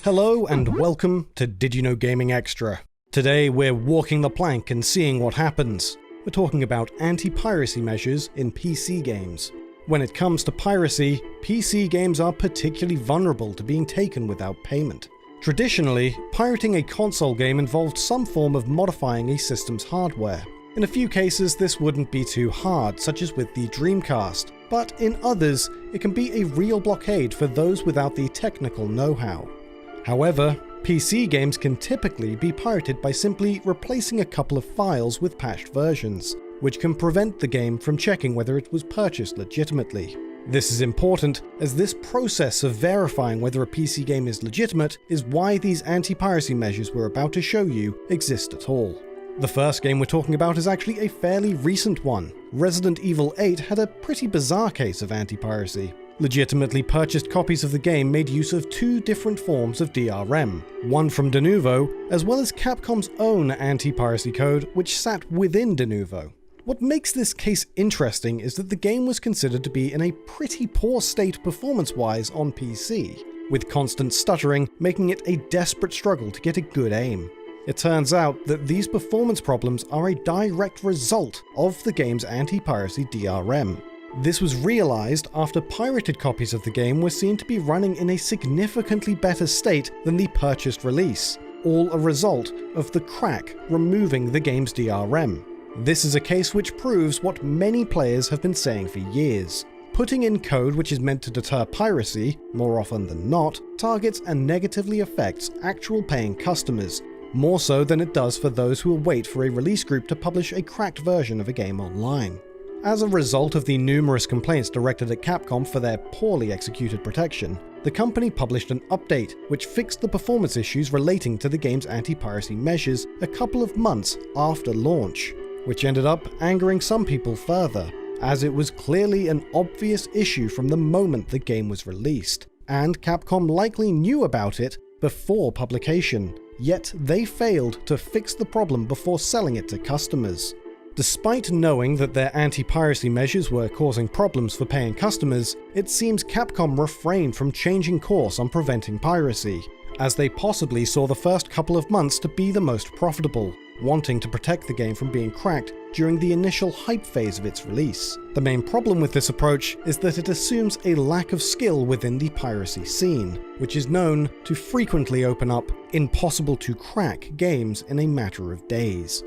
Hello and welcome to Did You Know Gaming Extra. Today we're walking the plank and seeing what happens. We're talking about anti-piracy measures in PC games. When it comes to piracy, PC games are particularly vulnerable to being taken without payment. Traditionally, pirating a console game involved some form of modifying a system's hardware. In a few cases this wouldn't be too hard, such as with the Dreamcast, but in others it can be a real blockade for those without the technical know-how. However, PC games can typically be pirated by simply replacing a couple of files with patched versions, which can prevent the game from checking whether it was purchased legitimately. This is important, as this process of verifying whether a PC game is legitimate is why these anti-piracy measures we're about to show you exist at all. The first game we're talking about is actually a fairly recent one. Resident Evil 8 had a pretty bizarre case of anti-piracy. Legitimately purchased copies of the game made use of two different forms of DRM, one from Denuvo, as well as Capcom's own anti-piracy code, which sat within Denuvo. What makes this case interesting is that the game was considered to be in a pretty poor state performance-wise on PC, with constant stuttering making it a desperate struggle to get a good aim. It turns out that these performance problems are a direct result of the game's anti-piracy DRM. This was realized after pirated copies of the game were seen to be running in a significantly better state than the purchased release, all a result of the crack removing the game's DRM. This is a case which proves what many players have been saying for years. Putting in code which is meant to deter piracy, more often than not, targets and negatively affects actual paying customers, more so than it does for those who will wait for a release group to publish a cracked version of a game online. As a result of the numerous complaints directed at Capcom for their poorly executed protection, the company published an update which fixed the performance issues relating to the game's anti-piracy measures a couple of months after launch, which ended up angering some people further, as it was clearly an obvious issue from the moment the game was released, and Capcom likely knew about it before publication, yet they failed to fix the problem before selling it to customers. Despite knowing that their anti-piracy measures were causing problems for paying customers, it seems Capcom refrained from changing course on preventing piracy, as they possibly saw the first couple of months to be the most profitable, wanting to protect the game from being cracked during the initial hype phase of its release. The main problem with this approach is that it assumes a lack of skill within the piracy scene, which is known to frequently open up impossible-to-crack games in a matter of days.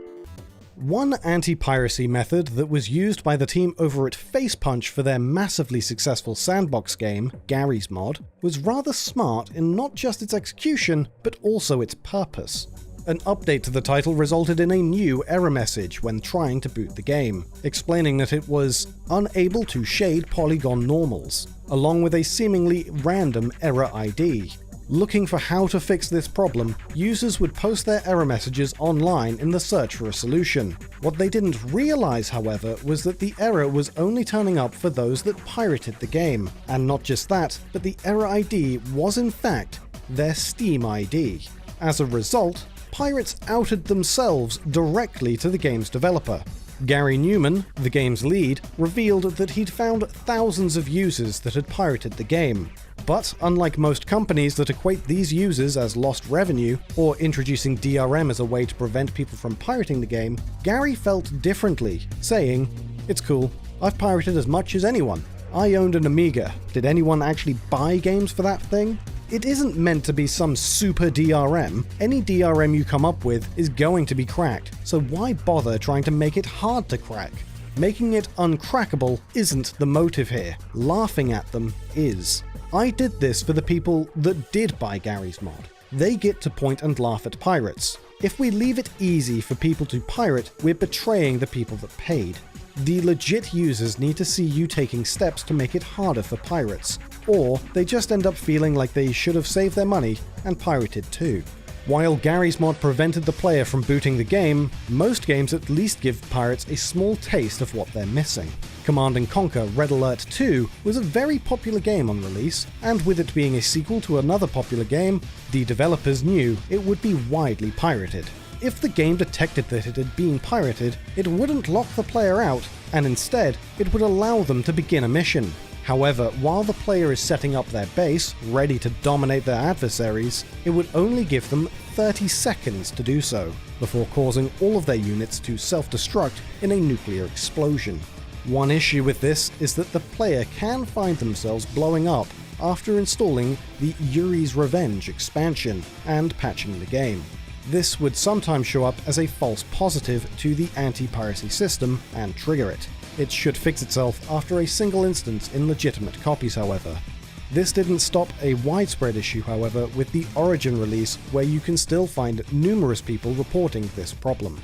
One anti-piracy method that was used by the team over at Facepunch for their massively successful sandbox game, Garry's Mod, was rather smart in not just its execution, but also its purpose. An update to the title resulted in a new error message when trying to boot the game, explaining that it was unable to shade polygon normals, along with a seemingly random error ID. Looking for how to fix this problem, users would post their error messages online in the search for a solution. What they didn't realize, however, was that the error was only turning up for those that pirated the game. And not just that, but the error ID was in fact their Steam ID. As a result, pirates outed themselves directly to the game's developer. Gary Newman, the game's lead, revealed that he'd found thousands of users that had pirated the game. But unlike most companies that equate these users as lost revenue, or introducing DRM as a way to prevent people from pirating the game, Gary felt differently, saying, "It's cool, I've pirated as much as anyone. I owned an Amiga. Did anyone actually buy games for that thing? It isn't meant to be some super DRM. Any DRM you come up with is going to be cracked, so why bother trying to make it hard to crack? Making it uncrackable isn't the motive here. Laughing at them is. I did this for the people that did buy Garry's Mod. They get to point and laugh at pirates. If we leave it easy for people to pirate, we're betraying the people that paid. The legit users need to see you taking steps to make it harder for pirates, or they just end up feeling like they should have saved their money and pirated too. While Garry's Mod prevented the player from booting the game, most games at least give pirates a small taste of what they're missing. Command & Conquer Red Alert 2 was a very popular game on release, and with it being a sequel to another popular game, the developers knew it would be widely pirated. If the game detected that it had been pirated, it wouldn't lock the player out, and instead, it would allow them to begin a mission. However, while the player is setting up their base, ready to dominate their adversaries, it would only give them 30 seconds to do so, before causing all of their units to self-destruct in a nuclear explosion. One issue with this is that the player can find themselves blowing up after installing the Yuri's Revenge expansion and patching the game. This would sometimes show up as a false positive to the anti-piracy system and trigger it. It should fix itself after a single instance in legitimate copies, however. This didn't stop a widespread issue, however, with the Origin release, where you can still find numerous people reporting this problem.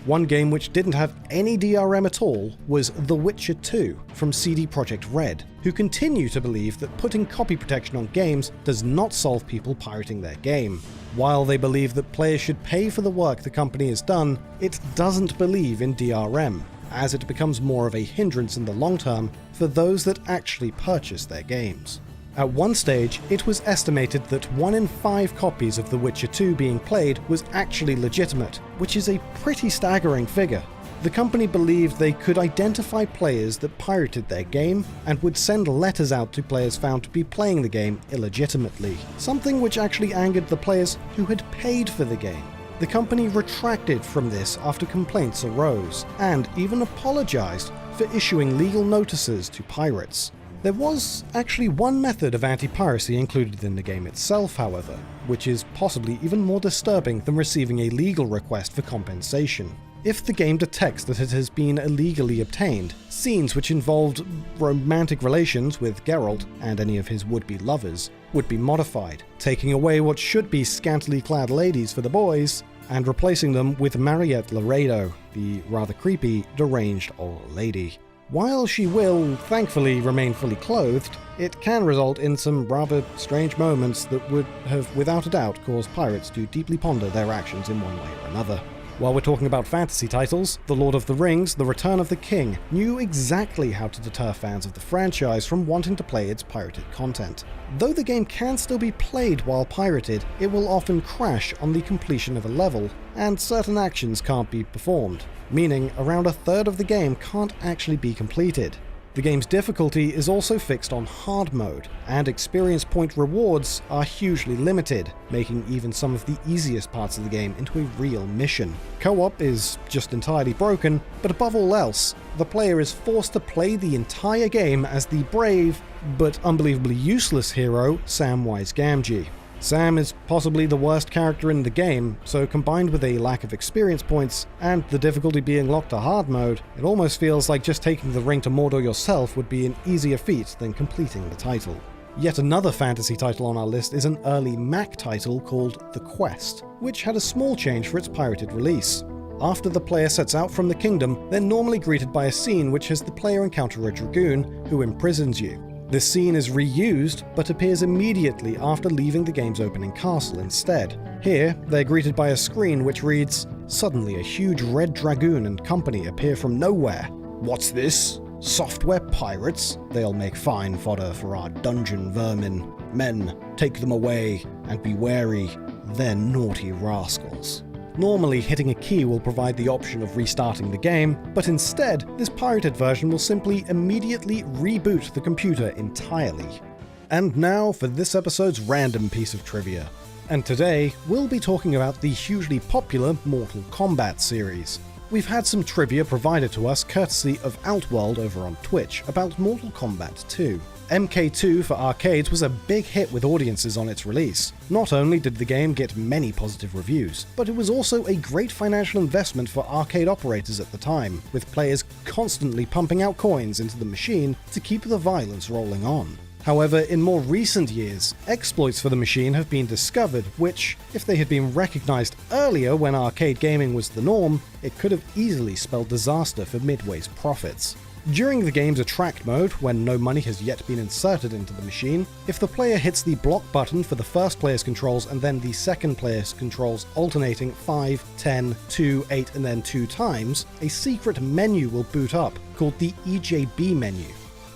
One game which didn't have any DRM at all was The Witcher 2 from CD Projekt Red, who continue to believe that putting copy protection on games does not solve people pirating their game. While they believe that players should pay for the work the company has done, it doesn't believe in DRM, as it becomes more of a hindrance in the long term for those that actually purchase their games. At one stage, it was estimated that 1 in 5 copies of The Witcher 2 being played was actually legitimate, which is a pretty staggering figure. The company believed they could identify players that pirated their game and would send letters out to players found to be playing the game illegitimately, something which actually angered the players who had paid for the game. The company retracted from this after complaints arose, and even apologized for issuing legal notices to pirates. There was actually one method of anti-piracy included in the game itself, however, which is possibly even more disturbing than receiving a legal request for compensation. If the game detects that it has been illegally obtained, scenes which involved romantic relations with Geralt and any of his would-be lovers would be modified, taking away what should be scantily clad ladies for the boys, and replacing them with Mariette Laredo, the rather creepy, deranged old lady. While she will, thankfully, remain fully clothed, it can result in some rather strange moments that would have, without a doubt, caused pirates to deeply ponder their actions in one way or another. While we're talking about fantasy titles, The Lord of the Rings: The Return of the King knew exactly how to deter fans of the franchise from wanting to play its pirated content. Though the game can still be played while pirated, it will often crash on the completion of a level, and certain actions can't be performed, meaning around a third of the game can't actually be completed. The game's difficulty is also fixed on hard mode, and experience point rewards are hugely limited, making even some of the easiest parts of the game into a real mission. Co-op is just entirely broken, but above all else, the player is forced to play the entire game as the brave, but unbelievably useless hero, Samwise Gamgee. Sam is possibly the worst character in the game, so combined with a lack of experience points and the difficulty being locked to hard mode, it almost feels like just taking the ring to Mordor yourself would be an easier feat than completing the title. Yet another fantasy title on our list is an early Mac title called The Quest, which had a small change for its pirated release. After the player sets out from the kingdom, they're normally greeted by a scene which has the player encounter a dragoon who imprisons you. This scene is reused, but appears immediately after leaving the game's opening castle instead. Here, they're greeted by a screen which reads, "Suddenly a huge red dragoon and company appear from nowhere. What's this? Software pirates? They'll make fine fodder for our dungeon vermin. Men, take them away, and be wary, they're naughty rascals." Normally, hitting a key will provide the option of restarting the game, but instead, this pirated version will simply immediately reboot the computer entirely. And now for this episode's random piece of trivia. And today, we'll be talking about the hugely popular Mortal Kombat series. We've had some trivia provided to us courtesy of Outworld over on Twitch about Mortal Kombat 2. MK2 for arcades was a big hit with audiences on its release. Not only did the game get many positive reviews, but it was also a great financial investment for arcade operators at the time, with players constantly pumping out coins into the machine to keep the violence rolling on. However, in more recent years, exploits for the machine have been discovered which, if they had been recognized earlier when arcade gaming was the norm, it could have easily spelled disaster for Midway's profits. During the game's attract mode, when no money has yet been inserted into the machine, if the player hits the block button for the first player's controls and then the second player's controls alternating 5, 10, 2, 8 and then 2 times, a secret menu will boot up called the EJB menu.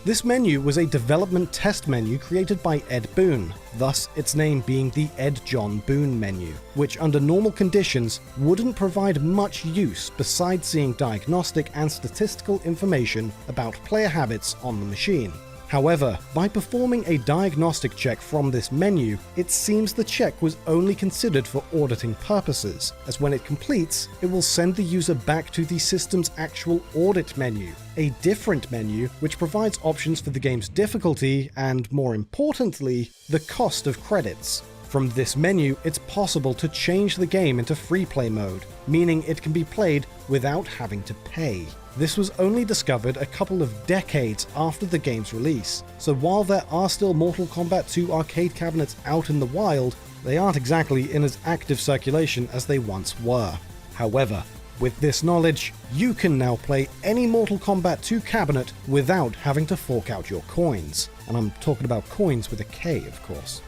This menu was a development test menu created by Ed Boon, thus its name being the Ed John Boon menu, which under normal conditions wouldn't provide much use besides seeing diagnostic and statistical information about player habits on the machine. However, by performing a diagnostic check from this menu, it seems the check was only considered for auditing purposes, as when it completes, it will send the user back to the system's actual audit menu, a different menu which provides options for the game's difficulty and, more importantly, the cost of credits. From this menu, it's possible to change the game into free play mode, meaning it can be played without having to pay. This was only discovered a couple of decades after the game's release, so while there are still Mortal Kombat 2 arcade cabinets out in the wild, they aren't exactly in as active circulation as they once were. However, with this knowledge, you can now play any Mortal Kombat 2 cabinet without having to fork out your coins. And I'm talking about coins with a K, of course.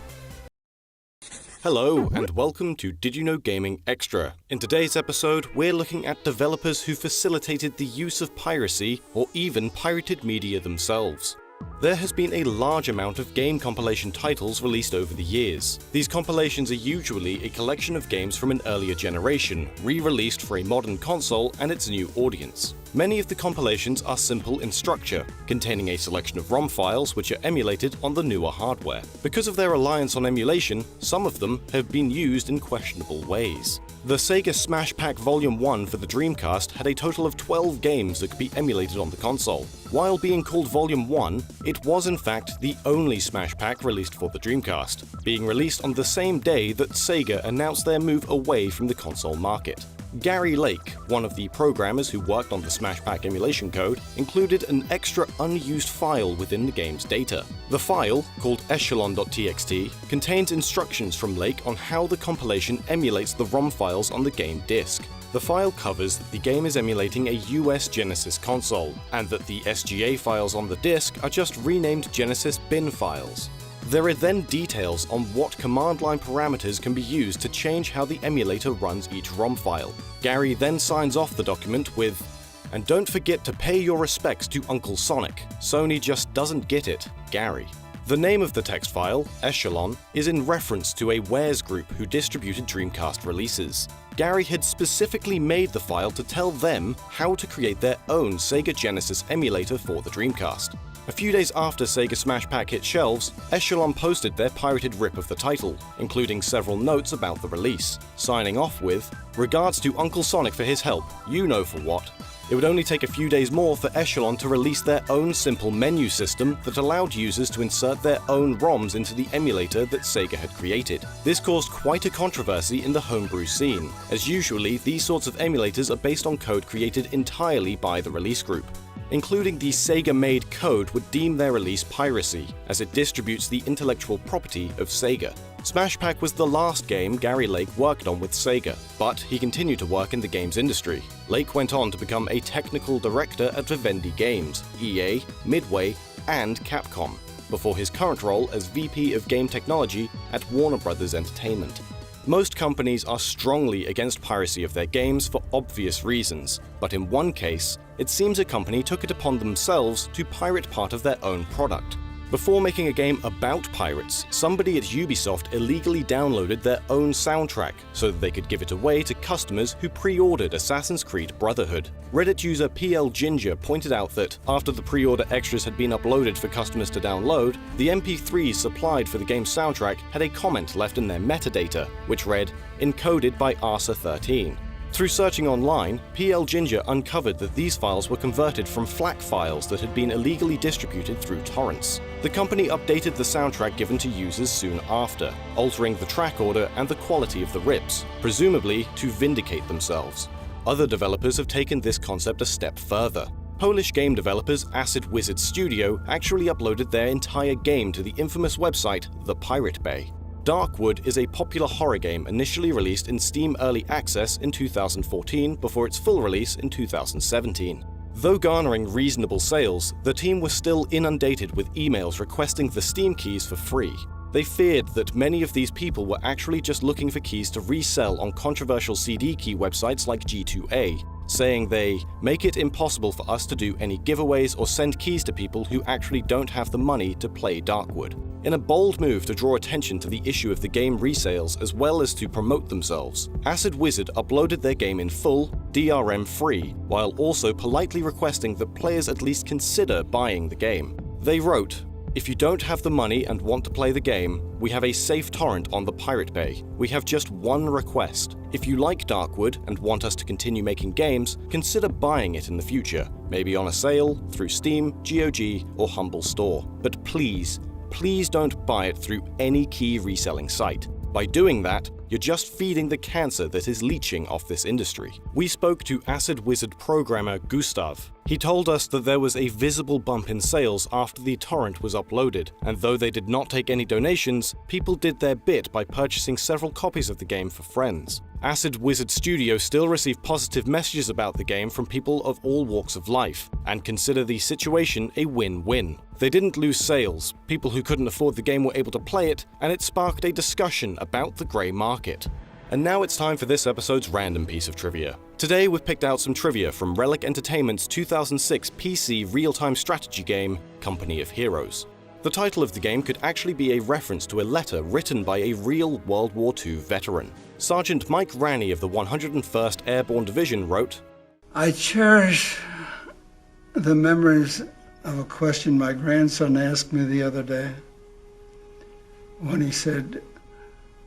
Hello, and welcome to Did You Know Gaming Extra. In today's episode, we're looking at developers who facilitated the use of piracy or even pirated media themselves. There has been a large amount of game compilation titles released over the years. These compilations are usually a collection of games from an earlier generation, re-released for a modern console and its new audience. Many of the compilations are simple in structure, containing a selection of ROM files which are emulated on the newer hardware. Because of their reliance on emulation, some of them have been used in questionable ways. The Sega Smash Pack Volume 1 for the Dreamcast had a total of 12 games that could be emulated on the console. While being called Volume 1, it was in fact the only Smash Pack released for the Dreamcast, being released on the same day that Sega announced their move away from the console market. Gary Lake, one of the programmers who worked on the Smash Pack emulation code, included an extra unused file within the game's data. The file, called echelon.txt, contains instructions from Lake on how the compilation emulates the ROM files on the game disk. The file covers that the game is emulating a US Genesis console, and that the SGA files on the disk are just renamed Genesis bin files. There are then details on what command line parameters can be used to change how the emulator runs each ROM file. Gary then signs off the document with, "And don't forget to pay your respects to Uncle Sonic. Sony just doesn't get it, Gary." The name of the text file, Echelon, is in reference to a wares group who distributed Dreamcast releases. Gary had specifically made the file to tell them how to create their own Sega Genesis emulator for the Dreamcast. A few days after Sega Smash Pack hit shelves, Echelon posted their pirated rip of the title, including several notes about the release, signing off with, "Regards to Uncle Sonic for his help, you know for what." It would only take a few days more for Echelon to release their own simple menu system that allowed users to insert their own ROMs into the emulator that Sega had created. This caused quite a controversy in the homebrew scene, as usually these sorts of emulators are based on code created entirely by the release group. Including the Sega-made code would deem their release piracy, as it distributes the intellectual property of Sega. Smash Pack was the last game Gary Lake worked on with Sega, but he continued to work in the games industry. Lake went on to become a technical director at Vivendi Games, EA, Midway, and Capcom, before his current role as VP of Game Technology at Warner Bros. Entertainment. Most companies are strongly against piracy of their games for obvious reasons, but in one case, it seems a company took it upon themselves to pirate part of their own product. Before making a game about pirates, somebody at Ubisoft illegally downloaded their own soundtrack so that they could give it away to customers who pre-ordered Assassin's Creed Brotherhood. Reddit user PL Ginger pointed out that after the pre-order extras had been uploaded for customers to download, the MP3s supplied for the game's soundtrack had a comment left in their metadata, which read, "Encoded by ARSA 13. Through searching online, PL Ginger uncovered that these files were converted from FLAC files that had been illegally distributed through torrents. The company updated the soundtrack given to users soon after, altering the track order and the quality of the rips, presumably to vindicate themselves. Other developers have taken this concept a step further. Polish game developers Acid Wizard Studio actually uploaded their entire game to the infamous website The Pirate Bay. Darkwood is a popular horror game initially released in Steam Early Access in 2014 before its full release in 2017. Though garnering reasonable sales, the team was still inundated with emails requesting the Steam keys for free. They feared that many of these people were actually just looking for keys to resell on controversial CD key websites like G2A, saying they make it impossible for us to do any giveaways or send keys to people who actually don't have the money to play Darkwood. In a bold move to draw attention to the issue of the game resales as well as to promote themselves, Acid Wizard uploaded their game in full, DRM-free, while also politely requesting that players at least consider buying the game. They wrote, If you don't have the money and want to play the game, we have a safe torrent on the Pirate Bay. We have just one request. If you like Darkwood and want us to continue making games, consider buying it in the future, maybe on a sale, through Steam, GOG, or Humble Store. But please don't buy it through any key reselling site. By doing that, you're just feeding the cancer that is leeching off this industry. We spoke to Acid Wizard programmer Gustav. He told us that there was a visible bump in sales after the torrent was uploaded, and though they did not take any donations, people did their bit by purchasing several copies of the game for friends. Acid Wizard Studio still receive positive messages about the game from people of all walks of life, and consider the situation a win-win. They didn't lose sales, people who couldn't afford the game were able to play it, and it sparked a discussion about the grey market. And now it's time for this episode's random piece of trivia. Today we've picked out some trivia from Relic Entertainment's 2006 PC real-time strategy game, Company of Heroes. The title of the game could actually be a reference to a letter written by a real World War II veteran. Sergeant Mike Ranney of the 101st Airborne Division wrote, I cherish the memories of a question my grandson asked me the other day when he said,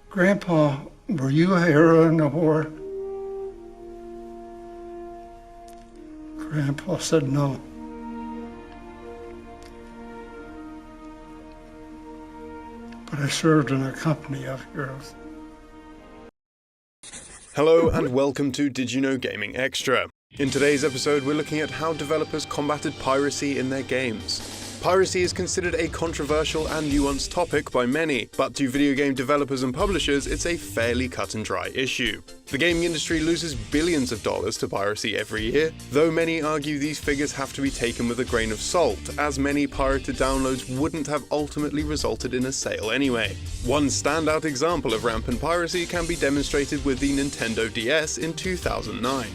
Grandpa, were you a hero in the war? Grandpa said no. But I served in a company of heroes. Hello and welcome to Did You Know Gaming Extra. In today's episode we're looking at how developers combated piracy in their games. Piracy is considered a controversial and nuanced topic by many, but to video game developers and publishers it's a fairly cut and dry issue. The gaming industry loses billions of dollars to piracy every year, though many argue these figures have to be taken with a grain of salt, as many pirated downloads wouldn't have ultimately resulted in a sale anyway. One standout example of rampant piracy can be demonstrated with the Nintendo DS in 2009.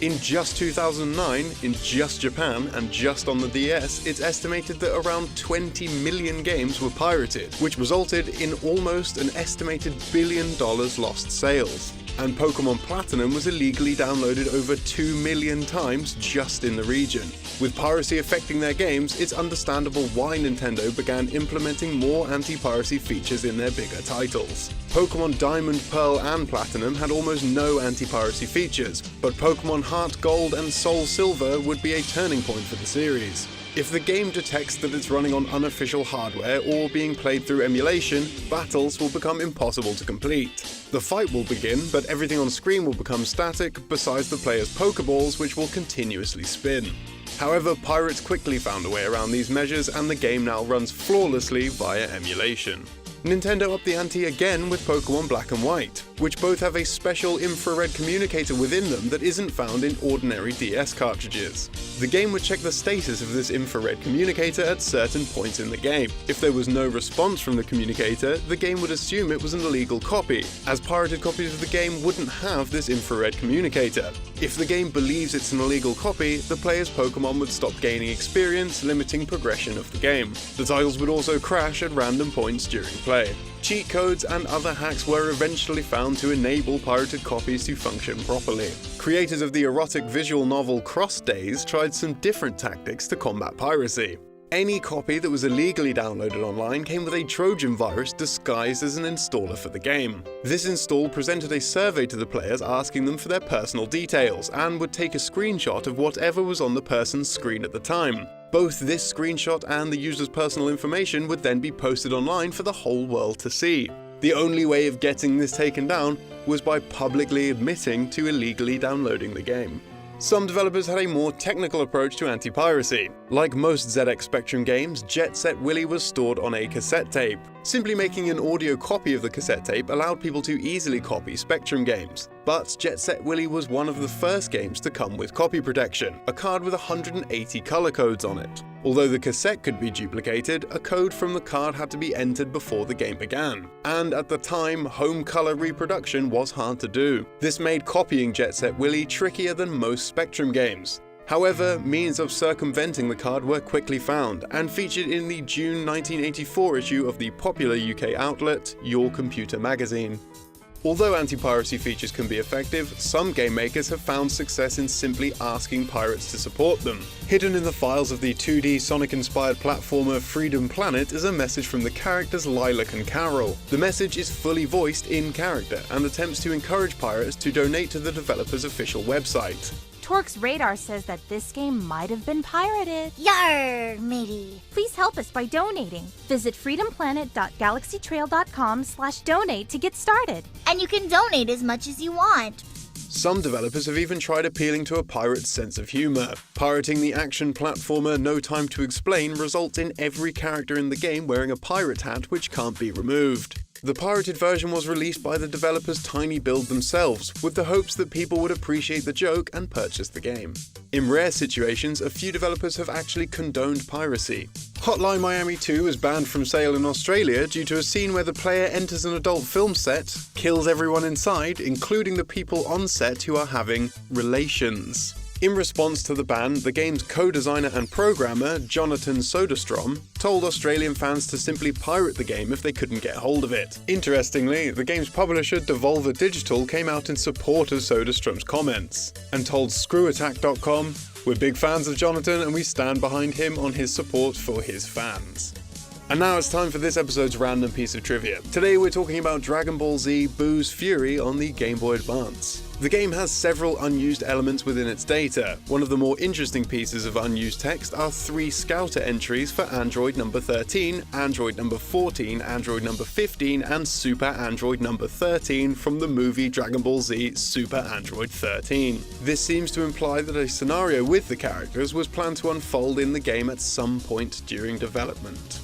In just 2009, in just Japan and just on the DS, it's estimated that around 20 million games were pirated, which resulted in almost an estimated $1 billion lost sales. And Pokemon Platinum was illegally downloaded over 2 million times just in the region. With piracy affecting their games, it's understandable why Nintendo began implementing more anti-piracy features in their bigger titles. Pokemon Diamond, Pearl and Platinum had almost no anti-piracy features, but Pokemon Heart Gold and Soul Silver would be a turning point for the series. If the game detects that it's running on unofficial hardware or being played through emulation, battles will become impossible to complete. The fight will begin, but everything on screen will become static besides the player's Pokeballs, which will continuously spin. However, pirates quickly found a way around these measures and the game now runs flawlessly via emulation. Nintendo upped the ante again with Pokemon Black and White, which both have a special infrared communicator within them that isn't found in ordinary DS cartridges. The game would check the status of this infrared communicator at certain points in the game. If there was no response from the communicator, the game would assume it was an illegal copy, as pirated copies of the game wouldn't have this infrared communicator. If the game believes it's an illegal copy, the player's Pokemon would stop gaining experience, limiting progression of the game. The titles would also crash at random points during play. Cheat codes and other hacks were eventually found to enable pirated copies to function properly. Creators of the erotic visual novel Cross Days tried some different tactics to combat piracy. Any copy that was illegally downloaded online came with a Trojan virus disguised as an installer for the game. This install presented a survey to the players asking them for their personal details and would take a screenshot of whatever was on the person's screen at the time. Both this screenshot and the user's personal information would then be posted online for the whole world to see. The only way of getting this taken down was by publicly admitting to illegally downloading the game. Some developers had a more technical approach to anti-piracy. Like most ZX Spectrum games, Jet Set Willy was stored on a cassette tape. Simply making an audio copy of the cassette tape allowed people to easily copy Spectrum games. But Jet Set Willy was one of the first games to come with copy protection, a card with 180 color codes on it. Although the cassette could be duplicated, a code from the card had to be entered before the game began. And at the time, home color reproduction was hard to do. This made copying Jet Set Willy trickier than most Spectrum games. However, means of circumventing the card were quickly found, and featured in the June 1984 issue of the popular UK outlet, Your Computer magazine. Although anti-piracy features can be effective, some game makers have found success in simply asking pirates to support them. Hidden in the files of the 2D Sonic-inspired platformer Freedom Planet is a message from the characters Lilac and Carol. The message is fully voiced in character and attempts to encourage pirates to donate to the developer's official website. Torque's radar says that this game might have been pirated. Yarr, matey. Please help us by donating. Visit freedomplanet.galaxytrail.com/donate to get started. And you can donate as much as you want. Some developers have even tried appealing to a pirate's sense of humor. Pirating the action platformer No Time to Explain results in every character in the game wearing a pirate hat which can't be removed. The pirated version was released by the developers Tiny Build themselves, with the hopes that people would appreciate the joke and purchase the game. In rare situations, a few developers have actually condoned piracy. Hotline Miami 2 was banned from sale in Australia due to a scene where the player enters an adult film set, kills everyone inside, including the people on set who are having relations. In response to the ban, the game's co-designer and programmer, Jonathan Soderstrom, told Australian fans to simply pirate the game if they couldn't get hold of it. Interestingly, the game's publisher, Devolver Digital, came out in support of Soderstrom's comments, and told ScrewAttack.com, "We're big fans of Jonathan and we stand behind him on his support for his fans." And now it's time for this episode's random piece of trivia. Today we're talking about Dragon Ball Z Boo's Fury on the Game Boy Advance. The game has several unused elements within its data. One of the more interesting pieces of unused text are 3 Scouter entries for Android number 13, Android number 14, Android number 15, and Super Android number 13 from the movie Dragon Ball Z Super Android 13. This seems to imply that a scenario with the characters was planned to unfold in the game at some point during development.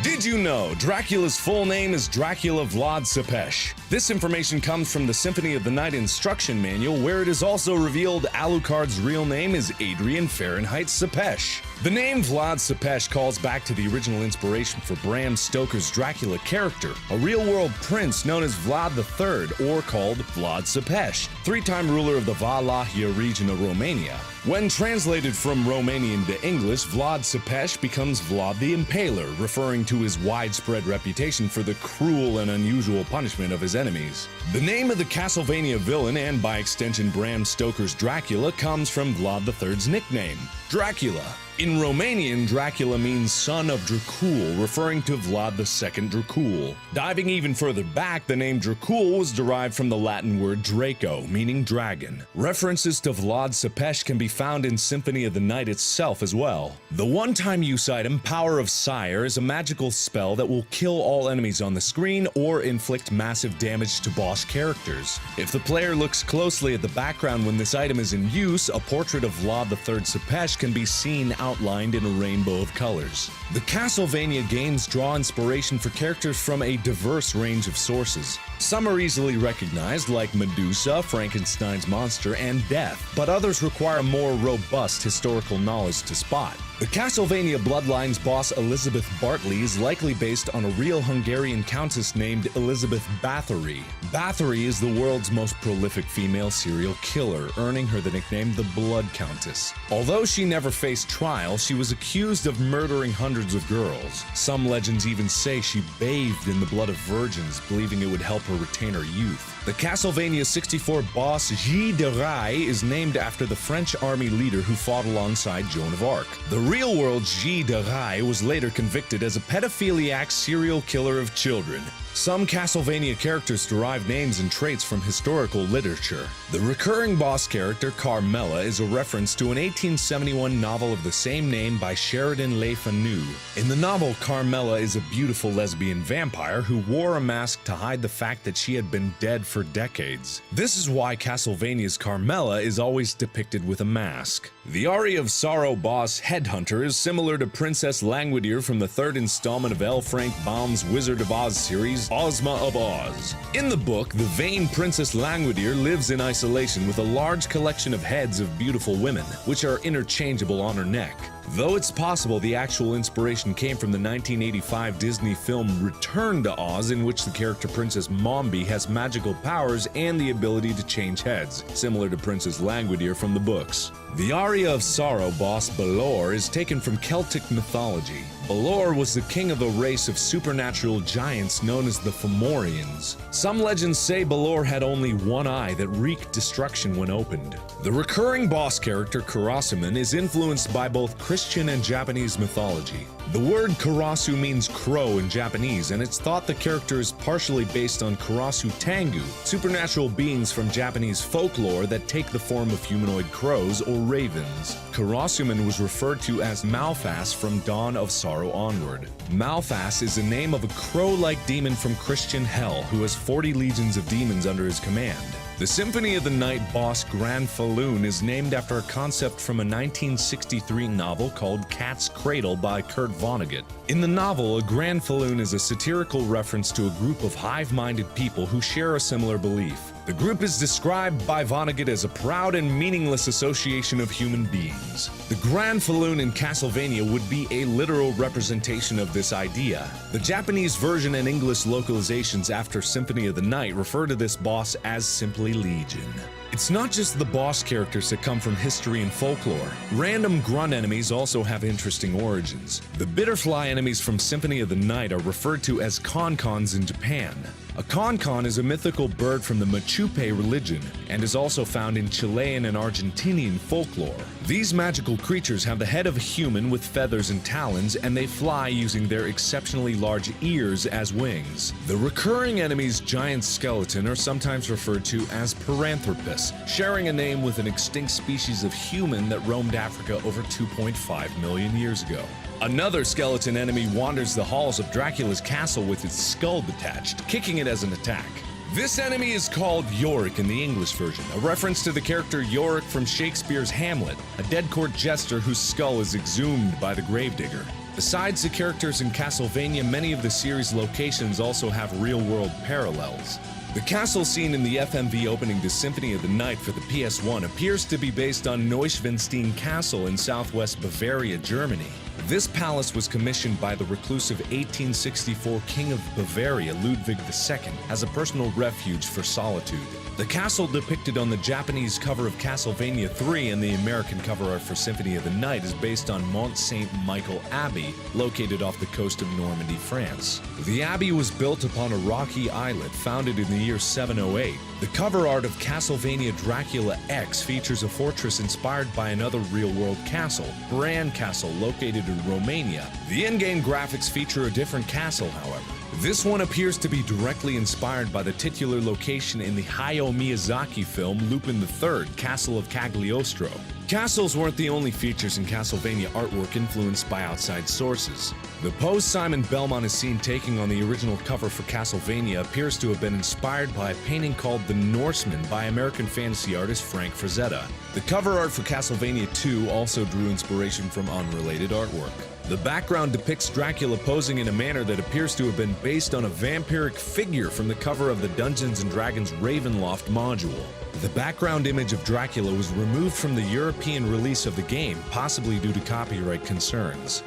Did you know Dracula's full name is Dracula Vlad Tepes? This information comes from the Symphony of the Night instruction manual, where it is also revealed Alucard's real name is Adrian Fahrenheit Tepes. The name Vlad Tepes calls back to the original inspiration for Bram Stoker's Dracula character, a real-world prince known as Vlad III, or called Vlad Tepes, 3-time ruler of the Valahia region of Romania. When translated from Romanian to English, Vlad Tepes becomes Vlad the Impaler, referring to his widespread reputation for the cruel and unusual punishment of his enemies. The name of the Castlevania villain, and by extension Bram Stoker's Dracula, comes from Vlad III's nickname, Dracula. In Romanian, Dracula means son of Dracul, referring to Vlad II Dracul. Diving even further back, the name Dracul was derived from the Latin word Draco, meaning dragon. References to Vlad Tepes can be found in Symphony of the Night itself as well. The one-time use item, Power of Sire, is a magical spell that will kill all enemies on the screen or inflict massive damage to boss characters. If the player looks closely at the background when this item is in use, a portrait of Vlad III Tepes can be seen outlined in a rainbow of colors. The Castlevania games draw inspiration for characters from a diverse range of sources. Some are easily recognized, like Medusa, Frankenstein's monster, and Death, but others require more robust historical knowledge to spot. The Castlevania Bloodlines boss Elizabeth Bartley is likely based on a real Hungarian countess named Elizabeth Bathory. Bathory is the world's most prolific female serial killer, earning her the nickname the Blood Countess. Although she never faced trial, she was accused of murdering hundreds of girls. Some legends even say she bathed in the blood of virgins, believing it would help her retain her youth. The Castlevania 64 boss Tighe is named after the French army leader who fought alongside Joan of Arc. The real-world Tighe was later convicted as a pedophiliac serial killer of children. Some Castlevania characters derive names and traits from historical literature. The recurring boss character, Carmela, is a reference to an 1871 novel of the same name by Sheridan Le Fanu. In the novel, Carmela is a beautiful lesbian vampire who wore a mask to hide the fact that she had been dead for decades. This is why Castlevania's Carmela is always depicted with a mask. The Aria of Sorrow boss Headhunter is similar to Princess Langwidere from the 3rd installment of L. Frank Baum's Wizard of Oz series, Ozma of Oz. In the book, the vain Princess Langwidere lives in isolation with a large collection of heads of beautiful women, which are interchangeable on her neck. Though it's possible the actual inspiration came from the 1985 Disney film Return to Oz, in which the character Princess Mombi has magical powers and the ability to change heads, similar to Princess Langwidere from the books. The Aria of Sorrow boss Balor is taken from Celtic mythology. Balor was the king of a race of supernatural giants known as the Fomorians. Some legends say Balor had only one eye that wreaked destruction when opened. The recurring boss character Karasuman is influenced by both Christian and Japanese mythology. The word Karasu means crow in Japanese, and it's thought the character is partially based on Karasu Tengu, supernatural beings from Japanese folklore that take the form of humanoid crows or ravens. Karasuman was referred to as Malphas from Dawn of Sorrow onward. Malphas is the name of a crow-like demon from Christian hell who has 40 legions of demons under his command. The Symphony of the Night boss Gran Falloon is named after a concept from a 1963 novel called Cat's Cradle by Kurt Vonnegut. In the novel, a Gran Falloon is a satirical reference to a group of hive-minded people who share a similar belief. The group is described by Vonnegut as a proud and meaningless association of human beings. The Gran Falloon in Castlevania would be a literal representation of this idea. The Japanese version and English localizations after Symphony of the Night refer to this boss as simply Legion. It's not just the boss characters that come from history and folklore. Random grunt enemies also have interesting origins. The bitterfly enemies from Symphony of the Night are referred to as konkons in Japan. A konkon is a mythical bird from the Machupe religion and is also found in Chilean and Argentinian folklore. These magical creatures have the head of a human with feathers and talons, and they fly using their exceptionally large ears as wings. The recurring enemies giant skeleton are sometimes referred to as Paranthropus, sharing a name with an extinct species of human that roamed Africa over 2.5 million years ago. Another skeleton enemy wanders the halls of Dracula's castle with its skull detached, kicking it as an attack. This enemy is called Yorick in the English version, a reference to the character Yorick from Shakespeare's Hamlet, a dead court jester whose skull is exhumed by the gravedigger. Besides the characters in Castlevania, many of the series' locations also have real-world parallels. The castle scene in the FMV opening to Symphony of the Night for the PS1 appears to be based on Neuschwanstein Castle in southwest Bavaria, Germany. This palace was commissioned by the reclusive 1864 King of Bavaria, Ludwig II, as a personal refuge for solitude. The castle depicted on the Japanese cover of Castlevania 3 and the American cover art for Symphony of the Night is based on Mont Saint-Michel Abbey, located off the coast of Normandy, France. The abbey was built upon a rocky islet founded in the year 708. The cover art of Castlevania Dracula X features a fortress inspired by another real-world castle, Bran Castle, located in Romania. The in-game graphics feature a different castle, however. This one appears to be directly inspired by the titular location in the Hayao Miyazaki film Lupin III, Castle of Cagliostro. Castles weren't the only features in Castlevania artwork influenced by outside sources. The pose Simon Belmont is seen taking on the original cover for Castlevania appears to have been inspired by a painting called The Norseman by American fantasy artist Frank Frazetta. The cover art for Castlevania 2 also drew inspiration from unrelated artwork. The background depicts Dracula posing in a manner that appears to have been based on a vampiric figure from the cover of the Dungeons & Dragons Ravenloft module. The background image of Dracula was removed from the European release of the game, possibly due to copyright concerns.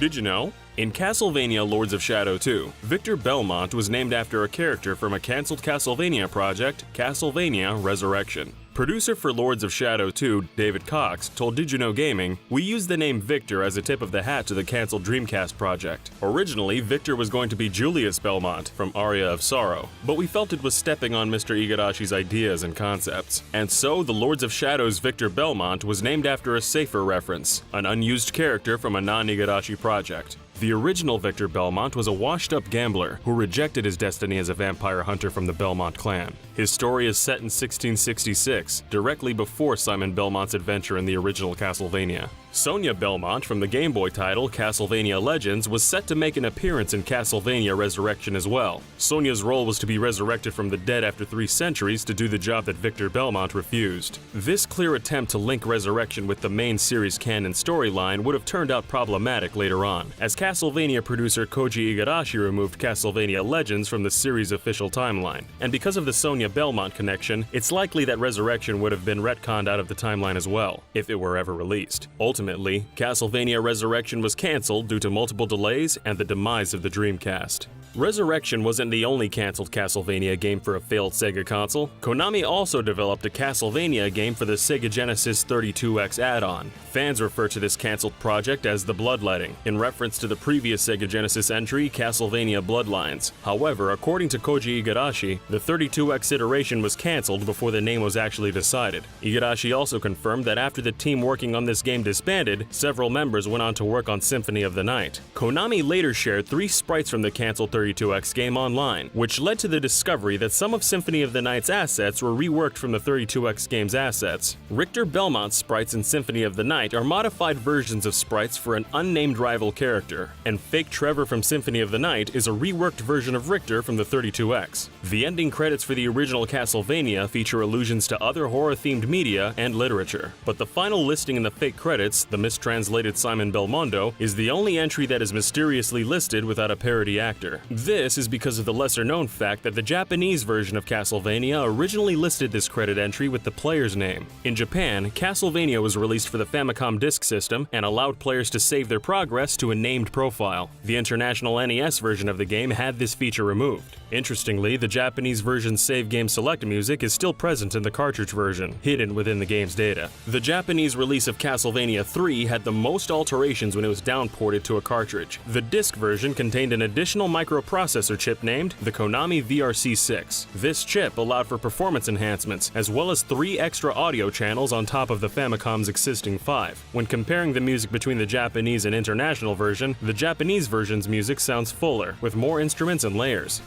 Did you know? In Castlevania Lords of Shadow 2, Victor Belmont was named after a character from a cancelled Castlevania project, Castlevania Resurrection. Producer for Lords of Shadow 2, David Cox, told Did You Know Gaming, "We used the name Victor as a tip of the hat to the cancelled Dreamcast project. Originally, Victor was going to be Julius Belmont from Aria of Sorrow, but we felt it was stepping on Mr. Igarashi's ideas and concepts. And so, the Lords of Shadow's Victor Belmont was named after a safer reference, an unused character from a non-Igarashi project. The original Victor Belmont was a washed-up gambler who rejected his destiny as a vampire hunter from the Belmont clan. His story is set in 1666, directly before Simon Belmont's adventure in the original Castlevania. Sonia Belmont from the Game Boy title Castlevania Legends was set to make an appearance in Castlevania Resurrection as well. Sonia's role was to be resurrected from the dead after 3 centuries to do the job that Victor Belmont refused. This clear attempt to link Resurrection with the main series canon storyline would have turned out problematic later on, as Castlevania producer Koji Igarashi removed Castlevania Legends from the series' official timeline. And because of the Sonia Belmont connection, it's likely that Resurrection would have been retconned out of the timeline as well, if it were ever released. Ultimately, Castlevania Resurrection was cancelled due to multiple delays and the demise of the Dreamcast. Resurrection wasn't the only cancelled Castlevania game for a failed Sega console. Konami also developed a Castlevania game for the Sega Genesis 32X add-on. Fans refer to this cancelled project as the Bloodletting, in reference to the previous Sega Genesis entry, Castlevania Bloodlines. However, according to Koji Igarashi, the 32X iteration was cancelled before the name was actually decided. Igarashi also confirmed that after the team working on this game disbanded, several members went on to work on Symphony of the Night. Konami later shared 3 sprites from the cancelled 32X game online, which led to the discovery that some of Symphony of the Night's assets were reworked from the 32X game's assets. Richter Belmont's sprites in Symphony of the Night are modified versions of sprites for an unnamed rival character, and Fake Trevor from Symphony of the Night is a reworked version of Richter from the 32X. The ending credits for the original Castlevania feature allusions to other horror-themed media and literature, but the final listing in the fake credits, the mistranslated Simon Belmondo, is the only entry that is mysteriously listed without a parody actor. This is because of the lesser-known fact that the Japanese version of Castlevania originally listed this credit entry with the player's name. In Japan, Castlevania was released for the Famicom Disk System and allowed players to save their progress to a named profile. The international NES version of the game had this feature removed. Interestingly, the Japanese version's save game select music is still present in the cartridge version, hidden within the game's data. The Japanese release of Castlevania 3 had the most alterations when it was downported to a cartridge. The disc version contained an additional microprocessor chip named the Konami VRC6. This chip allowed for performance enhancements, as well as 3 extra audio channels on top of the Famicom's existing 5. When comparing the music between the Japanese and international version, the Japanese version's music sounds fuller, with more instruments and layers.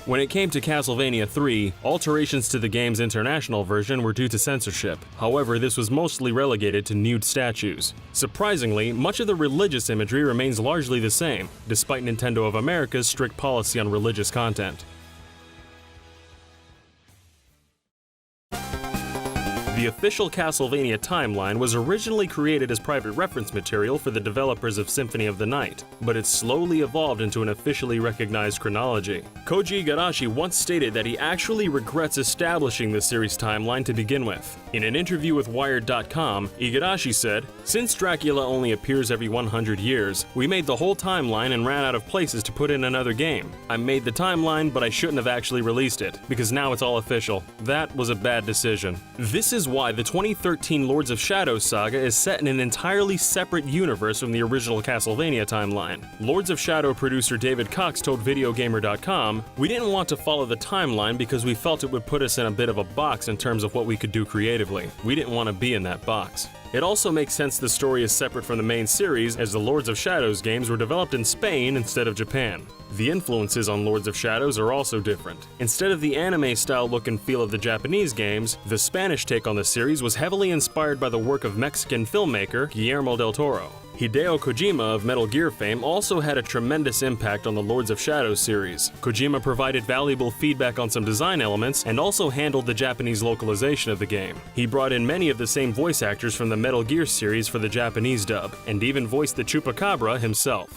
When it came to Castlevania 3, alterations to the game's international version were due to censorship. However, this was mostly relegated to nude statues. Surprisingly, much of the religious imagery remains largely the same, despite Nintendo of America's strict policy on religious content. The official Castlevania timeline was originally created as private reference material for the developers of Symphony of the Night, but it slowly evolved into an officially recognized chronology. Koji Igarashi once stated that he actually regrets establishing the series timeline to begin with. In an interview with Wired.com, Igarashi said, "Since Dracula only appears every 100 years, we made the whole timeline and ran out of places to put in another game. I made the timeline, but I shouldn't have actually released it, because now it's all official. That was a bad decision." This is why the 2013 Lords of Shadow saga is set in an entirely separate universe from the original Castlevania timeline. Lords of Shadow producer David Cox told VideoGamer.com, "We didn't want to follow the timeline because we felt it would put us in a bit of a box in terms of what we could do creatively. We didn't want to be in that box." It also makes sense the story is separate from the main series, as the Lords of Shadows games were developed in Spain instead of Japan. The influences on Lords of Shadows are also different. Instead of the anime-style look and feel of the Japanese games, the Spanish take on the series was heavily inspired by the work of Mexican filmmaker Guillermo del Toro. Hideo Kojima of Metal Gear fame also had a tremendous impact on the Lords of Shadows series. Kojima provided valuable feedback on some design elements and also handled the Japanese localization of the game. He brought in many of the same voice actors from the Metal Gear series for the Japanese dub, and even voiced the Chupacabra himself.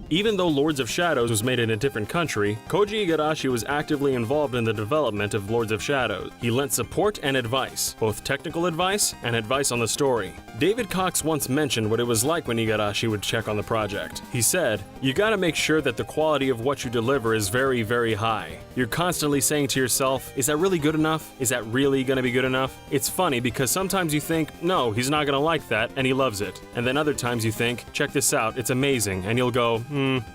Even though Lords of Shadows was made in a different country, Koji Igarashi was actively involved in the development of Lords of Shadows. He lent support and advice, both technical advice and advice on the story. David Cox once mentioned what it was like when Igarashi would check on the project. He said, "You gotta make sure that the quality of what you deliver is very, very high. You're constantly saying to yourself, is that really good enough? Is that really gonna be good enough?" It's funny because sometimes you think, no, he's not gonna like that, and he loves it. And then other times you think, check this out, it's amazing, and you'll go,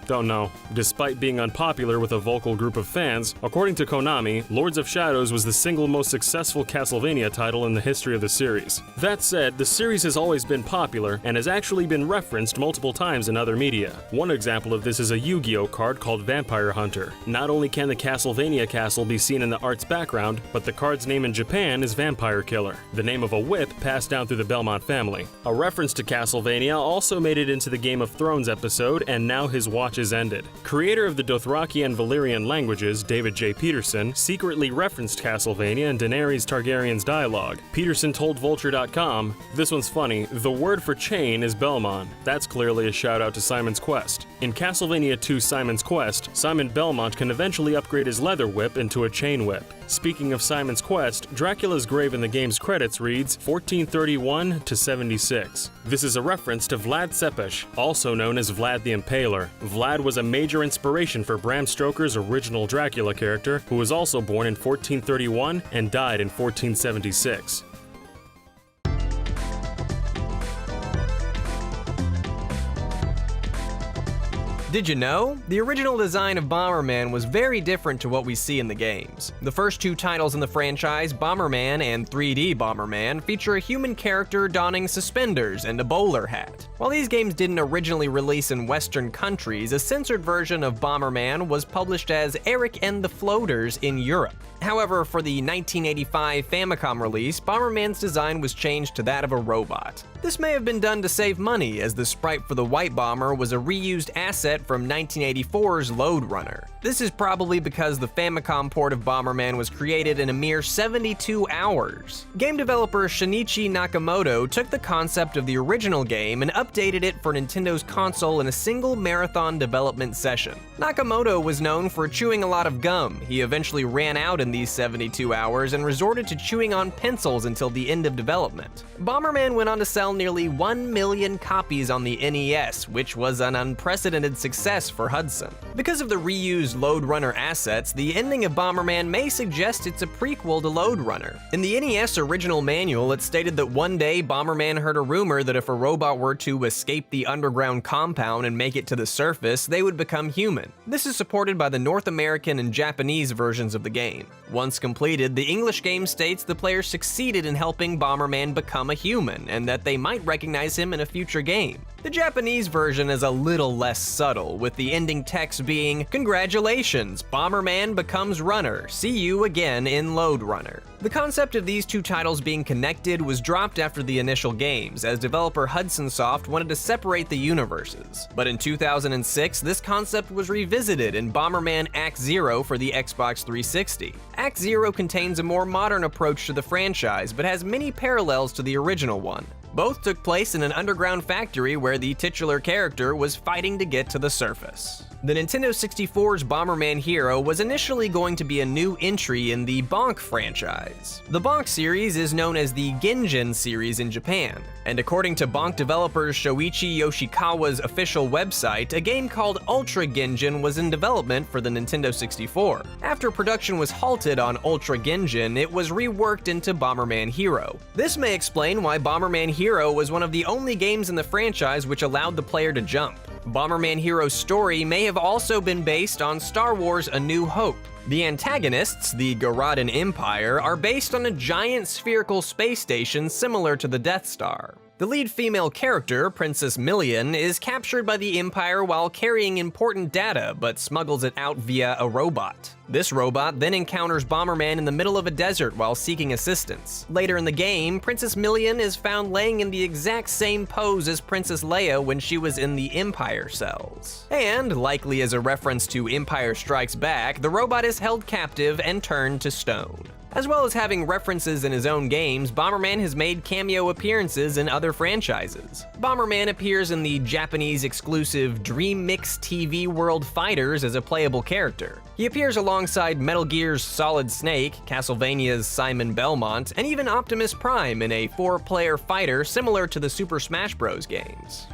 don't know. Despite being unpopular with a vocal group of fans, according to Konami, Lords of Shadows was the single most successful Castlevania title in the history of the series. That said, the series has always been popular and has actually been referenced multiple times in other media. One example of this is a Yu-Gi-Oh card called Vampire Hunter. Not only can the Castlevania castle be seen in the art's background, but the card's name in Japan is Vampire Killer, the name of a whip passed down through the Belmont family. A reference to Castlevania also made it into the Game of Thrones episode and now his watches ended. Creator of the Dothraki and Valyrian languages, David J. Peterson, secretly referenced Castlevania in Daenerys Targaryen's dialogue. Peterson told Vulture.com, "This one's funny, the word for chain is Belmont. That's clearly a shout out to Simon's Quest. In Castlevania 2 Simon's Quest, Simon Belmont can eventually upgrade his leather whip into a chain whip." Speaking of Simon's Quest, Dracula's grave in the game's credits reads 1431 to 76. This is a reference to Vlad Tepes, also known as Vlad the Impaler. Vlad was a major inspiration for Bram Stoker's original Dracula character, who was also born in 1431 and died in 1476. Did you know? The original design of Bomberman was very different to what we see in the games. The first two titles in the franchise, Bomberman and 3D Bomberman, feature a human character donning suspenders and a bowler hat. While these games didn't originally release in Western countries, a censored version of Bomberman was published as Eric and the Floaters in Europe. However, for the 1985 Famicom release, Bomberman's design was changed to that of a robot. This may have been done to save money, as the sprite for the White Bomber was a reused asset from 1984's Lode Runner. This is probably because the Famicom port of Bomberman was created in a mere 72 hours. Game developer Shinichi Nakamoto took the concept of the original game and updated it for Nintendo's console in a single marathon development session. Nakamoto was known for chewing a lot of gum. He eventually ran out in these 72 hours and resorted to chewing on pencils until the end of development. Bomberman went on to sell nearly 1 million copies on the NES, which was an unprecedented success for Hudson. Because of the reused Lode Runner assets, the ending of Bomberman may suggest it's a prequel to Lode Runner. In the NES original manual, it stated that one day Bomberman heard a rumor that if a robot were to escape the underground compound and make it to the surface, they would become human. This is supported by the North American and Japanese versions of the game. Once completed, the English game states the player succeeded in helping Bomberman become a human, and that they might recognize him in a future game. The Japanese version is a little less subtle, with the ending text being, "Congratulations, Bomberman becomes runner. See you again in Lode Runner." The concept of these two titles being connected was dropped after the initial games, as developer Hudson Soft wanted to separate the universes. But in 2006, this concept was revisited in Bomberman Act Zero for the Xbox 360. Act Zero contains a more modern approach to the franchise, but has many parallels to the original one. Both took place in an underground factory where the titular character was fighting to get to the surface. The Nintendo 64's Bomberman Hero was initially going to be a new entry in the Bonk franchise. The Bonk series is known as the Genjin series in Japan, and according to Bonk developers Shoichi Yoshikawa's official website, a game called Ultra Genjin was in development for the Nintendo 64. After production was halted on Ultra Genjin, it was reworked into Bomberman Hero. This may explain why Bomberman Hero was one of the only games in the franchise which allowed the player to jump. Bomberman Hero's story may have also been based on Star Wars: A New Hope. The antagonists, the Garadan Empire, are based on a giant spherical space station similar to the Death Star. The lead female character, Princess Million, is captured by the Empire while carrying important data, but smuggles it out via a robot. This robot then encounters Bomberman in the middle of a desert while seeking assistance. Later in the game, Princess Million is found laying in the exact same pose as Princess Leia when she was in the Empire cells. And, likely as a reference to Empire Strikes Back, the robot is held captive and turned to stone. As well as having references in his own games, Bomberman has made cameo appearances in other franchises. Bomberman appears in the Japanese-exclusive Dream Mix TV World Fighters as a playable character. He appears alongside Metal Gear's Solid Snake, Castlevania's Simon Belmont, and even Optimus Prime in a 4-player fighter similar to the Super Smash Bros. Games.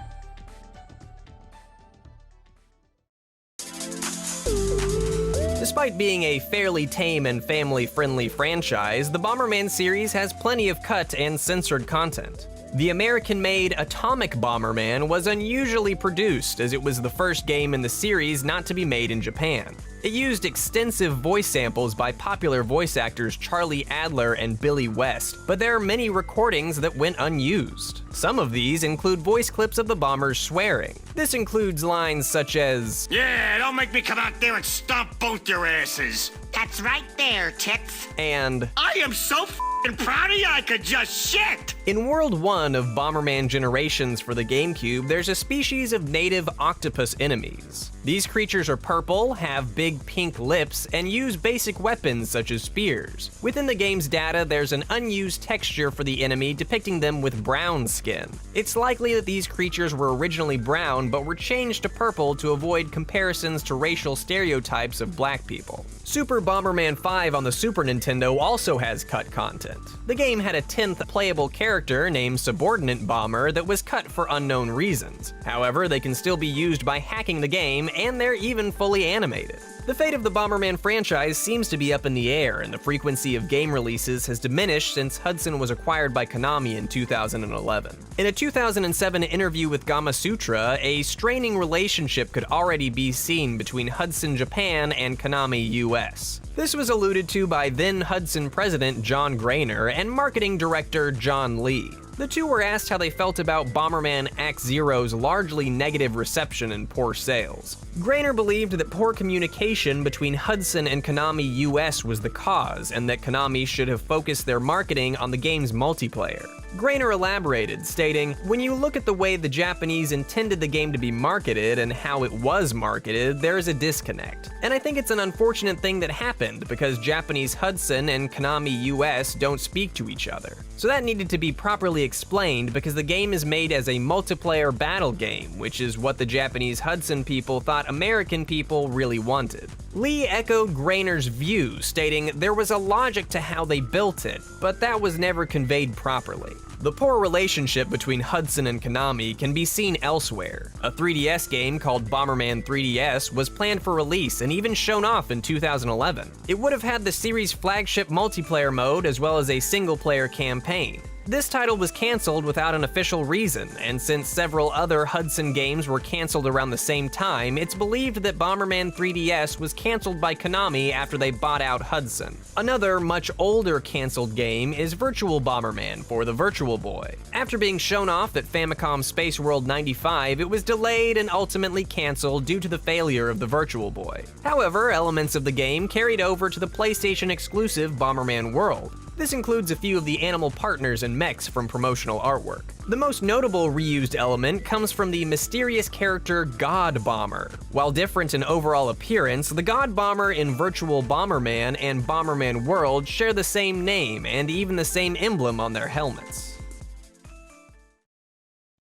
Despite being a fairly tame and family-friendly franchise, the Bomberman series has plenty of cut and censored content. The American-made Atomic Bomberman was unusually produced, as it was the first game in the series not to be made in Japan. It used extensive voice samples by popular voice actors Charlie Adler and Billy West, but there are many recordings that went unused. Some of these include voice clips of the bombers swearing. This includes lines such as, "Yeah, don't make me come out there and stomp both your asses." That's right there, Tits. and "I am so f***ing proud of you, I could just shit." In World 1 of Bomberman Generations for the GameCube, there's a species of native octopus enemies. These creatures are purple, have big pink lips, and use basic weapons such as spears. Within the game's data, there's an unused texture for the enemy depicting them with brown skin. It's likely that these creatures were originally brown but were changed to purple to avoid comparisons to racial stereotypes of black people. Super Bomberman 5 on the Super Nintendo also has cut content. The game had a 10th playable character named Subordinate Bomber that was cut for unknown reasons. However, they can still be used by hacking the game, and they're even fully animated. The fate of the Bomberman franchise seems to be up in the air, and the frequency of game releases has diminished since Hudson was acquired by Konami in 2011. In a 2007 interview with Gamasutra, a straining relationship could already be seen between Hudson Japan and Konami US. This was alluded to by then Hudson president John Grainer and marketing director John Lee. The two were asked how they felt about Bomberman Act Zero's largely negative reception and poor sales. Grainer believed that poor communication between Hudson and Konami US was the cause, and that Konami should have focused their marketing on the game's multiplayer. Grainer elaborated, stating, "When you look at the way the Japanese intended the game to be marketed and how it was marketed, there is a disconnect. And I think it's an unfortunate thing that happened because Japanese Hudson and Konami US don't speak to each other. So that needed to be properly explained because the game is made as a multiplayer battle game, which is what the Japanese Hudson people thought American people really wanted." Lee echoed Grainer's view, stating there was a logic to how they built it, but that was never conveyed properly. The poor relationship between Hudson and Konami can be seen elsewhere. A 3DS game called Bomberman 3DS was planned for release and even shown off in 2011. It would have had the series' flagship multiplayer mode as well as a single-player campaign. This title was cancelled without an official reason, and since several other Hudson games were cancelled around the same time, it's believed that Bomberman 3DS was cancelled by Konami after they bought out Hudson. Another, much older cancelled game is Virtual Bomberman for the Virtual Boy. After being shown off at Famicom Space World 95, it was delayed and ultimately cancelled due to the failure of the Virtual Boy. However, elements of the game carried over to the PlayStation exclusive Bomberman World. This includes a few of the animal partners and mechs from promotional artwork. The most notable reused element comes from the mysterious character God Bomber. While different in overall appearance, the God Bomber in Virtual Bomberman and Bomberman World share the same name and even the same emblem on their helmets.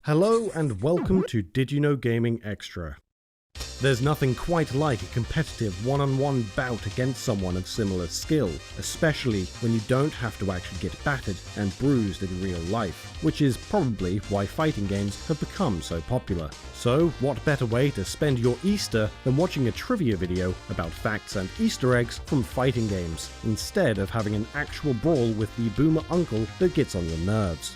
Hello and welcome to Did You Know Gaming Extra. There's nothing quite like a competitive one-on-one bout against someone of similar skill, especially when you don't have to actually get battered and bruised in real life, which is probably why fighting games have become so popular. So what better way to spend your Easter than watching a trivia video about facts and Easter eggs from fighting games, instead of having an actual brawl with the boomer uncle that gets on your nerves.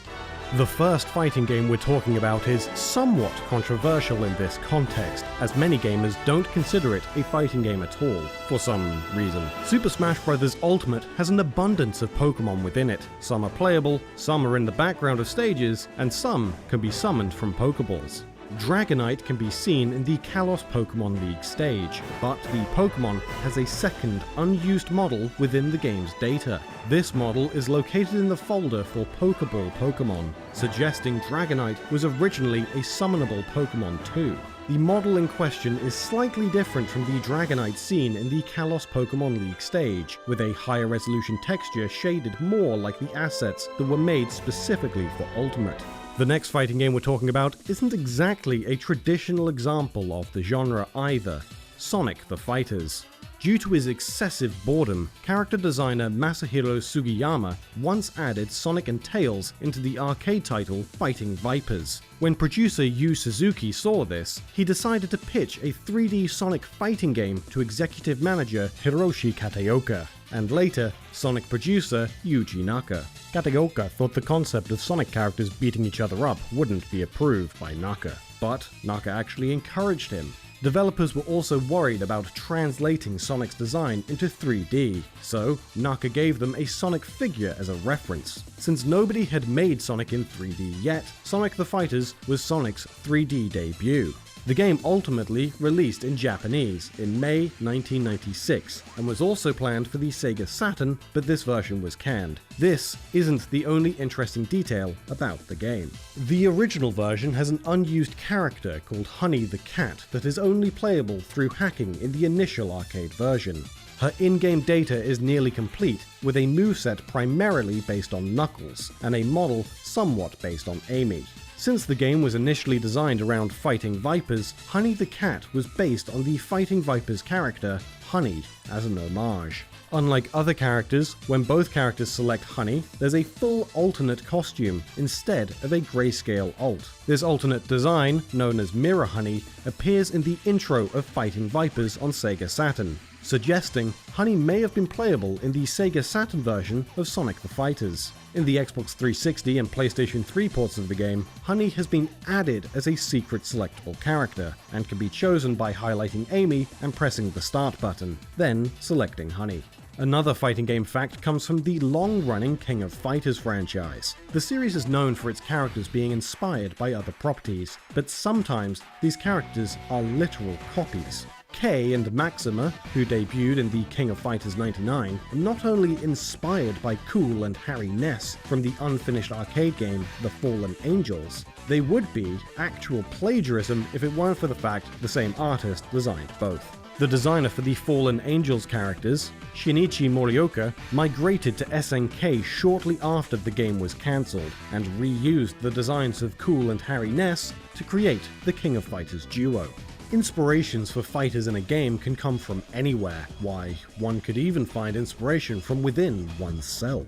The first fighting game we're talking about is somewhat controversial in this context, as many gamers don't consider it a fighting game at all, for some reason. Super Smash Bros. Ultimate has an abundance of Pokémon within it. Some are playable, some are in the background of stages, and some can be summoned from Pokeballs. Dragonite can be seen in the Kalos Pokemon League stage, but the Pokemon has a second, unused model within the game's data. This model is located in the folder for Pokeball Pokemon, suggesting Dragonite was originally a summonable Pokemon too. The model in question is slightly different from the Dragonite seen in the Kalos Pokemon League stage, with a higher resolution texture shaded more like the assets that were made specifically for Ultimate. The next fighting game we're talking about isn't exactly a traditional example of the genre either, Sonic the Fighters. Due to his excessive boredom, character designer Masahiro Sugiyama once added Sonic and Tails into the arcade title Fighting Vipers. When producer Yu Suzuki saw this, he decided to pitch a 3D Sonic fighting game to executive manager Hiroshi Kataoka, and later Sonic producer Yuji Naka. Kataoka thought the concept of Sonic characters beating each other up wouldn't be approved by Naka, but Naka actually encouraged him. Developers were also worried about translating Sonic's design into 3D, so Naka gave them a Sonic figure as a reference. Since nobody had made Sonic in 3D yet, Sonic the Fighters was Sonic's 3D debut. The game ultimately released in Japanese in May 1996 and was also planned for the Sega Saturn, but this version was canned. This isn't the only interesting detail about the game. The original version has an unused character called Honey the Cat that is only playable through hacking in the initial arcade version. Her in-game data is nearly complete, with a moveset primarily based on Knuckles, and a model somewhat based on Amy. Since the game was initially designed around fighting vipers, Honey the Cat was based on the Fighting Vipers character, Honey, as an homage. Unlike other characters, when both characters select Honey, there's a full alternate costume instead of a grayscale alt. This alternate design, known as Mirror Honey, appears in the intro of Fighting Vipers on Sega Saturn, suggesting Honey may have been playable in the Sega Saturn version of Sonic the Fighters. In the Xbox 360 and PlayStation 3 ports of the game, Honey has been added as a secret selectable character, and can be chosen by highlighting Amy and pressing the start button, then selecting Honey. Another fighting game fact comes from the long-running King of Fighters franchise. The series is known for its characters being inspired by other properties, but sometimes these characters are literal copies. Kay and Maxima, who debuted in the King of Fighters 99, are not only inspired by Cool and Harry Ness from the unfinished arcade game The Fallen Angels, they would be actual plagiarism if it weren't for the fact the same artist designed both. The designer for the Fallen Angels characters, Shinichi Morioka, migrated to SNK shortly after the game was cancelled, and reused the designs of Cool and Harry Ness to create the King of Fighters duo. Inspirations for fighters in a game can come from anywhere. Why, one could even find inspiration from within oneself.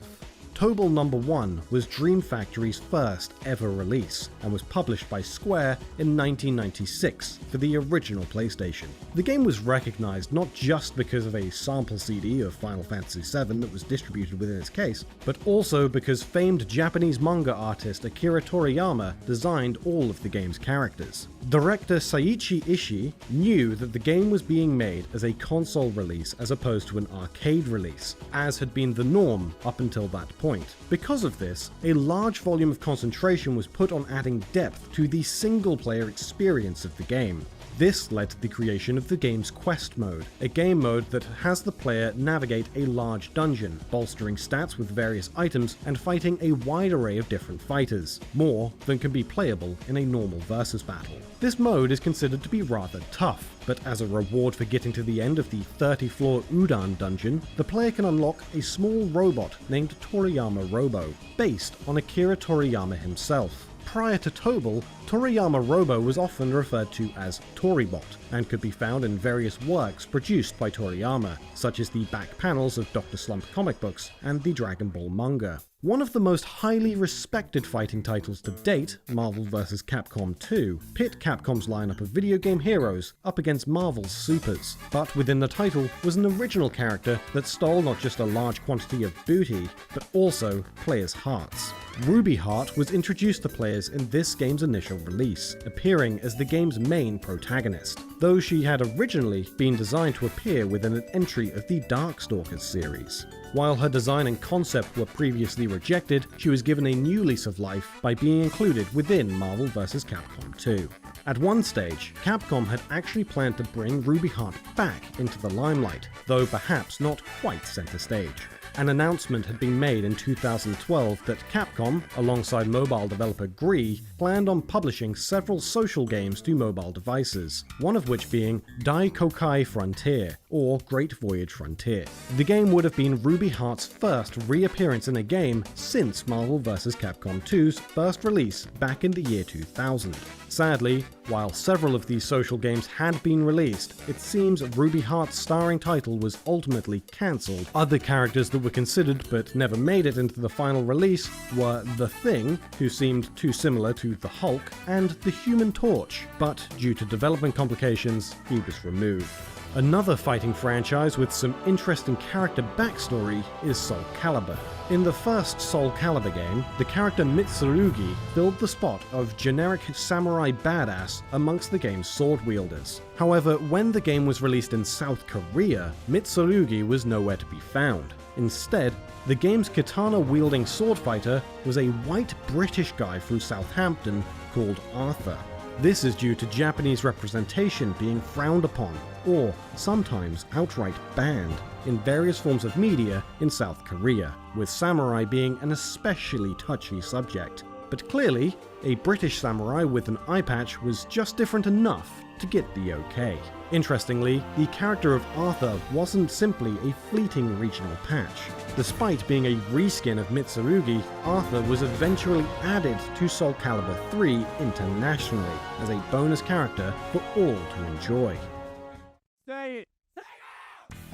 Tobal No. 1 was Dream Factory's first ever release, and was published by Square in 1996 for the original PlayStation. The game was recognized not just because of a sample CD of Final Fantasy VII that was distributed within its case, but also because famed Japanese manga artist Akira Toriyama designed all of the game's characters. Director Seiichi Ishii knew that the game was being made as a console release as opposed to an arcade release, as had been the norm up until that point. Because of this, a large volume of concentration was put on adding depth to the single-player experience of the game. This led to the creation of the game's Quest mode, a game mode that has the player navigate a large dungeon, bolstering stats with various items and fighting a wide array of different fighters, more than can be playable in a normal versus battle. This mode is considered to be rather tough, but as a reward for getting to the end of the 30-floor Udan dungeon, the player can unlock a small robot named Toriyama Robo, based on Akira Toriyama himself. Prior to Tobal, Toriyama Robo was often referred to as Toribot, and could be found in various works produced by Toriyama, such as the back panels of Dr. Slump comic books and the Dragon Ball manga. One of the most highly respected fighting titles to date, Marvel vs. Capcom 2, pit Capcom's lineup of video game heroes up against Marvel's supers. But within the title was an original character that stole not just a large quantity of booty, but also players' hearts. Ruby Heart was introduced to players in this game's initial release, appearing as the game's main protagonist, though she had originally been designed to appear within an entry of the Darkstalkers series. While her design and concept were previously rejected, she was given a new lease of life by being included within Marvel vs. Capcom 2. At one stage, Capcom had actually planned to bring Ruby Heart back into the limelight, though perhaps not quite center stage. An announcement had been made in 2012 that Capcom, alongside mobile developer Gree, planned on publishing several social games to mobile devices, one of which being DYKG Frontier, or Great Voyage Frontier. The game would have been Ruby Heart's first reappearance in a game since Marvel vs. Capcom 2's first release back in the year 2000. Sadly, while several of these social games had been released, it seems Ruby Heart's starring title was ultimately cancelled. Other characters that were considered but never made it into the final release were The Thing, who seemed too similar to the Hulk, and the Human Torch, but due to development complications, he was removed. Another fighting franchise with some interesting character backstory is Soul Calibur. In the first Soul Calibur game, the character Mitsurugi filled the spot of generic samurai badass amongst the game's sword wielders. However, when the game was released in South Korea, Mitsurugi was nowhere to be found. Instead, the game's katana-wielding sword fighter was a white British guy from Southampton called Arthur. This is due to Japanese representation being frowned upon, or sometimes outright banned, in various forms of media in South Korea, with samurai being an especially touchy subject. But clearly, a British samurai with an eye patch was just different enough to get the okay. Interestingly, the character of Arthur wasn't simply a fleeting regional patch. Despite being a reskin of Mitsurugi, Arthur was eventually added to Soul Calibur 3 internationally as a bonus character for all to enjoy.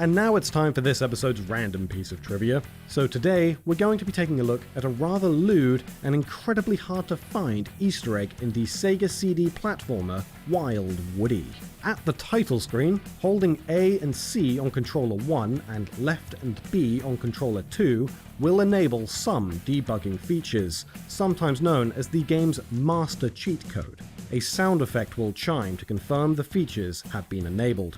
And now it's time for this episode's random piece of trivia. So today, we're going to be taking a look at a rather lewd and incredibly hard to find Easter egg in the Sega CD platformer Wild Woody. At the title screen, holding A and C on controller 1 and left and B on controller 2 will enable some debugging features, sometimes known as the game's master cheat code. A sound effect will chime to confirm the features have been enabled.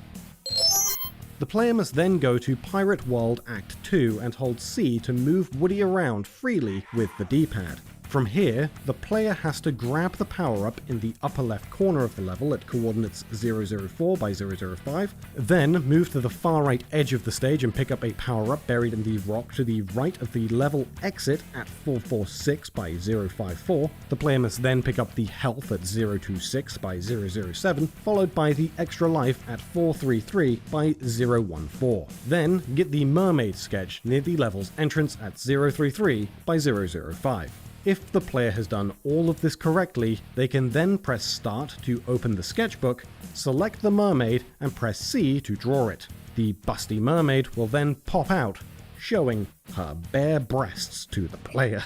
The player must then go to Pirate World Act 2 and hold C to move Woody around freely with the D-pad. From here, the player has to grab the power-up in the upper left corner of the level at coordinates 004 by 005, then move to the far right edge of the stage and pick up a power-up buried in the rock to the right of the level exit at 446 by 054. The player must then pick up the health at 026 by 007, followed by the extra life at 433 by 014. Then get the mermaid sketch near the level's entrance at 033 by 005. If the player has done all of this correctly, they can then press Start to open the sketchbook, select the mermaid, and press C to draw it. The busty mermaid will then pop out, showing her bare breasts to the player.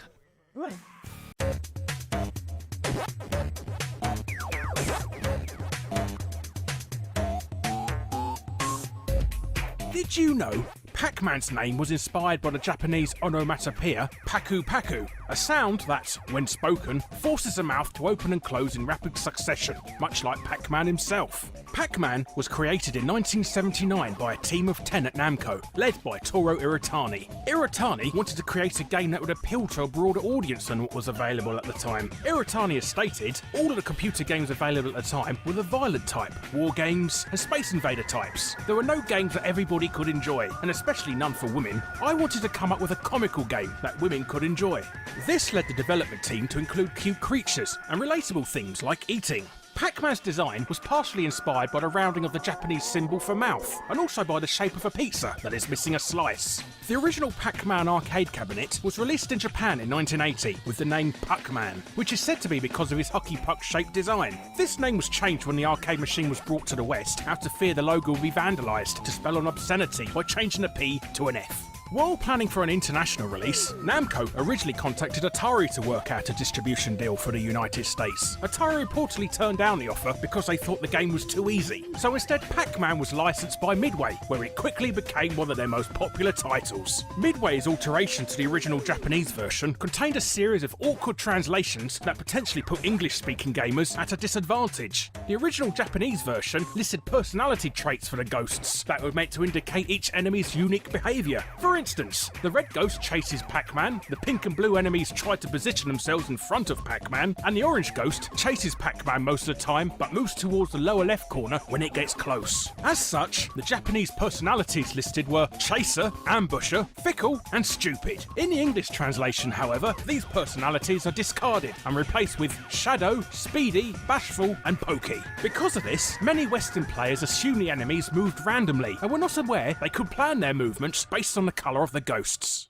Did you know Pac-Man's name was inspired by the Japanese onomatopoeia paku paku, a sound that, when spoken, forces a mouth to open and close in rapid succession, much like Pac-Man himself. Pac-Man was created in 1979 by a team of 10 at Namco, led by Toru Iwatani. Iwatani wanted to create a game that would appeal to a broader audience than what was available at the time. Iwatani has stated, all of the computer games available at the time were the violent type, war games, and Space Invader types. There were no games that everybody could enjoy, and especially none for women. I wanted to come up with a comical game that women could enjoy. This led the development team to include cute creatures and relatable things like eating. Pac-Man's design was partially inspired by the rounding of the Japanese symbol for mouth, and also by the shape of a pizza that is missing a slice. The original Pac-Man arcade cabinet was released in Japan in 1980 with the name Pac-Man, which is said to be because of his hockey puck-shaped design. This name was changed when the arcade machine was brought to the West out of fear the logo would be vandalised to spell an obscenity by changing the P to an F. While planning for an international release, Namco originally contacted Atari to work out a distribution deal for the United States. Atari reportedly turned down the offer because they thought the game was too easy. So instead, Pac-Man was licensed by Midway, where it quickly became one of their most popular titles. Midway's alteration to the original Japanese version contained a series of awkward translations that potentially put English-speaking gamers at a disadvantage. The original Japanese version listed personality traits for the ghosts that were meant to indicate each enemy's unique behaviour. For instance, the red ghost chases Pac-Man, the pink and blue enemies try to position themselves in front of Pac-Man, and the orange ghost chases Pac-Man most of the time but moves towards the lower left corner when it gets close. As such, the Japanese personalities listed were Chaser, Ambusher, Fickle, and Stupid. In the English translation, however, these personalities are discarded and replaced with Shadow, Speedy, Bashful, and Pokey. Because of this, many Western players assumed the enemies moved randomly and were not aware they could plan their movements based on the colour of the ghosts.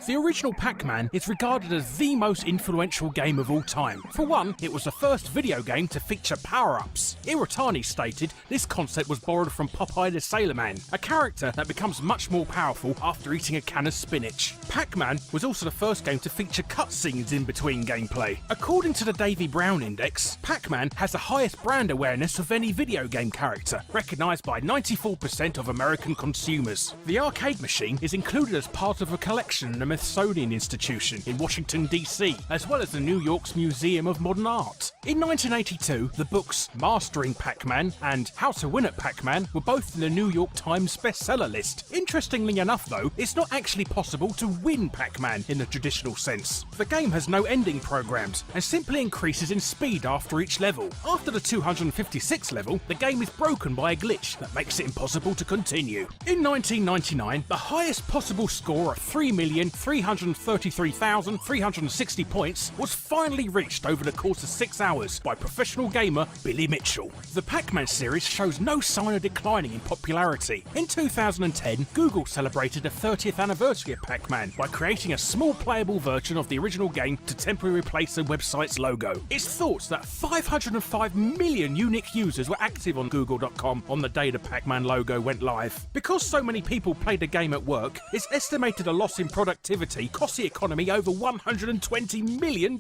The original Pac-Man is regarded as the most influential game of all time. For one, it was the first video game to feature power-ups. Iwatani stated this concept was borrowed from Popeye the Sailor Man, a character that becomes much more powerful after eating a can of spinach. Pac-Man was also the first game to feature cutscenes in between gameplay. According to the Davy Brown Index, Pac-Man has the highest brand awareness of any video game character, recognised by 94% of American consumers. The arcade machine is included as part of a collection in the Smithsonian Institution in Washington, D.C., as well as the New York's Museum of Modern Art. In 1982, the books Mastering Pac-Man and How to Win at Pac-Man were both in the New York Times bestseller list. Interestingly enough, though, it's not actually possible to win Pac-Man in the traditional sense. The game has no ending programs and simply increases in speed after each level. After the 256th level, the game is broken by a glitch that makes it impossible to continue. In 1999, the highest possible score of 3,333,360 points was finally reached over the course of 6 hours by professional gamer Billy Mitchell. The Pac-Man series shows no sign of declining in popularity. In 2010, Google celebrated the 30th anniversary of Pac-Man by creating a small playable version of the original game to temporarily replace the website's logo. It's thought that 505 million unique users were active on Google.com on the day the Pac-Man logo went live. Because so many people played the game at work, it's estimated a loss in productivity cost the economy over $120 million.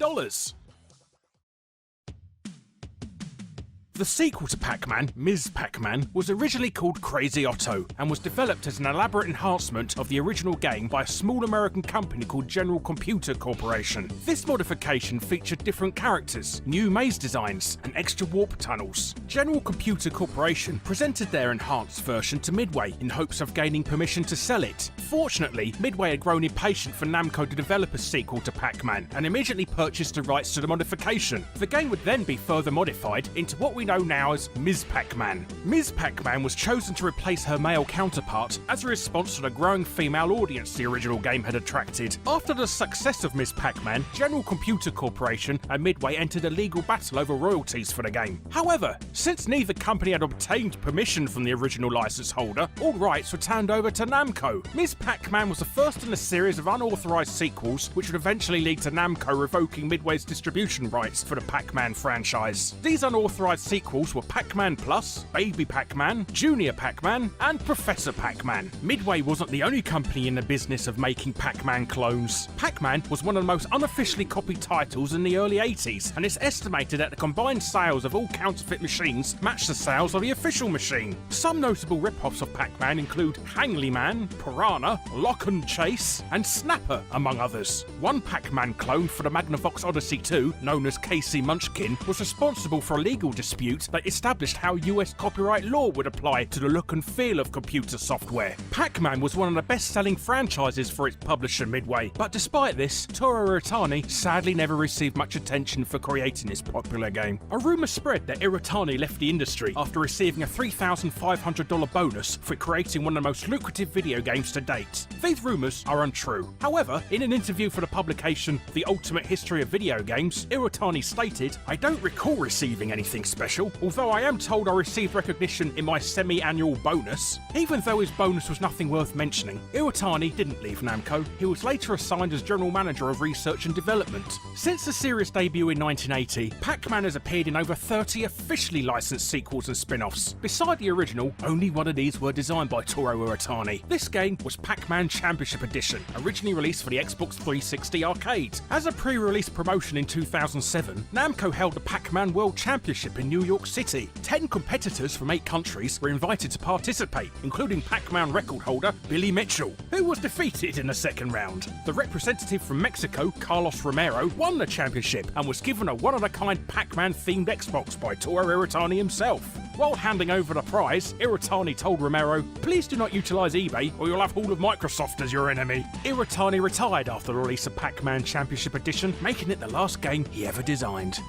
The sequel to Pac-Man, Ms. Pac-Man, was originally called Crazy Otto and was developed as an elaborate enhancement of the original game by a small American company called General Computer Corporation. This modification featured different characters, new maze designs, and extra warp tunnels. General Computer Corporation presented their enhanced version to Midway in hopes of gaining permission to sell it. Fortunately, Midway had grown impatient for Namco to develop a sequel to Pac-Man and immediately purchased the rights to the modification. The game would then be further modified into what we know now as Ms. Pac-Man. Ms. Pac-Man was chosen to replace her male counterpart as a response to the growing female audience the original game had attracted. After the success of Ms. Pac-Man, General Computer Corporation and Midway entered a legal battle over royalties for the game. However, since neither company had obtained permission from the original license holder, all rights were turned over to Namco. Ms. Pac-Man was the first in a series of unauthorized sequels, which would eventually lead to Namco revoking Midway's distribution rights for the Pac-Man franchise. These unauthorized sequels were Pac-Man Plus, Baby Pac-Man, Junior Pac-Man, and Professor Pac-Man. Midway wasn't the only company in the business of making Pac-Man clones. Pac-Man was one of the most unofficially copied titles in the early 80s, and it's estimated that the combined sales of all counterfeit machines matched the sales of the official machine. Some notable rip-offs of Pac-Man include Hangly Man, Piranha, Lock and Chase, and Snapper, among others. One Pac-Man clone for the Magnavox Odyssey 2, known as Casey Munchkin, was responsible for a legal dispute that established how US copyright law would apply to the look and feel of computer software. Pac-Man was one of the best-selling franchises for its publisher Midway, but despite this, Toru Iwatani sadly never received much attention for creating this popular game. A rumour spread that Iwatani left the industry after receiving a $3,500 bonus for creating one of the most lucrative video games to date. These rumours are untrue. However, in an interview for the publication The Ultimate History of Video Games, Iwatani stated, "I don't recall receiving anything special, although I am told I received recognition in my semi-annual bonus." Even though his bonus was nothing worth mentioning, Iwatani didn't leave Namco. He was later assigned as General Manager of Research and Development. Since the series' debut in 1980, Pac-Man has appeared in over 30 officially licensed sequels and spin-offs. Beside the original, only one of these were designed by Toru Iwatani. This game was Pac-Man Championship Edition, originally released for the Xbox 360 arcade. As a pre-release promotion in 2007, Namco held the Pac-Man World Championship in New York City. 10 competitors from 8 countries were invited to participate, including Pac-Man record holder Billy Mitchell, who was defeated in the second round. The representative from Mexico, Carlos Romero, won the championship and was given a one-of-a-kind Pac-Man themed Xbox by Toru Iwatani himself. While handing over the prize, Iwatani told Romero, "Please do not utilize eBay or you'll have all of Microsoft as your enemy." Iwatani retired after the release of Pac-Man Championship Edition, making it the last game he ever designed.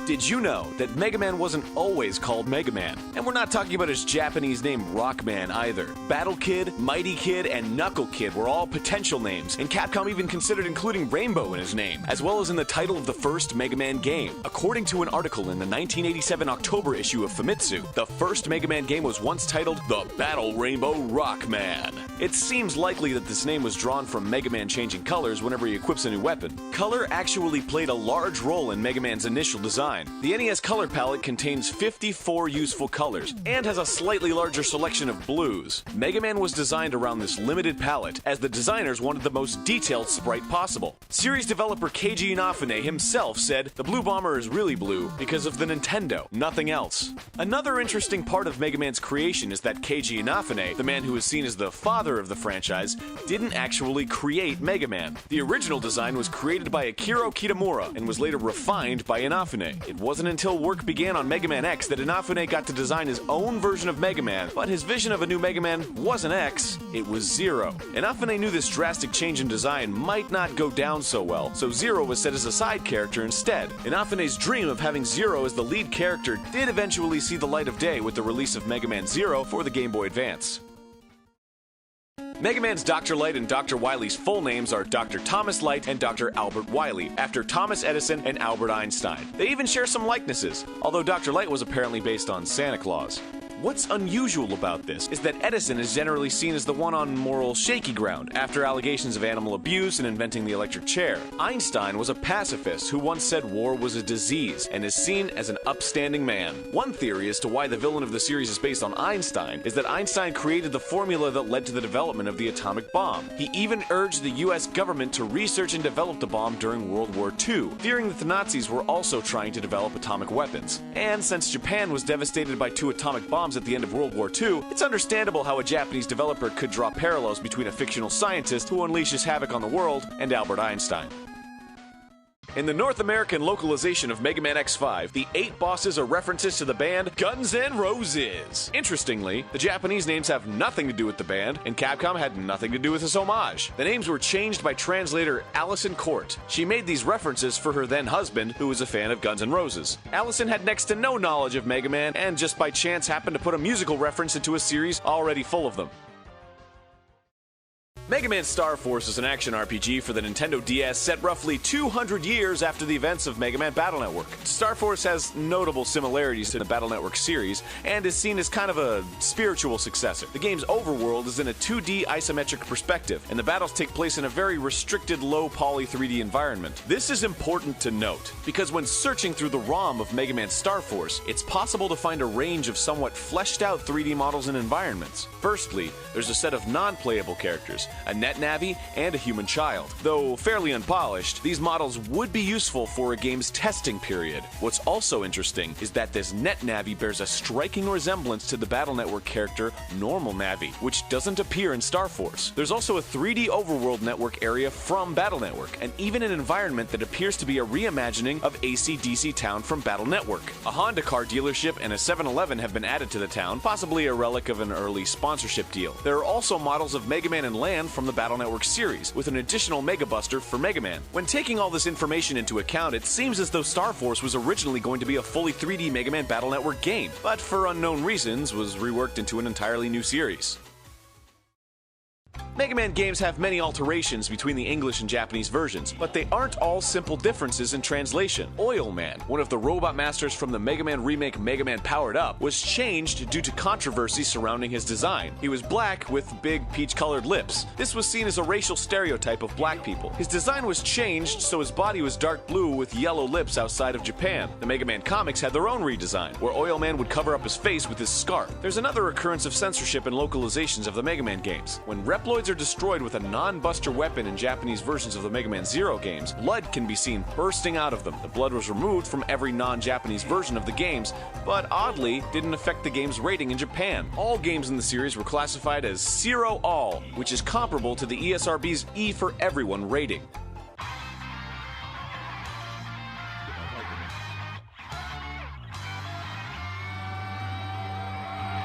Did you know that Mega Man wasn't always called Mega Man? And we're not talking about his Japanese name Rockman either. Battle Kid, Mighty Kid, and Knuckle Kid were all potential names, and Capcom even considered including Rainbow in his name, as well as in the title of the first Mega Man game. According to an article in the 1987 October issue of Famitsu, the first Mega Man game was once titled The Battle Rainbow Rockman. It seems likely that this name was drawn from Mega Man changing colors whenever he equips a new weapon. Color actually played a large role in Mega Man's initial design. The NES color palette contains 54 useful colors and has a slightly larger selection of blues. Mega Man was designed around this limited palette as the designers wanted the most detailed sprite possible. Series developer Keiji Inafune himself said, "The blue bomber is really blue because of the Nintendo, nothing else." Another interesting part of Mega Man's creation is that Keiji Inafune, the man who is seen as the father of the franchise, didn't actually create Mega Man. The original design was created by Akira Kitamura and was later refined by Inafune. It wasn't until work began on Mega Man X that Inafune got to design his own version of Mega Man, but his vision of a new Mega Man wasn't X, it was Zero. Inafune knew this drastic change in design might not go down so well, so Zero was set as a side character instead. Inafune's dream of having Zero as the lead character did eventually see the light of day with the release of Mega Man Zero for the Game Boy Advance. Mega Man's Dr. Light and Dr. Wily's full names are Dr. Thomas Light and Dr. Albert Wily, after Thomas Edison and Albert Einstein. They even share some likenesses, although Dr. Light was apparently based on Santa Claus. What's unusual about this is that Edison is generally seen as the one on moral shaky ground after allegations of animal abuse and inventing the electric chair. Einstein was a pacifist who once said war was a disease and is seen as an upstanding man. One theory as to why the villain of the series is based on Einstein is that Einstein created the formula that led to the development of the atomic bomb. He even urged the US government to research and develop the bomb during World War II, fearing that the Nazis were also trying to develop atomic weapons. And since Japan was devastated by 2 atomic bombs at the end of World War II, it's understandable how a Japanese developer could draw parallels between a fictional scientist who unleashes havoc on the world and Albert Einstein. In the North American localization of Mega Man X5, the 8 bosses are references to the band Guns N' Roses. Interestingly, the Japanese names have nothing to do with the band, and Capcom had nothing to do with this homage. The names were changed by translator Allison Court. She made these references for her then husband, who was a fan of Guns N' Roses. Allison had next to no knowledge of Mega Man, and just by chance happened to put a musical reference into a series already full of them. Mega Man Star Force is an action RPG for the Nintendo DS set roughly 200 years after the events of Mega Man Battle Network. Star Force has notable similarities to the Battle Network series and is seen as kind of a spiritual successor. The game's overworld is in a 2D isometric perspective, and the battles take place in a very restricted low-poly 3D environment. This is important to note, because when searching through the ROM of Mega Man Star Force, it's possible to find a range of somewhat fleshed-out 3D models and environments. Firstly, there's a set of non-playable characters, a net navi, and a human child. Though fairly unpolished, these models would be useful for a game's testing period. What's also interesting is that this net navi bears a striking resemblance to the Battle Network character Normal Navi, which doesn't appear in Star Force. There's also a 3D overworld network area from Battle Network, and even an environment that appears to be a reimagining of AC/DC Town from Battle Network. A Honda car dealership and a 7-Eleven have been added to the town, possibly a relic of an early sponsorship deal. There are also models of Mega Man and Land from the Battle Network series, with an additional Mega Buster for Mega Man. When taking all this information into account, it seems as though Star Force was originally going to be a fully 3D Mega Man Battle Network game, but for unknown reasons was reworked into an entirely new series. Mega Man games have many alterations between the English and Japanese versions, but they aren't all simple differences in translation. Oil Man, one of the robot masters from the Mega Man remake Mega Man Powered Up, was changed due to controversy surrounding his design. He was black with big peach-colored lips. This was seen as a racial stereotype of black people. His design was changed so his body was dark blue with yellow lips outside of Japan. The Mega Man comics had their own redesign, where Oil Man would cover up his face with his scarf. There's another occurrence of censorship and localizations of the Mega Man games. When Reploids are destroyed with a non-buster weapon in Japanese versions of the Mega Man Zero games, blood can be seen bursting out of them. The blood was removed from every non-Japanese version of the games, but oddly didn't affect the game's rating in Japan. All games in the series were classified as Zero All, which is comparable to the ESRB's E for Everyone rating.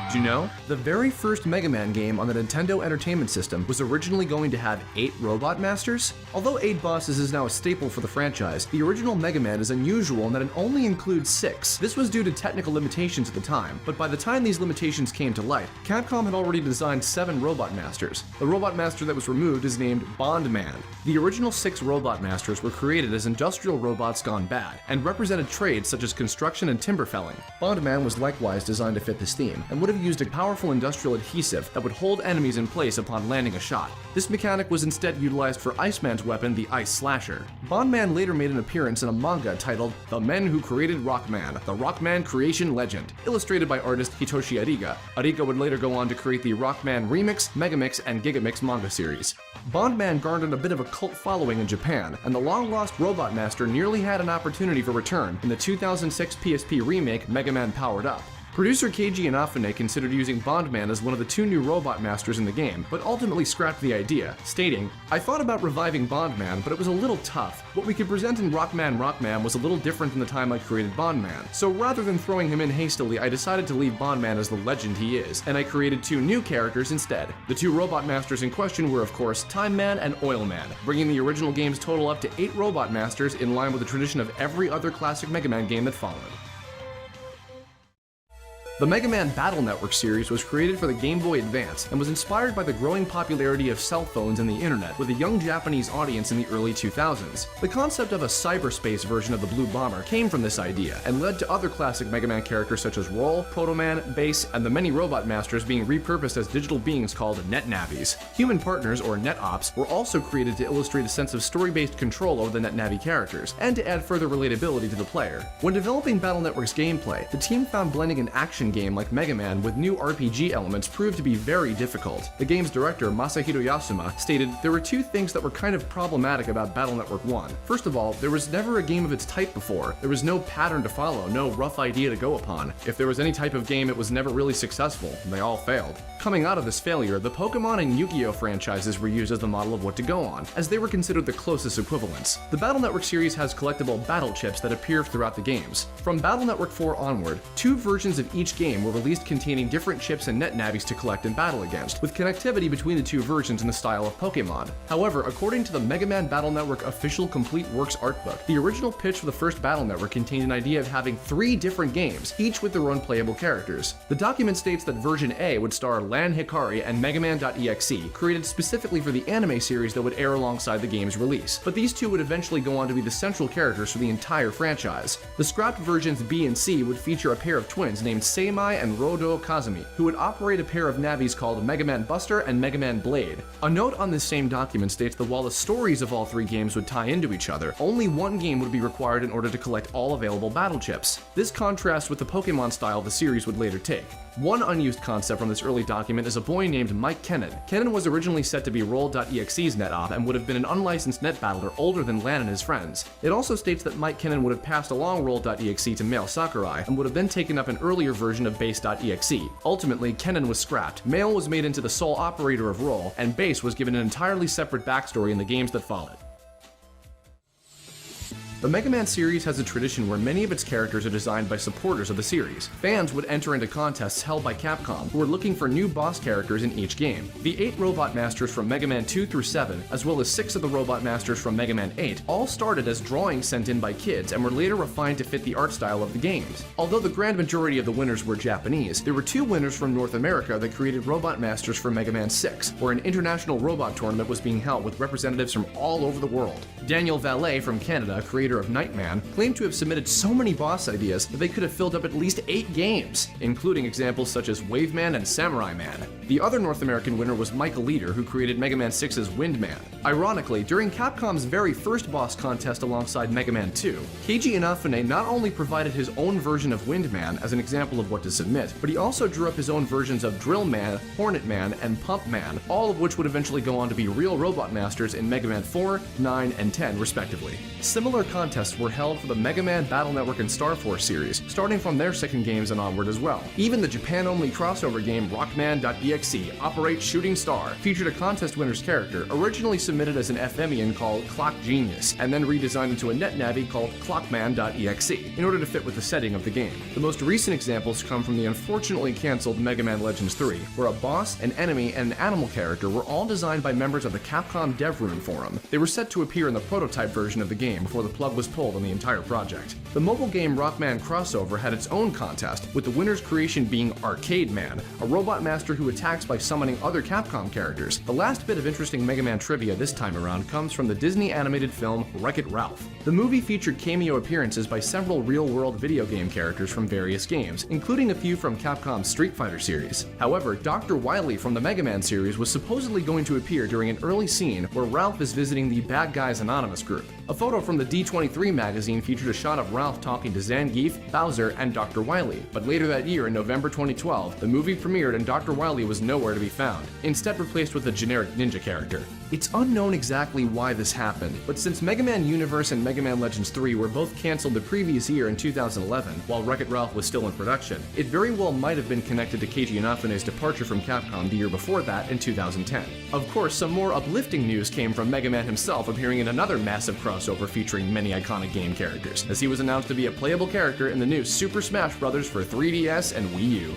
Did you know? The very first Mega Man game on the Nintendo Entertainment System was originally going to have 8 Robot Masters. Although 8 bosses is now a staple for the franchise, the original Mega Man is unusual in that it only includes 6. This was due to technical limitations at the time, but by the time these limitations came to light, Capcom had already designed 7 Robot Masters. The Robot Master that was removed is named Bondman. The original 6 Robot Masters were created as industrial robots gone bad, and represented trades such as construction and timber felling. Bondman was likewise designed to fit this theme, and would have used a powerful industrial adhesive that would hold enemies in place upon landing a shot. This mechanic was instead utilized for Iceman's weapon, the Ice Slasher. Bondman later made an appearance in a manga titled The Men Who Created Rockman, the Rockman Creation Legend, illustrated by artist Hitoshi Ariga. Ariga would later go on to create the Rockman Remix, Megamix, and Gigamix manga series. Bondman garnered a bit of a cult following in Japan, and the long-lost Robot Master nearly had an opportunity for return in the 2006 PSP remake Mega Man Powered Up. Producer Keiji Inafune considered using Bondman as one of the 2 new Robot Masters in the game, but ultimately scrapped the idea, stating, "I thought about reviving Bondman, but it was a little tough. What we could present in Rockman was a little different than the time I created Bondman. So rather than throwing him in hastily, I decided to leave Bondman as the legend he is, and I created 2 new characters instead. The 2 Robot Masters in question were, of course, Time Man and Oil Man, bringing the original game's total up to 8 Robot Masters in line with the tradition of every other classic Mega Man game that followed." The Mega Man Battle Network series was created for the Game Boy Advance and was inspired by the growing popularity of cell phones and the internet with a young Japanese audience in the early 2000s. The concept of a cyberspace version of the Blue Bomber came from this idea and led to other classic Mega Man characters such as Roll, Proto Man, Bass, and the many Robot Masters being repurposed as digital beings called NetNavis. Human partners, or NetOps, were also created to illustrate a sense of story-based control over the NetNavi characters and to add further relatability to the player. When developing Battle Network's gameplay, the team found blending an action game like Mega Man with new RPG elements proved to be very difficult. The game's director, Masahiro Yasuma, stated, "There were 2 things that were kind of problematic about Battle Network 1. First of all, there was never a game of its type before. There was no pattern to follow, no rough idea to go upon. If there was any type of game, it was never really successful, and they all failed." Coming out of this failure, the Pokemon and Yu-Gi-Oh franchises were used as the model of what to go on, as they were considered the closest equivalents. The Battle Network series has collectible battle chips that appear throughout the games. From Battle Network 4 onward, 2 versions of each game were released containing different chips and NetNavis to collect and battle against, with connectivity between the 2 versions in the style of Pokemon. However, according to the Mega Man Battle Network official Complete Works art book, the original pitch for the first Battle Network contained an idea of having 3 different games, each with their own playable characters. The document states that version A would star Lan Hikari and Mega Man.exe, created specifically for the anime series that would air alongside the game's release. But these 2 would eventually go on to be the central characters for the entire franchise. The scrapped versions B and C would feature a pair of twins named Seimai and Rodo Kazumi, who would operate a pair of Navis called Mega Man Buster and Mega Man Blade. A note on this same document states that while the stories of all 3 games would tie into each other, only 1 game would be required in order to collect all available battle chips. This contrasts with the Pokemon style the series would later take. One unused concept from this early document is a boy named Mike Kennan. Kennan was originally set to be Roll.exe's net-op and would have been an unlicensed net battler older than Lan and his friends. It also states that Mike Kennan would have passed along Roll.exe to Male Sakurai and would have then taken up an earlier version of Base.exe. Ultimately, Kennan was scrapped, Male was made into the sole operator of Roll, and Base was given an entirely separate backstory in the games that followed. The Mega Man series has a tradition where many of its characters are designed by supporters of the series. Fans would enter into contests held by Capcom, who were looking for new boss characters in each game. The 8 Robot Masters from Mega Man 2 through 7, as well as 6 of the Robot Masters from Mega Man 8, all started as drawings sent in by kids and were later refined to fit the art style of the games. Although the grand majority of the winners were Japanese, there were 2 winners from North America that created Robot Masters for Mega Man 6, where an international robot tournament was being held with representatives from all over the world. Daniel Valet from Canada, creator of Nightman, claimed to have submitted so many boss ideas that they could have filled up at least 8 games, including examples such as Waveman and Samurai Man. The other North American winner was Michael Leader, who created Mega Man 6's Windman. Ironically, during Capcom's very first boss contest alongside Mega Man 2, Keiji Inafune not only provided his own version of Windman as an example of what to submit, but he also drew up his own versions of Drill Man, Hornet Man, and Pump Man, all of which would eventually go on to be real Robot Masters in Mega Man 4, 9, and 10 respectively. Similar contests were held for the Mega Man Battle Network and Star Force series, starting from their second games and onward as well. Even the Japan-only crossover game Rockman.exe, Operate Shooting Star, featured a contest winner's character, originally submitted as an FMEan called Clock Genius, and then redesigned into a NetNavi called Clockman.exe, in order to fit with the setting of the game. The most recent examples come from the unfortunately cancelled Mega Man Legends 3, where a boss, an enemy, and an animal character were all designed by members of the Capcom Dev Room Forum. They were set to appear in the prototype version of the game before the plug was pulled on the entire project. The mobile game Rockman Crossover had its own contest, with the winner's creation being Arcade Man, a robot master who attacked attacks by summoning other Capcom characters. The last bit of interesting Mega Man trivia this time around comes from the Disney animated film Wreck-It Ralph. The movie featured cameo appearances by several real-world video game characters from various games, including a few from Capcom's Street Fighter series. However, Dr. Wily from the Mega Man series was supposedly going to appear during an early scene where Ralph is visiting the Bad Guys Anonymous group. A photo from the D23 magazine featured a shot of Ralph talking to Zangief, Bowser, and Dr. Wily, but later that year in November 2012, the movie premiered and Dr. Wily was nowhere to be found, instead replaced with a generic ninja character. It's unknown exactly why this happened, but since Mega Man Universe and Mega Man Legends 3 were both cancelled the previous year in 2011, while Wreck-It Ralph was still in production, it very well might have been connected to Keiji Inafune's departure from Capcom the year before that in 2010. Of course, some more uplifting news came from Mega Man himself appearing in another massive crossover featuring many iconic game characters, as he was announced to be a playable character in the new Super Smash Bros. For 3DS and Wii U.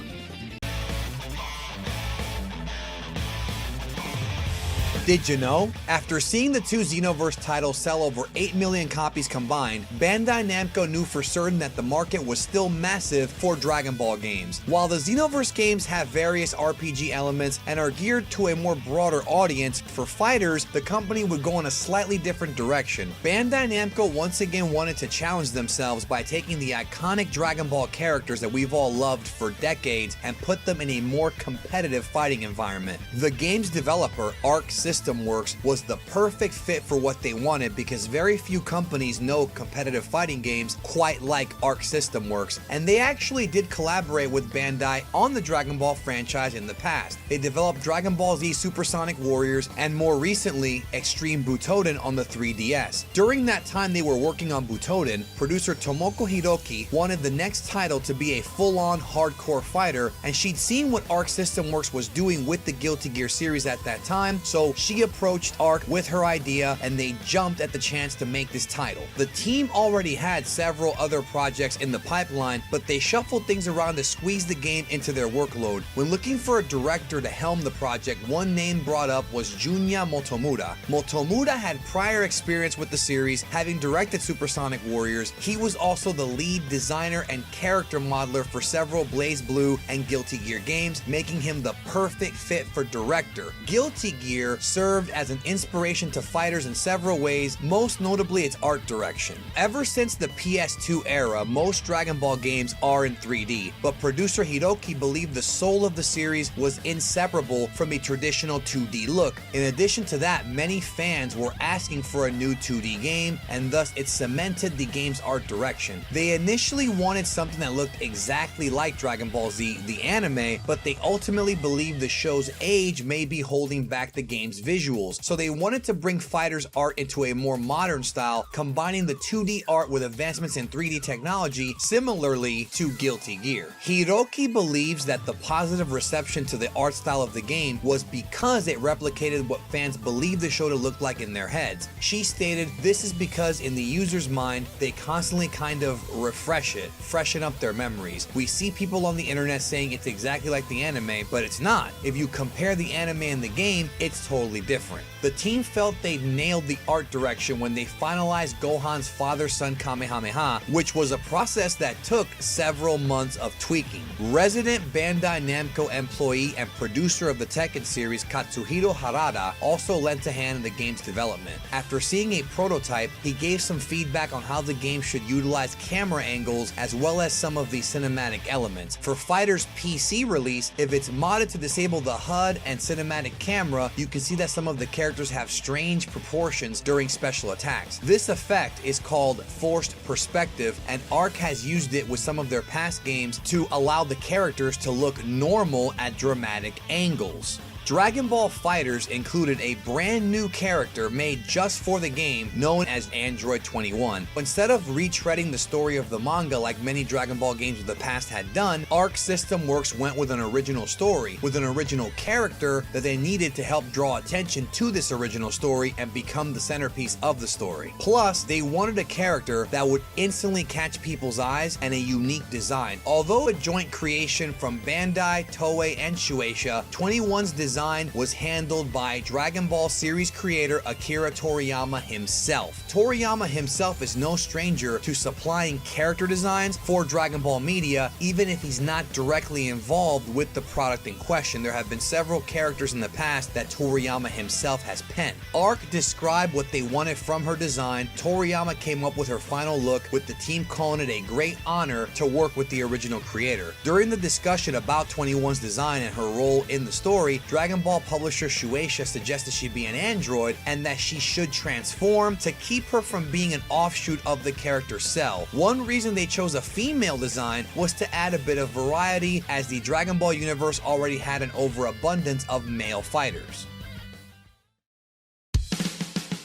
Did you know? After seeing the two Xenoverse titles sell over 8 million copies combined, Bandai Namco knew for certain that the market was still massive for Dragon Ball games. While the Xenoverse games have various RPG elements and are geared to a more broader audience, for fighters, the company would go in a slightly different direction. Bandai Namco once again wanted to challenge themselves by taking the iconic Dragon Ball characters that we've all loved for decades and put them in a more competitive fighting environment. The game's developer, Arc System Works, was the perfect fit for what they wanted because very few companies know competitive fighting games quite like Arc System Works, and they actually did collaborate with Bandai on the Dragon Ball franchise in the past. They developed Dragon Ball Z Supersonic Warriors and more recently Extreme Butoden on the 3DS. During that time they were working on Butoden, producer Tomoko Hiroki wanted the next title to be a full-on hardcore fighter, and she'd seen what Arc System Works was doing with the Guilty Gear series at that time, so she approached Arc with her idea and they jumped at the chance to make this title. The team already had several other projects in the pipeline, but they shuffled things around to squeeze the game into their workload. When looking for a director to helm the project, one name brought up was Junya Motomura. Motomura had prior experience with the series, having directed Supersonic Warriors. He was also the lead designer and character modeler for several Blaze Blue and Guilty Gear games, making him the perfect fit for director. Guilty Gear served as an inspiration to fighters in several ways, most notably its art direction. Ever since the PS2 era, most Dragon Ball games are in 3D, but producer Hiroki believed the soul of the series was inseparable from a traditional 2D look. In addition to that, many fans were asking for a new 2D game, and thus it cemented the game's art direction. They initially wanted something that looked exactly like Dragon Ball Z, the anime, but they ultimately believed the show's age may be holding back the game's visuals, so they wanted to bring fighters' art into a more modern style, combining the 2D art with advancements in 3D technology, similarly to Guilty Gear. Hiroki believes that the positive reception to the art style of the game was because it replicated what fans believed the show to look like in their heads. She stated, "This is because in the user's mind, they constantly kind of refresh it, freshen up their memories. We see people on the internet saying it's exactly like the anime, but it's not. If you compare the anime and the game, it's totally different." The team felt they'd nailed the art direction when they finalized Gohan's father-son Kamehameha, which was a process that took several months of tweaking. Resident Bandai Namco employee and producer of the Tekken series Katsuhiro Harada also lent a hand in the game's development. After seeing a prototype, he gave some feedback on how the game should utilize camera angles as well as some of the cinematic elements. For Fighter's PC release, if it's modded to disable the HUD and cinematic camera, you can see that some of the characters have strange proportions during special attacks. This effect is called forced perspective, and Arc has used it with some of their past games to allow the characters to look normal at dramatic angles. Dragon Ball FighterZ included a brand new character made just for the game known as Android 21. Instead of retreading the story of the manga like many Dragon Ball games of the past had done, Arc System Works went with an original story, with an original character that they needed to help draw attention attention to this original story and become the centerpiece of the story. Plus, they wanted a character that would instantly catch people's eyes and a unique design. Although a joint creation from Bandai, Toei, and Shueisha, 21's design was handled by Dragon Ball series creator Akira Toriyama himself. Toriyama himself is no stranger to supplying character designs for Dragon Ball media, even if he's not directly involved with the product in question. There have been several characters in the past that Toriyama himself has penned. Arc described what they wanted from her design. Toriyama came up with her final look, with the team calling it a great honor to work with the original creator. During the discussion about 21's design and her role in the story, Dragon Ball publisher Shueisha suggested she be an android and that she should transform to keep her from being an offshoot of the character Cell. One reason they chose a female design was to add a bit of variety, as the Dragon Ball universe already had an overabundance of male fighters.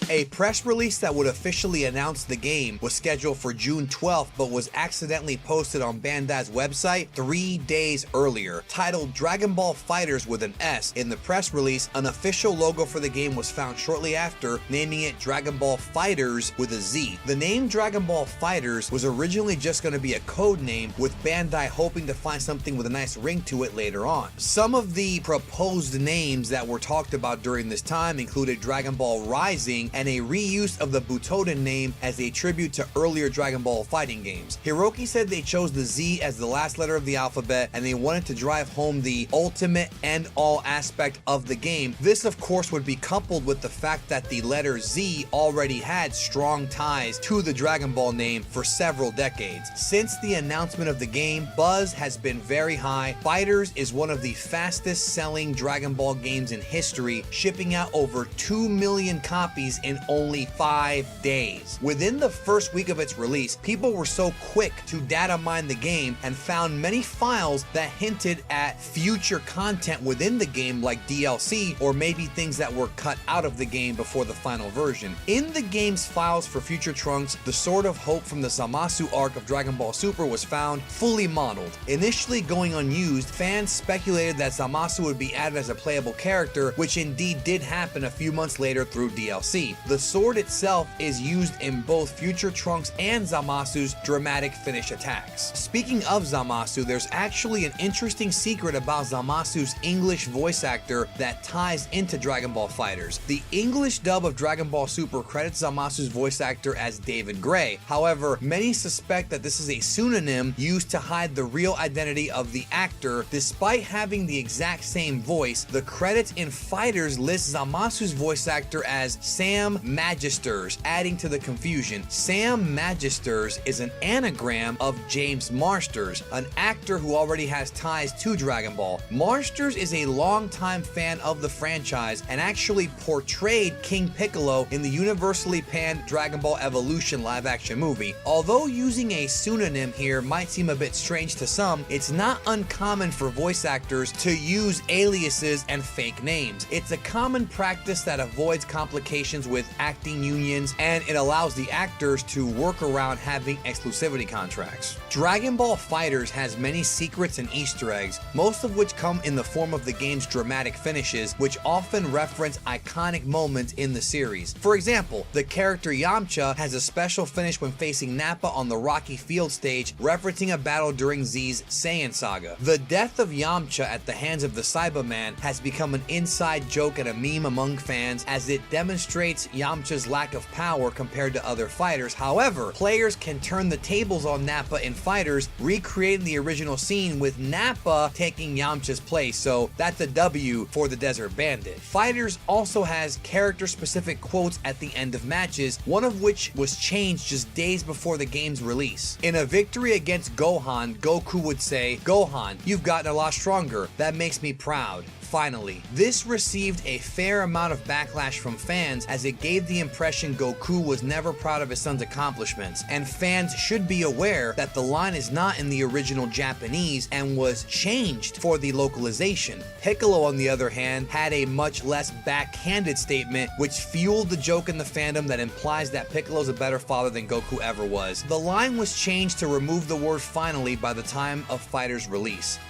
A press release that would officially announce the game was scheduled for June 12th, but was accidentally posted on Bandai's website 3 days earlier. Titled Dragon Ball Fighters with an S, in the press release, an official logo for the game was found shortly after, naming it Dragon Ball Fighters with a Z. The name Dragon Ball Fighters was originally just going to be a code name, with Bandai hoping to find something with a nice ring to it later on. Some of the proposed names that were talked about during this time included Dragon Ball Rising and a reuse of the Butoden name as a tribute to earlier Dragon Ball fighting games. Hiroki said they chose the Z as the last letter of the alphabet, and they wanted to drive home the ultimate end-all aspect of the game. This, of course, would be coupled with the fact that the letter Z already had strong ties to the Dragon Ball name for several decades. Since the announcement of the game, buzz has been very high. Fighters is one of the fastest selling Dragon Ball games in history, shipping out over 2 million copies in only 5 days. Within the first week of its release, people were so quick to data mine the game and found many files that hinted at future content within the game, like DLC or maybe things that were cut out of the game before the final version. In the game's files for future Trunks, the Sword of Hope from the Zamasu arc of Dragon Ball Super was found fully modeled. Initially going unused, fans speculated that Zamasu would be added as a playable character, which indeed did happen a few months later through DLC. The sword itself is used in both future Trunks and Zamasu's dramatic finish attacks. Speaking of Zamasu, there's actually an interesting secret about Zamasu's English voice actor that ties into Dragon Ball Fighters. The English dub of Dragon Ball Super credits Zamasu's voice actor as David Gray. However, many suspect that this is a pseudonym used to hide the real identity of the actor. Despite having the exact same voice, the credits in Fighters list Zamasu's voice actor as Sam Magisters, adding to the confusion. Sam Magisters is an anagram of James Marsters, an actor who already has ties to Dragon Ball. Marsters is a longtime fan of the franchise and actually portrayed King Piccolo in the universally panned Dragon Ball Evolution live-action movie. Although using a pseudonym here might seem a bit strange to some, it's not uncommon for voice actors to use aliases and fake names. It's a common practice that avoids complications with acting unions, and it allows the actors to work around having exclusivity contracts. Dragon Ball Fighters has many secrets and Easter eggs, most of which come in the form of the game's dramatic finishes, which often reference iconic moments in the series. For example, the character Yamcha has a special finish when facing Nappa on the Rocky Field stage, referencing a battle during Z's Saiyan saga. The death of Yamcha at the hands of the Cyberman has become an inside joke and a meme among fans, as it demonstrates Yamcha's lack of power compared to other fighters. However, players can turn the tables on Nappa in Fighters, recreating the original scene with Nappa taking Yamcha's place, so that's a W for the Desert Bandit. Fighters also has character-specific quotes at the end of matches, one of which was changed just days before the game's release. In a victory against Gohan, Goku would say, "Gohan, you've gotten a lot stronger. That makes me proud." Finally, this received a fair amount of backlash from fans, as it gave the impression Goku was never proud of his son's accomplishments, and fans should be aware that the line is not in the original Japanese and was changed for the localization. Piccolo, on the other hand, had a much less backhanded statement, which fueled the joke in the fandom that implies that Piccolo's a better father than Goku ever was. The line was changed to remove the word "finally" by the time of Fighters' release.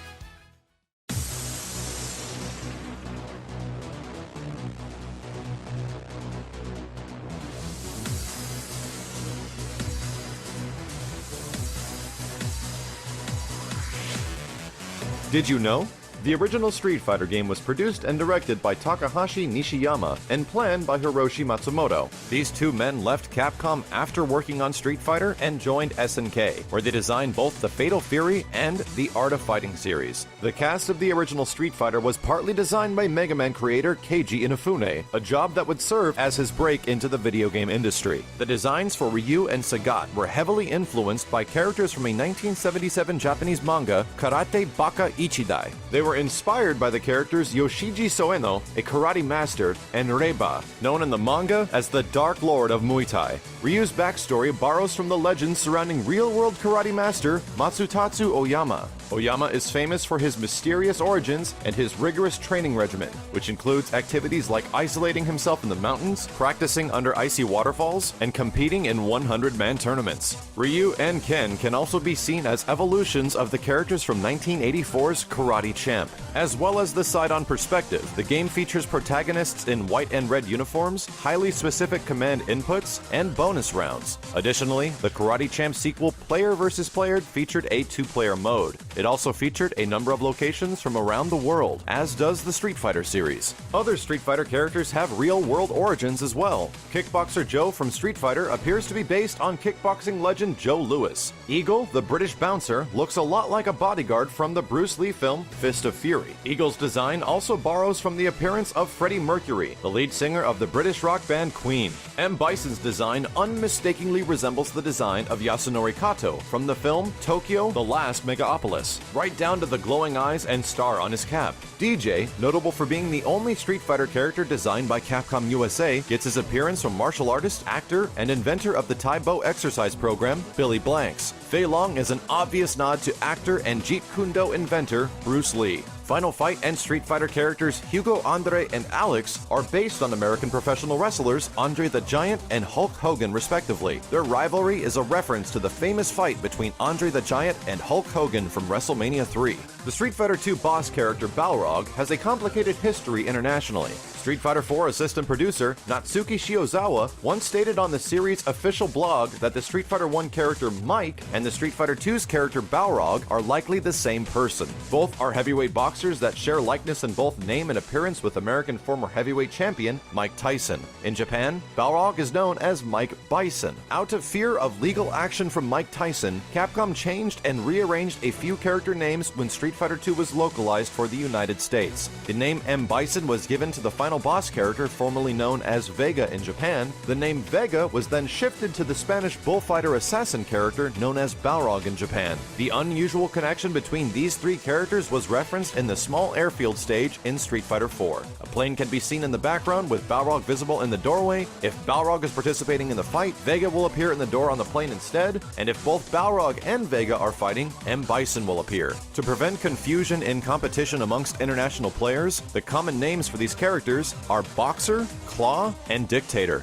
Did you know? The original Street Fighter game was produced and directed by Takahashi Nishiyama and planned by Hiroshi Matsumoto. These two men left Capcom after working on Street Fighter and joined SNK, where they designed both the Fatal Fury and the Art of Fighting series. The cast of the original Street Fighter was partly designed by Mega Man creator Keiji Inafune, a job that would serve as his break into the video game industry. The designs for Ryu and Sagat were heavily influenced by characters from a 1977 Japanese manga, Karate Baka Ichidai. They were inspired by the characters Yoshiji Soeno, a karate master, and Reba, known in the manga as the Dark Lord of Muay Thai. Ryu's backstory borrows from the legends surrounding real-world karate master Matsutatsu Oyama. Oyama is famous for his mysterious origins and his rigorous training regimen, which includes activities like isolating himself in the mountains, practicing under icy waterfalls, and competing in 100-man tournaments. Ryu and Ken can also be seen as evolutions of the characters from 1984's Karate Champ. As well as the side-on perspective, the game features protagonists in white and red uniforms, highly specific command inputs, and bonus rounds. Additionally, the Karate Champ sequel Player vs. Player featured a two-player mode. It also featured a number of locations from around the world, as does the Street Fighter series. Other Street Fighter characters have real-world origins as well. Kickboxer Joe from Street Fighter appears to be based on kickboxing legend Joe Louis. Eagle, the British bouncer, looks a lot like a bodyguard from the Bruce Lee film Fist of Fury. Eagle's design also borrows from the appearance of Freddie Mercury, the lead singer of the British rock band Queen. M. Bison's design unmistakably resembles the design of Yasunori Kato from the film Tokyo: The Last Megapolis, right down to the glowing eyes and star on his cap. DJ, notable for being the only Street Fighter character designed by Capcom USA, gets his appearance from martial artist, actor, and inventor of the Tai Bo exercise program, Billy Blanks. Fei Long is an obvious nod to actor and Jeet Kune Do inventor Bruce Lee. Final Fight and Street Fighter characters Hugo, Andre, and Alex are based on American professional wrestlers Andre the Giant and Hulk Hogan, respectively. Their rivalry is a reference to the famous fight between Andre the Giant and Hulk Hogan from WrestleMania 3. The Street Fighter II boss character Balrog has a complicated history internationally. Street Fighter IV assistant producer Natsuki Shiozawa once stated on the series' official blog that the Street Fighter I character Mike and the Street Fighter II's character Balrog are likely the same person. Both are heavyweight boxers that share likeness in both name and appearance with American former heavyweight champion Mike Tyson. In Japan, Balrog is known as Mike Bison. Out of fear of legal action from Mike Tyson, Capcom changed and rearranged a few character names when Street Fighter II was localized for the United States. The name M. Bison was given to the final boss character formerly known as Vega in Japan. The name Vega was then shifted to the Spanish bullfighter assassin character known as Balrog in Japan. The unusual connection between these three characters was referenced in the small airfield stage in Street Fighter IV. A plane can be seen in the background with Balrog visible in the doorway. If Balrog is participating in the fight, Vega will appear in the door on the plane instead, and if both Balrog and Vega are fighting, M. Bison will appear. To prevent confusion in competition amongst international players, the common names for these characters are Boxer, Claw, and Dictator.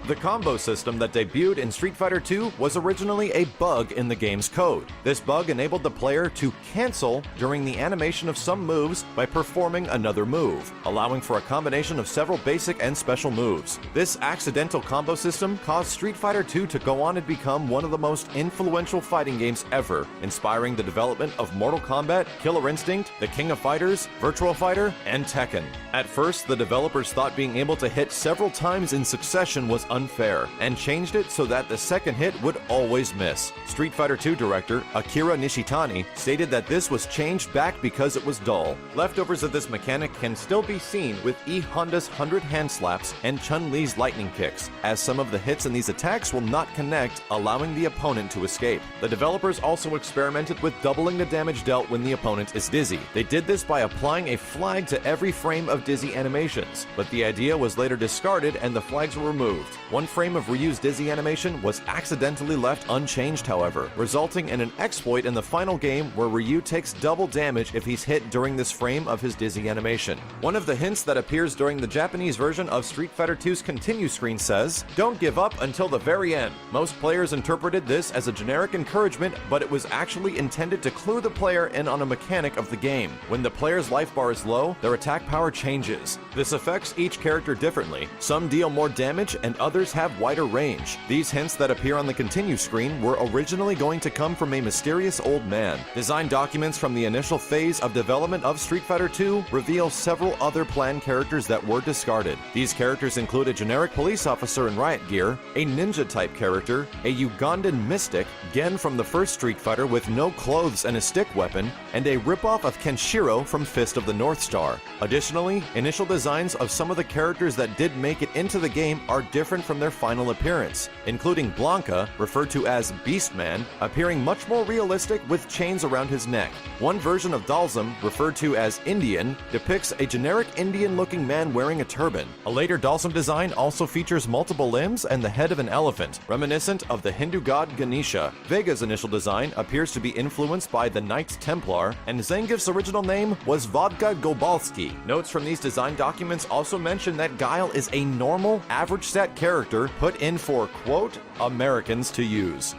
The combo system that debuted in Street Fighter II was originally a bug in the game's code. This bug enabled the player to cancel during the animation of some moves by performing another move, allowing for a combination of several basic and special moves. This accidental combo system caused Street Fighter II to go on and become one of the most influential fighting games ever, inspiring the development of Mortal Kombat, Killer Instinct, The King of Fighters, Virtua Fighter, and Tekken. At first, the developers thought being able to hit several times in succession was unfair, and changed it so that the second hit would always miss. Street Fighter II director Akira Nishitani stated that this was changed back because it was dull. Leftovers of this mechanic can still be seen with E Honda's 100 hand slaps and Chun-Li's lightning kicks, as some of the hits in these attacks will not connect, allowing the opponent to escape. The developers also experimented with doubling the damage dealt when the opponent is dizzy. They did this by applying a flag to every frame of dizzy animations, but the idea was later discarded and the flags were removed. One frame of Ryu's dizzy animation was accidentally left unchanged, however, resulting in an exploit in the final game where Ryu takes double damage if he's hit during this frame of his dizzy animation. One of the hints that appears during the Japanese version of Street Fighter II's continue screen says, "Don't give up until the very end." Most players interpreted this as a generic encouragement, but it was actually intended to clue the player in on a mechanic of the game. When the player's life bar is low, their attack power changes. This affects each character differently. Some deal more damage and others others have wider range. These hints that appear on the continue screen were originally going to come from a mysterious old man. Design documents from the initial phase of development of Street Fighter II reveal several other planned characters that were discarded. These characters include a generic police officer in riot gear, a ninja-type character, a Ugandan mystic, Gen from the first Street Fighter with no clothes and a stick weapon, and a ripoff of Kenshiro from Fist of the North Star. Additionally, initial designs of some of the characters that did make it into the game are different from their final appearance, including Blanca, referred to as Beastman, appearing much more realistic with chains around his neck. One version of Dalsum, referred to as Indian, depicts a generic Indian-looking man wearing a turban. A later Dalsum design also features multiple limbs and the head of an elephant, reminiscent of the Hindu god Ganesha. Vega's initial design appears to be influenced by the Knights Templar, and Zangief's original name was Vodka Gobalski. Notes from these design documents also mention that Guile is a normal, average stat character put in for, quote, Americans to use.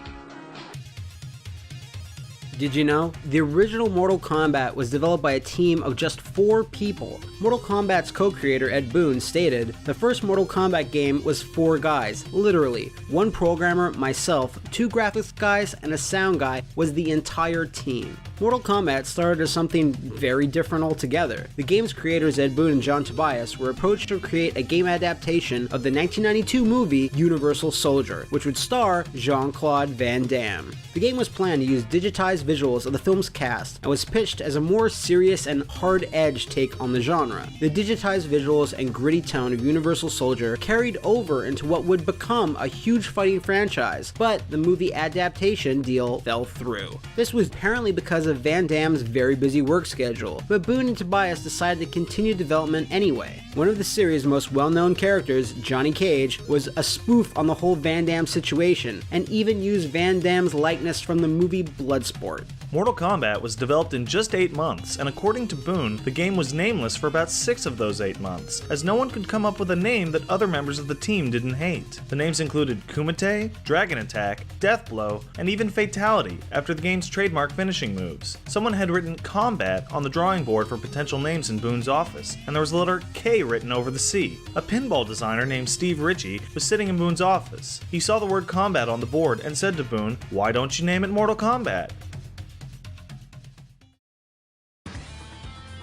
Did you know? The original Mortal Kombat was developed by a team of just 4 people. Mortal Kombat's co-creator Ed Boon stated, "The first Mortal Kombat game was 4 guys, literally. 1 programmer, myself, 2 graphics guys, and a sound guy was the entire team." Mortal Kombat started as something very different altogether. The game's creators Ed Boon and John Tobias were approached to create a game adaptation of the 1992 movie Universal Soldier, which would star Jean-Claude Van Damme. The game was planned to use digitized visuals of the film's cast and was pitched as a more serious and hard-edged take on the genre. The digitized visuals and gritty tone of Universal Soldier carried over into what would become a huge fighting franchise, but the movie adaptation deal fell through. This was apparently because of Van Damme's very busy work schedule, but Boon and Tobias decided to continue development anyway. One of the series' most well-known characters, Johnny Cage, was a spoof on the whole Van Damme situation, and even used Van Damme's likeness from the movie Bloodsport. Mortal Kombat was developed in just 8 months, and according to Boon, the game was nameless for about 6 of those 8 months, as no one could come up with a name that other members of the team didn't hate. The names included Kumite, Dragon Attack, Death Blow, and even Fatality, after the game's trademark finishing moves. Someone had written Combat on the drawing board for potential names in Boon's office, and there was the letter K written over the C. A pinball designer named Steve Ritchie was sitting in Boon's office. He saw the word Combat on the board and said to Boon, "Why don't you name it Mortal Kombat?"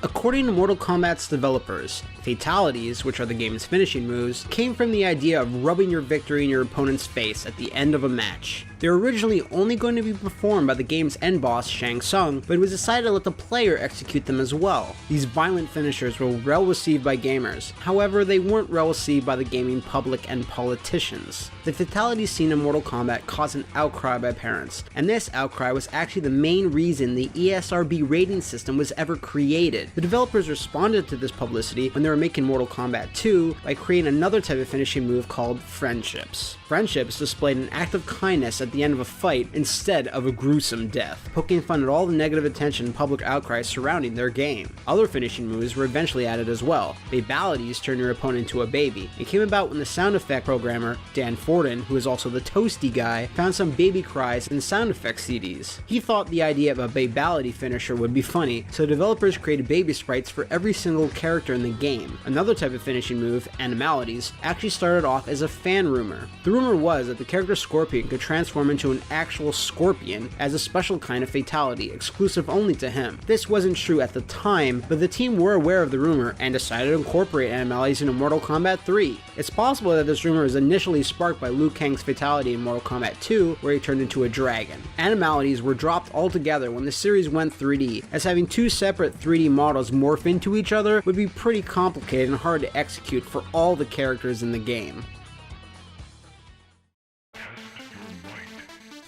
According to Mortal Kombat's developers, fatalities, which are the game's finishing moves, came from the idea of rubbing your victory in your opponent's face at the end of a match. They were originally only going to be performed by the game's end boss, Shang Tsung, but it was decided to let the player execute them as well. These violent finishers were well received by gamers, however they weren't well received by the gaming public and politicians. The fatality scene in Mortal Kombat caused an outcry by parents, and this outcry was actually the main reason the ESRB rating system was ever created. The developers responded to this publicity when they were making Mortal Kombat 2 by creating another type of finishing move called Friendships. Friendships displayed an act of kindness at the end of a fight instead of a gruesome death, poking fun at all the negative attention and public outcry surrounding their game. Other finishing moves were eventually added as well. Babalities turn your opponent into a baby. It came about when the sound effect programmer, Dan Forden, who is also the Toasty guy, found some baby cries in sound effect CDs. He thought the idea of a babality finisher would be funny, so developers created baby sprites for every single character in the game. Another type of finishing move, Animalities, actually started off as a fan rumor. The rumor was that the character Scorpion could transform into an actual scorpion as a special kind of fatality, exclusive only to him. This wasn't true at the time, but the team were aware of the rumor and decided to incorporate Animalities into Mortal Kombat 3. It's possible that this rumor was initially sparked by Liu Kang's fatality in Mortal Kombat 2, where he turned into a dragon. Animalities were dropped altogether when the series went 3D, as having 2 separate 3D models morph into each other would be pretty complicated and hard to execute for all the characters in the game.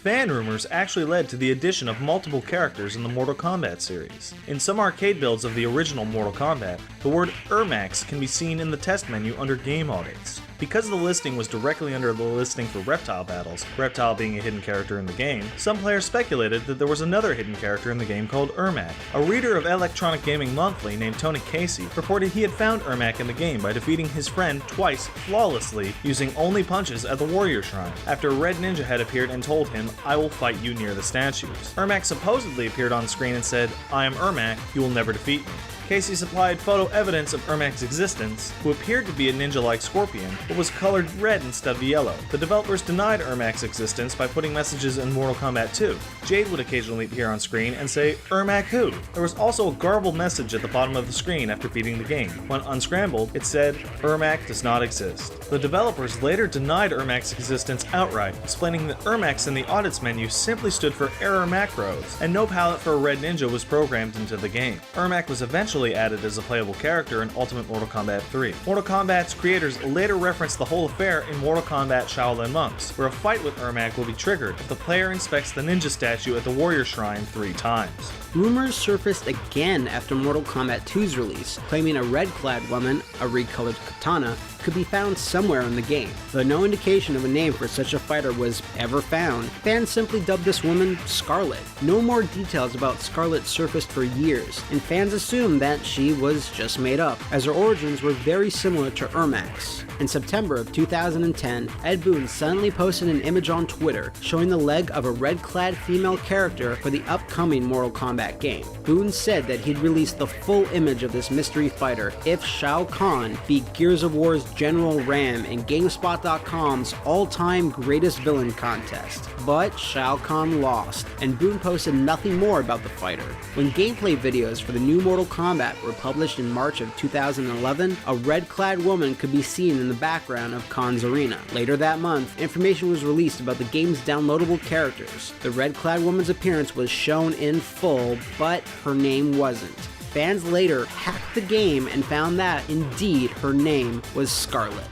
Fan rumors actually led to the addition of multiple characters in the Mortal Kombat series. In some arcade builds of the original Mortal Kombat, the word Ermax can be seen in the test menu under game audits. Because the listing was directly under the listing for Reptile battles, Reptile being a hidden character in the game, some players speculated that there was another hidden character in the game called Ermac. A reader of Electronic Gaming Monthly named Tony Casey reported he had found Ermac in the game by defeating his friend twice flawlessly using only punches at the Warrior Shrine, after a red ninja had appeared and told him, "I will fight you near the statues." Ermac supposedly appeared on screen and said, "I am Ermac, you will never defeat me." Casey supplied photo evidence of Ermac's existence, who appeared to be a ninja-like scorpion, but was colored red instead of yellow. The developers denied Ermac's existence by putting messages in Mortal Kombat 2. Jade would occasionally appear on screen and say, "Ermac who?" There was also a garbled message at the bottom of the screen after beating the game. When unscrambled, it said, "Ermac does not exist." The developers later denied Ermac's existence outright, explaining that Ermac's in the audits menu simply stood for error macros, and no palette for a red ninja was programmed into the game. Ermac was eventually added as a playable character in Ultimate Mortal Kombat 3. Mortal Kombat's creators later referenced the whole affair in Mortal Kombat Shaolin Monks, where a fight with Ermac will be triggered if the player inspects the ninja statue at the Warrior Shrine 3 times. Rumors surfaced again after Mortal Kombat 2's release, claiming a red-clad woman, a recolored katana, could be found somewhere in the game. Though no indication of a name for such a fighter was ever found, fans simply dubbed this woman Scarlet. No more details about Scarlet surfaced for years, and fans assumed that she was just made up, as her origins were very similar to Ermac's. In September of 2010, Ed Boon suddenly posted an image on Twitter showing the leg of a red-clad female character for the upcoming Mortal Kombat game. Boon said that he'd release the full image of this mystery fighter if Shao Kahn beat Gears of War's General Ram in GameSpot.com's all-time greatest villain contest. But Shao Kahn lost, and Boon posted nothing more about the fighter. When gameplay videos for the new Mortal Kombat were published in March of 2011, a red-clad woman could be seen in the background of Kahn's arena. Later that month, information was released about the game's downloadable characters. The red-clad woman's appearance was shown in full, but her name wasn't. Fans later hacked the game and found that, indeed, her name was Scarlet.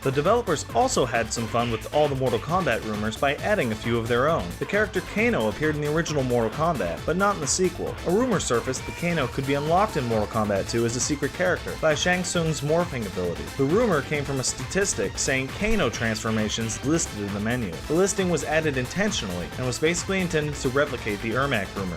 The developers also had some fun with all the Mortal Kombat rumors by adding a few of their own. The character Kano appeared in the original Mortal Kombat, but not in the sequel. A rumor surfaced that Kano could be unlocked in Mortal Kombat 2 as a secret character by Shang Tsung's morphing ability. The rumor came from a statistic saying Kano transformations listed in the menu. The listing was added intentionally and was basically intended to replicate the Ermac rumor.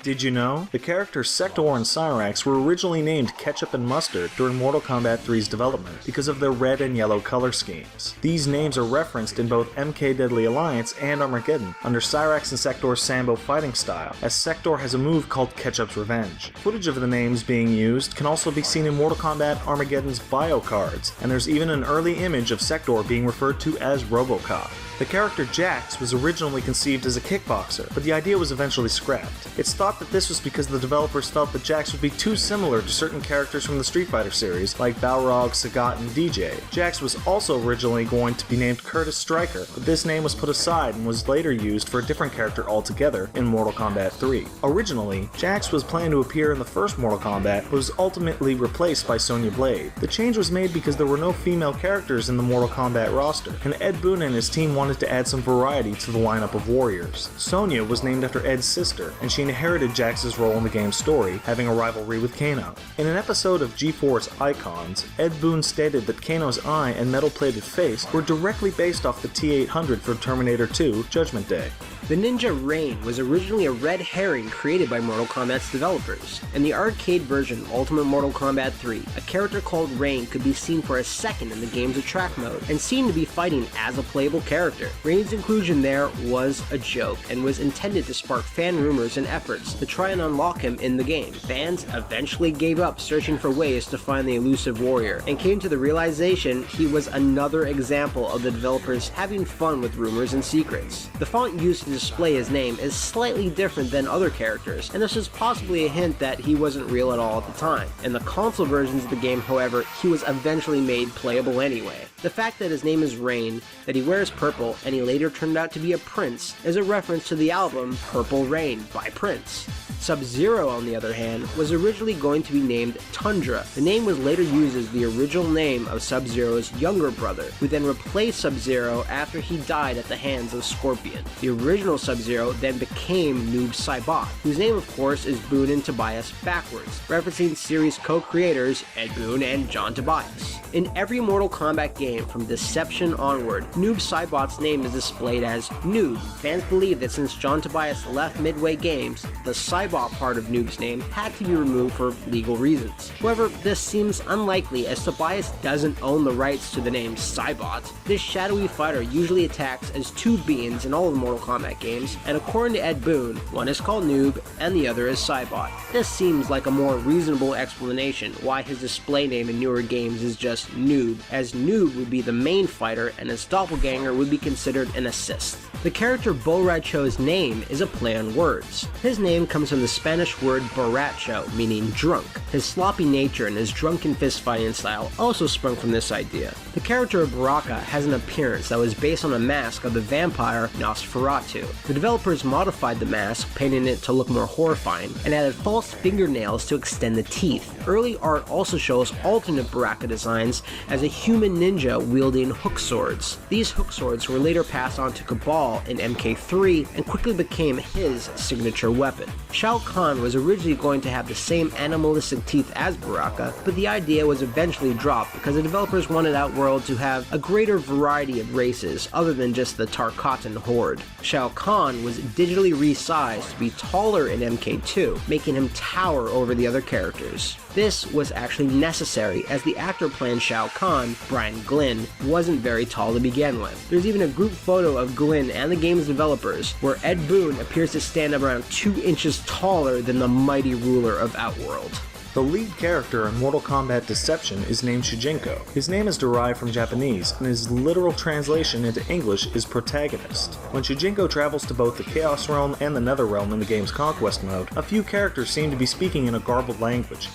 Did you know? The characters Sector and Cyrax were originally named Ketchup and Mustard during Mortal Kombat 3's development because of their red and yellow color schemes. These names are referenced in both MK Deadly Alliance and Armageddon under Cyrax and Sector's Sambo fighting style, as Sector has a move called Ketchup's Revenge. Footage of the names being used can also be seen in Mortal Kombat Armageddon's bio cards, and there's even an early image of Sector being referred to as RoboCop. The character Jax was originally conceived as a kickboxer, but the idea was eventually scrapped. It's thought that this was because the developers felt that Jax would be too similar to certain characters from the Street Fighter series, like Balrog, Sagat, and DJ. Jax was also originally going to be named Curtis Stryker, but this name was put aside and was later used for a different character altogether in Mortal Kombat 3. Originally, Jax was planned to appear in the first Mortal Kombat, but was ultimately replaced by Sonya Blade. The change was made because there were no female characters in the Mortal Kombat roster, and Ed Boon and his team wanted to add some variety to the lineup of warriors. Sonya was named after Ed's sister, and she inherited Jax's role in the game's story, having a rivalry with Kano. In an episode of G-Force Icons, Ed Boon stated that Kano's eye and metal-plated face were directly based off the T-800 from Terminator 2 Judgment Day. The ninja Rain was originally a red herring created by Mortal Kombat's developers. In the arcade version of Ultimate Mortal Kombat 3, a character called Rain could be seen for a second in the game's attract mode, and seemed to be fighting as a playable character. Rain's inclusion there was a joke, and was intended to spark fan rumors and efforts to try and unlock him in the game. Fans eventually gave up searching for ways to find the elusive warrior, and came to the realization he was another example of the developers having fun with rumors and secrets. The font used to display his name is slightly different than other characters, and this is possibly a hint that he wasn't real at all at the time. In the console versions of the game, however, he was eventually made playable anyway. The fact that his name is Rain, that he wears purple, and he later turned out to be a prince, is a reference to the album Purple Rain by Prince. Sub-Zero, on the other hand, was originally going to be named Tundra. The name was later used as the original name of Sub-Zero's younger brother, who then replaced Sub-Zero after he died at the hands of Scorpion. The original Sub-Zero then became Noob Saibot, whose name of course is Boon and Tobias backwards, referencing series co-creators Ed Boon and John Tobias. In every Mortal Kombat game from Deception onward, Noob Saibot's name is displayed as Noob. Fans believe that since John Tobias left Midway Games, the Saibot Cybot part of Noob's name had to be removed for legal reasons. However, this seems unlikely as Tobias doesn't own the rights to the name Cybot. This shadowy fighter usually attacks as two beings in all of the Mortal Kombat games, and according to Ed Boon, one is called Noob and the other is Cybot. This seems like a more reasonable explanation why his display name in newer games is just Noob, as Noob would be the main fighter and his doppelganger would be considered an assist. The character Borracho's name is a play on words. His name comes from the Spanish word borracho, meaning drunk. His sloppy nature and his drunken fist-fighting style also sprung from this idea. The character of Baraka has an appearance that was based on a mask of the vampire Nosferatu. The developers modified the mask, painting it to look more horrifying, and added false fingernails to extend the teeth. Early art also shows alternate Baraka designs as a human ninja wielding hook swords. These hook swords were later passed on to Cabal in MK3 and quickly became his signature weapon. Shao Kahn was originally going to have the same animalistic teeth as Baraka, but the idea was eventually dropped because the developers wanted Outworld to have a greater variety of races other than just the Tarkatan horde. Shao Kahn was digitally resized to be taller in MK2, making him tower over the other characters. This was actually necessary as the actor playing Shao Kahn, Brian Glynn, wasn't very tall to begin with. There's even a group photo of Glynn and the game's developers where Ed Boon appears to stand up around 2 inches taller than the mighty ruler of Outworld. The lead character in Mortal Kombat Deception is named Shujinko. His name is derived from Japanese, and his literal translation into English is protagonist. When Shujinko travels to both the Chaos Realm and the Nether Realm in the game's Conquest mode, a few characters seem to be speaking in a garbled language.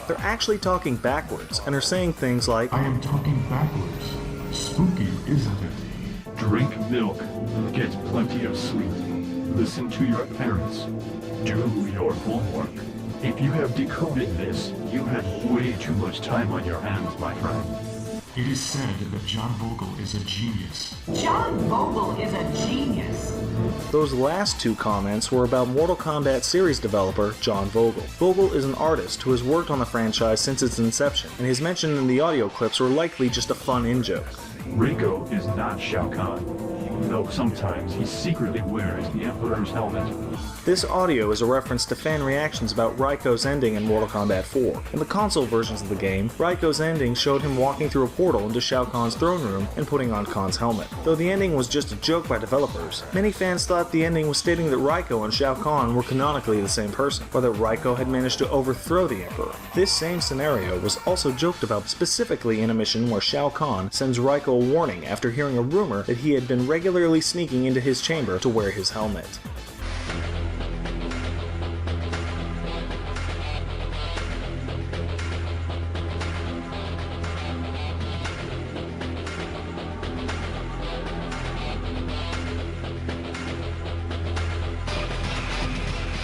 They're actually talking backwards, and are saying things like, I am talking backwards. Spooky, isn't it? Drink milk. Get plenty of sleep. Listen to your parents. Do your homework. If you have decoded this, you had way too much time on your hands, my friend. It is said that John Vogel is a genius. John Vogel is a genius. Those last two comments were about Mortal Kombat series developer John Vogel. Vogel is an artist who has worked on the franchise since its inception, and his mention in the audio clips were likely just a fun in-joke. Reiko is not Shao Kahn, though sometimes he secretly wears the Emperor's helmet. This audio is a reference to fan reactions about Raiko's ending in Mortal Kombat 4. In the console versions of the game, Raiko's ending showed him walking through a portal into Shao Kahn's throne room and putting on Kahn's helmet. Though the ending was just a joke by developers, many fans thought the ending was stating that Raiko and Shao Kahn were canonically the same person, or that Raiko had managed to overthrow the Emperor. This same scenario was also joked about specifically in a mission where Shao Kahn sends Raiko a warning after hearing a rumor that he had been regularly sneaking into his chamber to wear his helmet.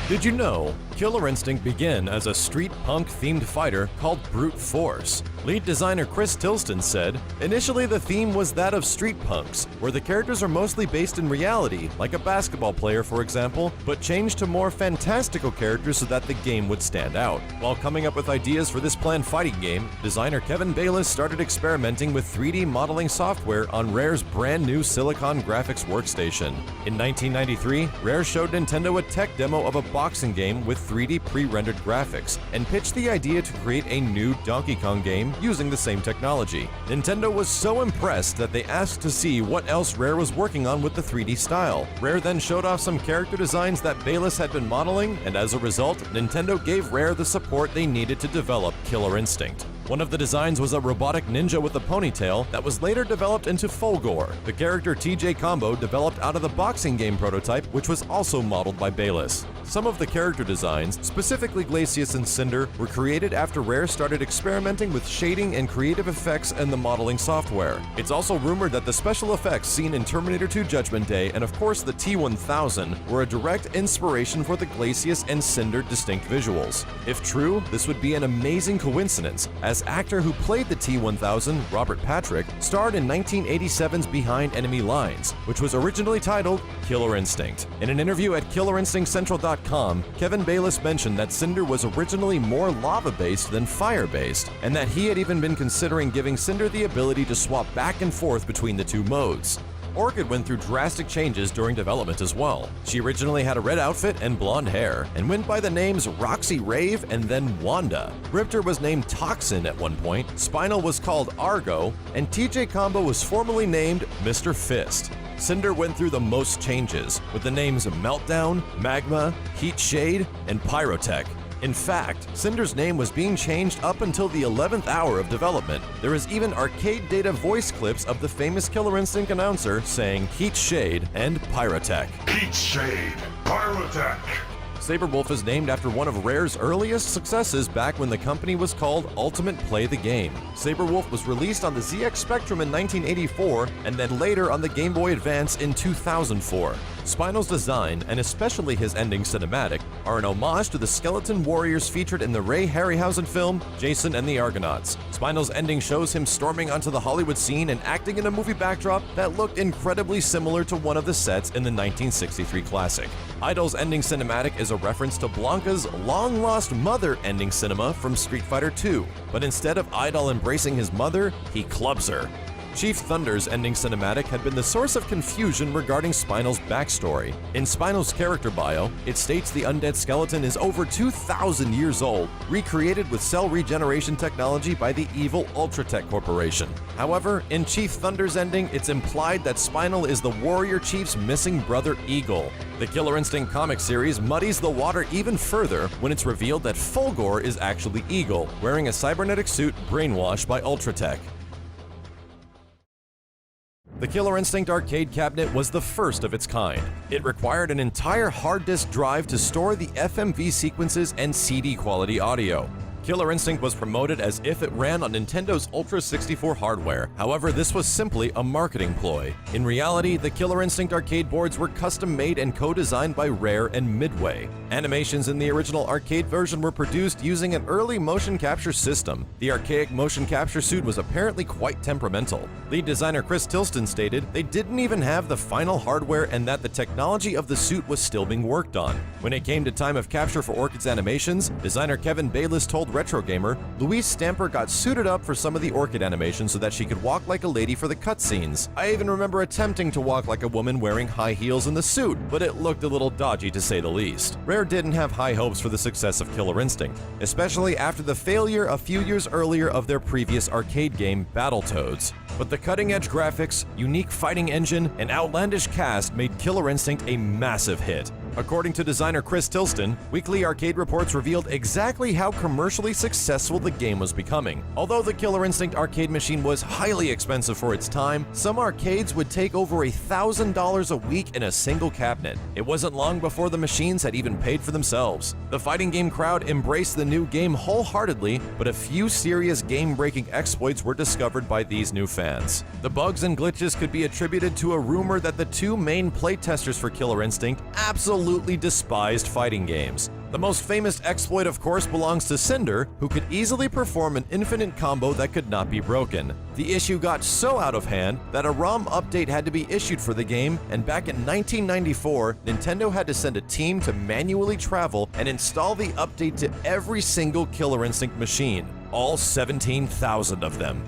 Did you know Killer Instinct began as a street punk themed fighter called Brute Force? Lead designer Chris Tilston said, "Initially the theme was that of street punks, where the characters are mostly based in reality, like a basketball player for example, but changed to more fantastical characters so that the game would stand out." While coming up with ideas for this planned fighting game, designer Kevin Bayless started experimenting with 3D modeling software on Rare's brand new Silicon graphics workstation. In 1993, Rare showed Nintendo a tech demo of a boxing game with 3D pre-rendered graphics, and pitched the idea to create a new Donkey Kong game using the same technology. Nintendo was so impressed that they asked to see what else Rare was working on with the 3D style. Rare then showed off some character designs that Bayless had been modeling, and as a result, Nintendo gave Rare the support they needed to develop Killer Instinct. One of the designs was a robotic ninja with a ponytail that was later developed into Fulgore, the character TJ Combo developed out of the boxing game prototype, which was also modeled by Bayless. Some of the character designs, specifically Glacius and Cinder, were created after Rare started experimenting with shading and creative effects in the modeling software. It's also rumored that the special effects seen in Terminator 2 Judgment Day and of course the T-1000 were a direct inspiration for the Glacius and Cinder distinct visuals. If true, this would be an amazing coincidence, as actor who played the T-1000, Robert Patrick, starred in 1987's Behind Enemy Lines, which was originally titled Killer Instinct. In an interview at KillerInstinctCentral.com, Kevin Bayless mentioned that Cinder was originally more lava-based than fire-based, and that he had even been considering giving Cinder the ability to swap back and forth between the two modes. Orchid went through drastic changes during development as well. She originally had a red outfit and blonde hair, and went by the names Roxy Rave and then Wanda. Riptor was named Toxin at one point, Spinal was called Argo, and TJ Combo was formerly named Mr. Fist. Cinder went through the most changes, with the names Meltdown, Magma, Heat Shade, and Pyrotech. In fact, Cinder's name was being changed up until the 11th hour of development. There is even arcade data voice clips of the famous Killer Instinct announcer saying Heat Shade and Pyrotech. Heat Shade, Pyrotech. Saberwolf is named after one of Rare's earliest successes back when the company was called Ultimate Play the Game. Saberwolf was released on the ZX Spectrum in 1984 and then later on the Game Boy Advance in 2004. Spinal's design, and especially his ending cinematic, are an homage to the skeleton warriors featured in the Ray Harryhausen film Jason and the Argonauts. Spinal's ending shows him storming onto the Hollywood scene and acting in a movie backdrop that looked incredibly similar to one of the sets in the 1963 classic. Idol's ending cinematic is a reference to Blanca's long-lost mother ending cinema from Street Fighter II, but instead of Idol embracing his mother, he clubs her. Chief Thunder's ending cinematic had been the source of confusion regarding Spinal's backstory. In Spinal's character bio, it states the undead skeleton is over 2,000 years old, recreated with cell regeneration technology by the evil Ultratech Corporation. However, in Chief Thunder's ending, it's implied that Spinal is the warrior chief's missing brother Eagle. The Killer Instinct comic series muddies the water even further when it's revealed that Fulgor is actually Eagle, wearing a cybernetic suit brainwashed by Ultratech. The Killer Instinct arcade cabinet was the first of its kind. It required an entire hard disk drive to store the FMV sequences and CD quality audio. Killer Instinct was promoted as if it ran on Nintendo's Ultra 64 hardware. However, this was simply a marketing ploy. In reality, the Killer Instinct arcade boards were custom-made and co-designed by Rare and Midway. Animations in the original arcade version were produced using an early motion capture system. The archaic motion capture suit was apparently quite temperamental. Lead designer Chris Tilston stated they didn't even have the final hardware and that the technology of the suit was still being worked on. When it came to time of capture for Orchid's animations, designer Kevin Bayless told Retro Gamer, Louise Stamper got suited up for some of the Orchid animations so that she could walk like a lady for the cutscenes. I even remember attempting to walk like a woman wearing high heels in the suit, but it looked a little dodgy to say the least. Rare didn't have high hopes for the success of Killer Instinct, especially after the failure a few years earlier of their previous arcade game, Battletoads. But the cutting-edge graphics, unique fighting engine, and outlandish cast made Killer Instinct a massive hit. According to designer Chris Tilston, weekly arcade reports revealed exactly how commercially successful the game was becoming. Although the Killer Instinct arcade machine was highly expensive for its time, some arcades would take over $1,000 a week in a single cabinet. It wasn't long before the machines had even paid for themselves. The fighting game crowd embraced the new game wholeheartedly, but a few serious game-breaking exploits were discovered by these new fans. The bugs and glitches could be attributed to a rumor that the two main playtesters for Killer Instinct absolutely despised fighting games. The most famous exploit, of course, belongs to Cinder, who could easily perform an infinite combo that could not be broken. The issue got so out of hand that a ROM update had to be issued for the game, and back in 1994, Nintendo had to send a team to manually travel and install the update to every single Killer Instinct machine, all 17,000 of them.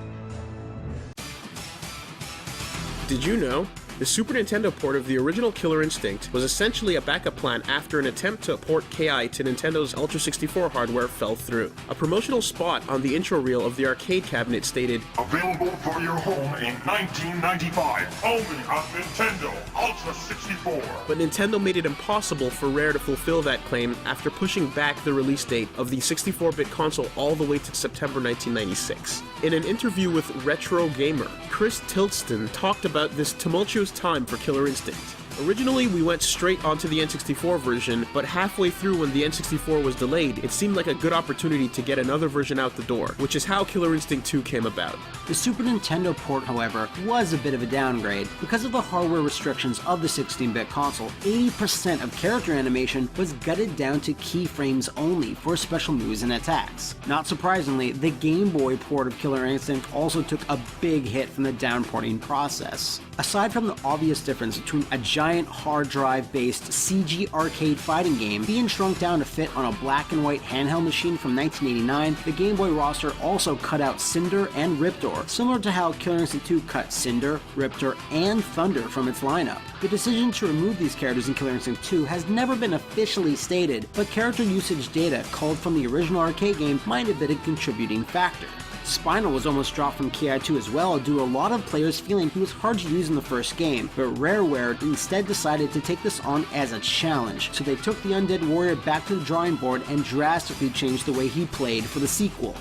Did you know? The Super Nintendo port of the original Killer Instinct was essentially a backup plan after an attempt to port KI to Nintendo's Ultra 64 hardware fell through. A promotional spot on the intro reel of the arcade cabinet stated, "Available for your home in 1995, only on Nintendo Ultra 64. But Nintendo made it impossible for Rare to fulfill that claim after pushing back the release date of the 64-bit console all the way to September 1996. In an interview with Retro Gamer, Chris Tilston talked about this tumultuous time for Killer Instinct. Originally, we went straight onto the N64 version, but halfway through when the N64 was delayed, it seemed like a good opportunity to get another version out the door, which is how Killer Instinct 2 came about. The Super Nintendo port, however, was a bit of a downgrade. Because of the hardware restrictions of the 16-bit console, 80% of character animation was gutted down to keyframes only for special moves and attacks. Not surprisingly, the Game Boy port of Killer Instinct also took a big hit from the downporting process. Aside from the obvious difference between a giant hard drive-based CG arcade fighting game being shrunk down to fit on a black and white handheld machine from 1989, the Game Boy roster also cut out Cinder and Riptor, similar to how Killer Instinct 2 cut Cinder, Riptor, and Thunder from its lineup. The decision to remove these characters in Killer Instinct 2 has never been officially stated, but character usage data culled from the original arcade game might have been a contributing factor. Spinal was almost dropped from KI2 as well due to a lot of players feeling he was hard to use in the first game, but Rareware instead decided to take this on as a challenge, so they took the Undead Warrior back to the drawing board and drastically changed the way he played for the sequel.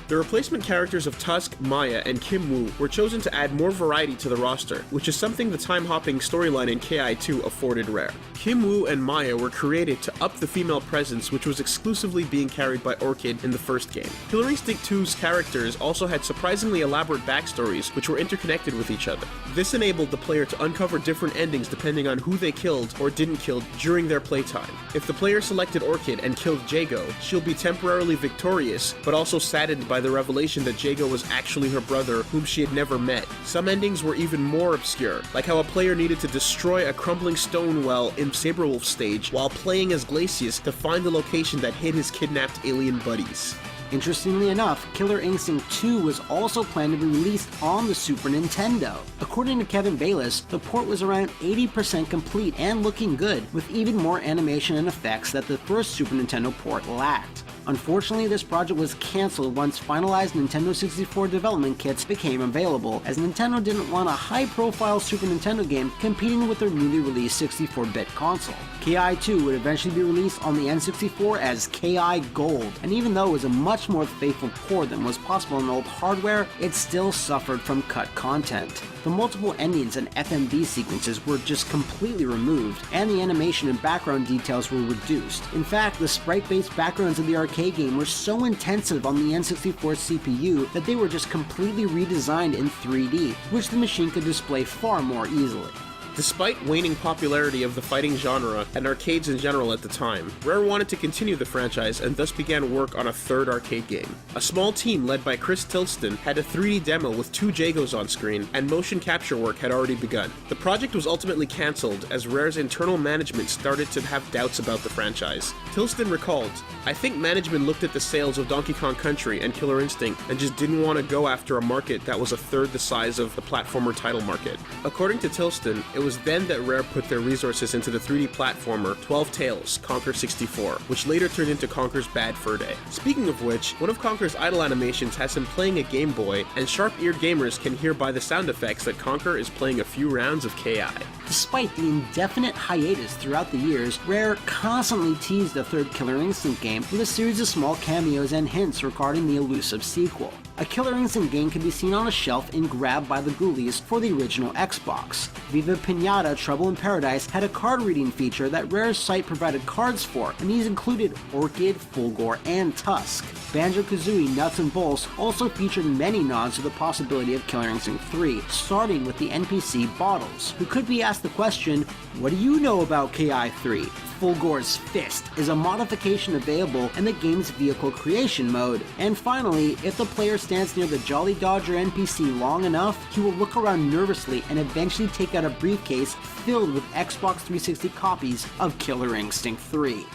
The replacement characters of Tusk, Maya, and Kim Woo were chosen to add more variety to the roster, which is something the time-hopping storyline in KI2 afforded Rare. Kim Woo and Maya were created to up the female presence, which was exclusively being carried by Orchid in the first game. Killer Instinct 2's characters also had surprisingly elaborate backstories, which were interconnected with each other. This enabled the player to uncover different endings depending on who they killed or didn't kill during their playtime. If the player selected Orchid and killed Jago, she'll be temporarily victorious, but also saddened by the revelation that Jago was actually her brother, whom she had never met. Some endings were even more obscure, like how a player needed to destroy a crumbling stone well in Saberwolf stage while playing as Glacius to find the location that hid his kidnapped alien buddies. Interestingly enough, Killer Instinct 2 was also planned to be released on the Super Nintendo. According to Kevin Bayless, the port was around 80% complete and looking good, with even more animation and effects that the first Super Nintendo port lacked. Unfortunately, this project was cancelled once finalized Nintendo 64 development kits became available, as Nintendo didn't want a high-profile Super Nintendo game competing with their newly released 64-bit console. KI2 would eventually be released on the N64 as KI Gold, and even though it was a much more faithful port than was possible on old hardware, it still suffered from cut content. The multiple endings and FMV sequences were just completely removed, and the animation and background details were reduced. In fact, the sprite-based backgrounds of the arcade game were so intensive on the N64 CPU that they were just completely redesigned in 3D, which the machine could display far more easily. Despite waning popularity of the fighting genre and arcades in general at the time, Rare wanted to continue the franchise and thus began work on a third arcade game. A small team led by Chris Tilston had a 3D demo with 2 Jagos on screen, and motion capture work had already begun. The project was ultimately cancelled as Rare's internal management started to have doubts about the franchise. Tilston recalled, "I think management looked at the sales of Donkey Kong Country and Killer Instinct and just didn't want to go after a market that was a third the size of the platformer title market." According to Tilston, it was then that Rare put their resources into the 3D platformer 12 Tales, Conker 64, which later turned into Conker's Bad Fur Day. Speaking of which, one of Conker's idle animations has him playing a Game Boy, and sharp-eared gamers can hear by the sound effects that Conker is playing a few rounds of KI. Despite the indefinite hiatus throughout the years, Rare constantly teased a third Killer Instinct game with a series of small cameos and hints regarding the elusive sequel. A Killer Instinct game can be seen on a shelf in Grab by the Ghoulies for the original Xbox. Viva Pinata Trouble in Paradise had a card reading feature that Rare's site provided cards for, and these included Orchid, Fulgore, and Tusk. Banjo-Kazooie Nuts and Bolts also featured many nods to the possibility of Killer Instinct 3, starting with the NPC Bottles, who could be asked the question, "What do you know about KI3? Fulgore's Fist is a modification available in the game's vehicle creation mode. And finally, if the player stands near the Jolly Dodger NPC long enough, he will look around nervously and eventually take out a briefcase filled with Xbox 360 copies of Killer Instinct 3.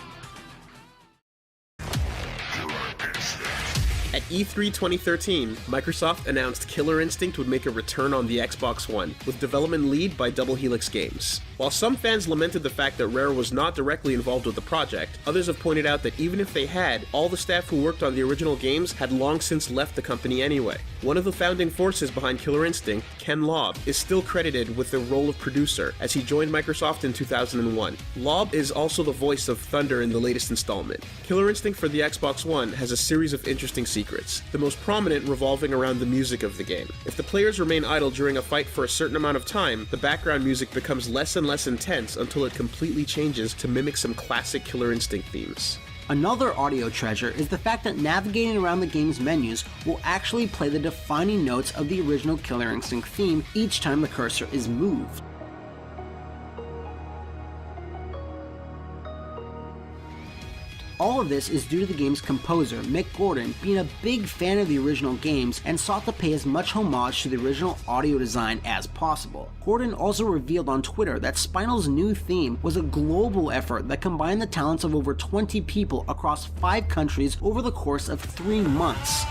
At E3 2013, Microsoft announced Killer Instinct would make a return on the Xbox One, with development lead by Double Helix Games. While some fans lamented the fact that Rare was not directly involved with the project, others have pointed out that even if they had, all the staff who worked on the original games had long since left the company anyway. One of the founding forces behind Killer Instinct, Ken Lobb, is still credited with the role of producer, as he joined Microsoft in 2001. Lobb is also the voice of Thunder in the latest installment. Killer Instinct for the Xbox One has a series of interesting secrets, the most prominent revolving around the music of the game. If the players remain idle during a fight for a certain amount of time, the background music becomes less and less intense until it completely changes to mimic some classic Killer Instinct themes. Another audio treasure is the fact that navigating around the game's menus will actually play the defining notes of the original Killer Instinct theme each time the cursor is moved. All of this is due to the game's composer, Mick Gordon, being a big fan of the original games and sought to pay as much homage to the original audio design as possible. Gordon also revealed on Twitter that Spinal's new theme was a global effort that combined the talents of over 20 people across 5 countries over the course of 3 months.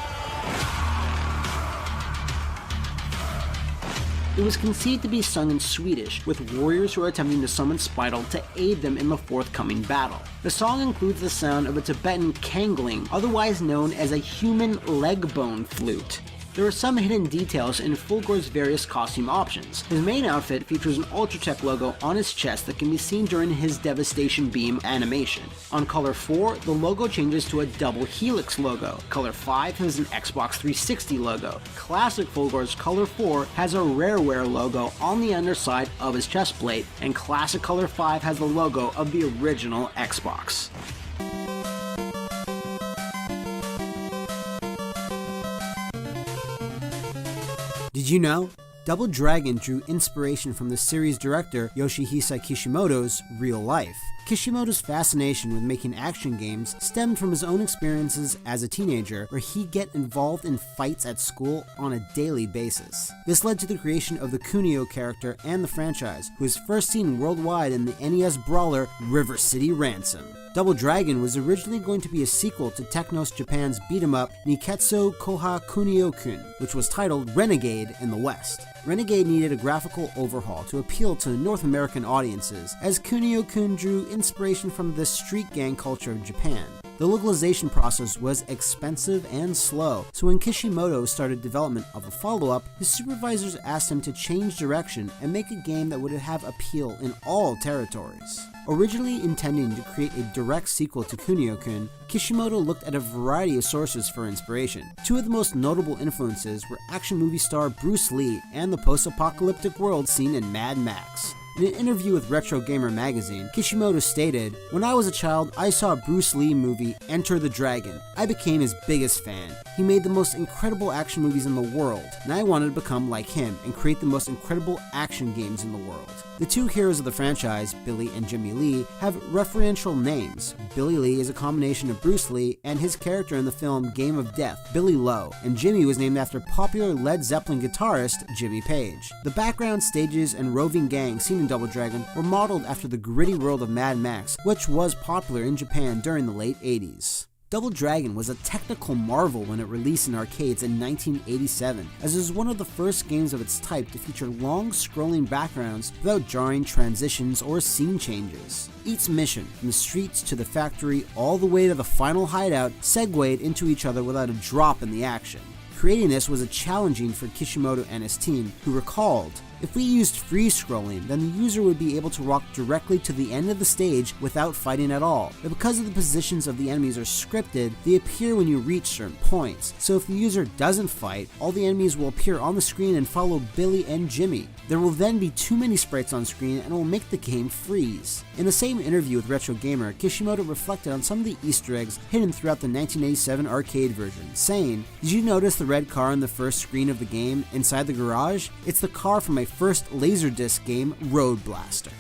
It was conceived to be sung in Swedish, with warriors who are attempting to summon Spinal to aid them in the forthcoming battle. The song includes the sound of a Tibetan kangling, otherwise known as a human leg bone flute. There are some hidden details in Fulgor's various costume options. His main outfit features an Ultratech logo on his chest that can be seen during his Devastation Beam animation. On Color 4, the logo changes to a double helix logo. Color 5 has an Xbox 360 logo. Classic Fulgor's Color 4 has a Rareware logo on the underside of his chest plate, and Classic Color 5 has the logo of the original Xbox. Did you know? Double Dragon drew inspiration from the series director Yoshihisa Kishimoto's real life. Kishimoto's fascination with making action games stemmed from his own experiences as a teenager, where he'd get involved in fights at school on a daily basis. This led to the creation of the Kunio character and the franchise, who was first seen worldwide in the NES brawler River City Ransom. Double Dragon was originally going to be a sequel to Technos Japan's beat-em-up Niketsu Koha Kunio-kun, which was titled Renegade in the West. Renegade needed a graphical overhaul to appeal to North American audiences, as Kunio-kun drew inspiration from the street gang culture of Japan. The localization process was expensive and slow, so when Kishimoto started development of a follow-up, his supervisors asked him to change direction and make a game that would have appeal in all territories. Originally intending to create a direct sequel to Kunio-kun, Kishimoto looked at a variety of sources for inspiration. 2 of the most notable influences were action movie star Bruce Lee and the post-apocalyptic world seen in Mad Max. In an interview with Retro Gamer magazine, Kishimoto stated, "When I was a child, I saw Bruce Lee movie Enter the Dragon. I became his biggest fan. He made the most incredible action movies in the world, and I wanted to become like him and create the most incredible action games in the world." The 2 heroes of the franchise, Billy and Jimmy Lee, have referential names. Billy Lee is a combination of Bruce Lee and his character in the film Game of Death, Billy Lowe, and Jimmy was named after popular Led Zeppelin guitarist Jimmy Page. The background stages and roving gangs seen in Double Dragon were modeled after the gritty world of Mad Max, which was popular in Japan during the late 80s. Double Dragon was a technical marvel when it released in arcades in 1987, as it was one of the first games of its type to feature long scrolling backgrounds without jarring transitions or scene changes. Each mission, from the streets to the factory all the way to the final hideout, segued into each other without a drop in the action. Creating this was challenging for Kishimoto and his team, who recalled, "If we used free scrolling, then the user would be able to walk directly to the end of the stage without fighting at all. But because of the positions of the enemies are scripted, they appear when you reach certain points. So if the user doesn't fight, all the enemies will appear on the screen and follow Billy and Jimmy. There will then be too many sprites on screen and it will make the game freeze." In the same interview with Retro Gamer, Kishimoto reflected on some of the Easter eggs hidden throughout the 1987 arcade version, saying, "Did you notice the red car on the first screen of the game inside the garage? It's the car from my first Laserdisc game, Road Blaster."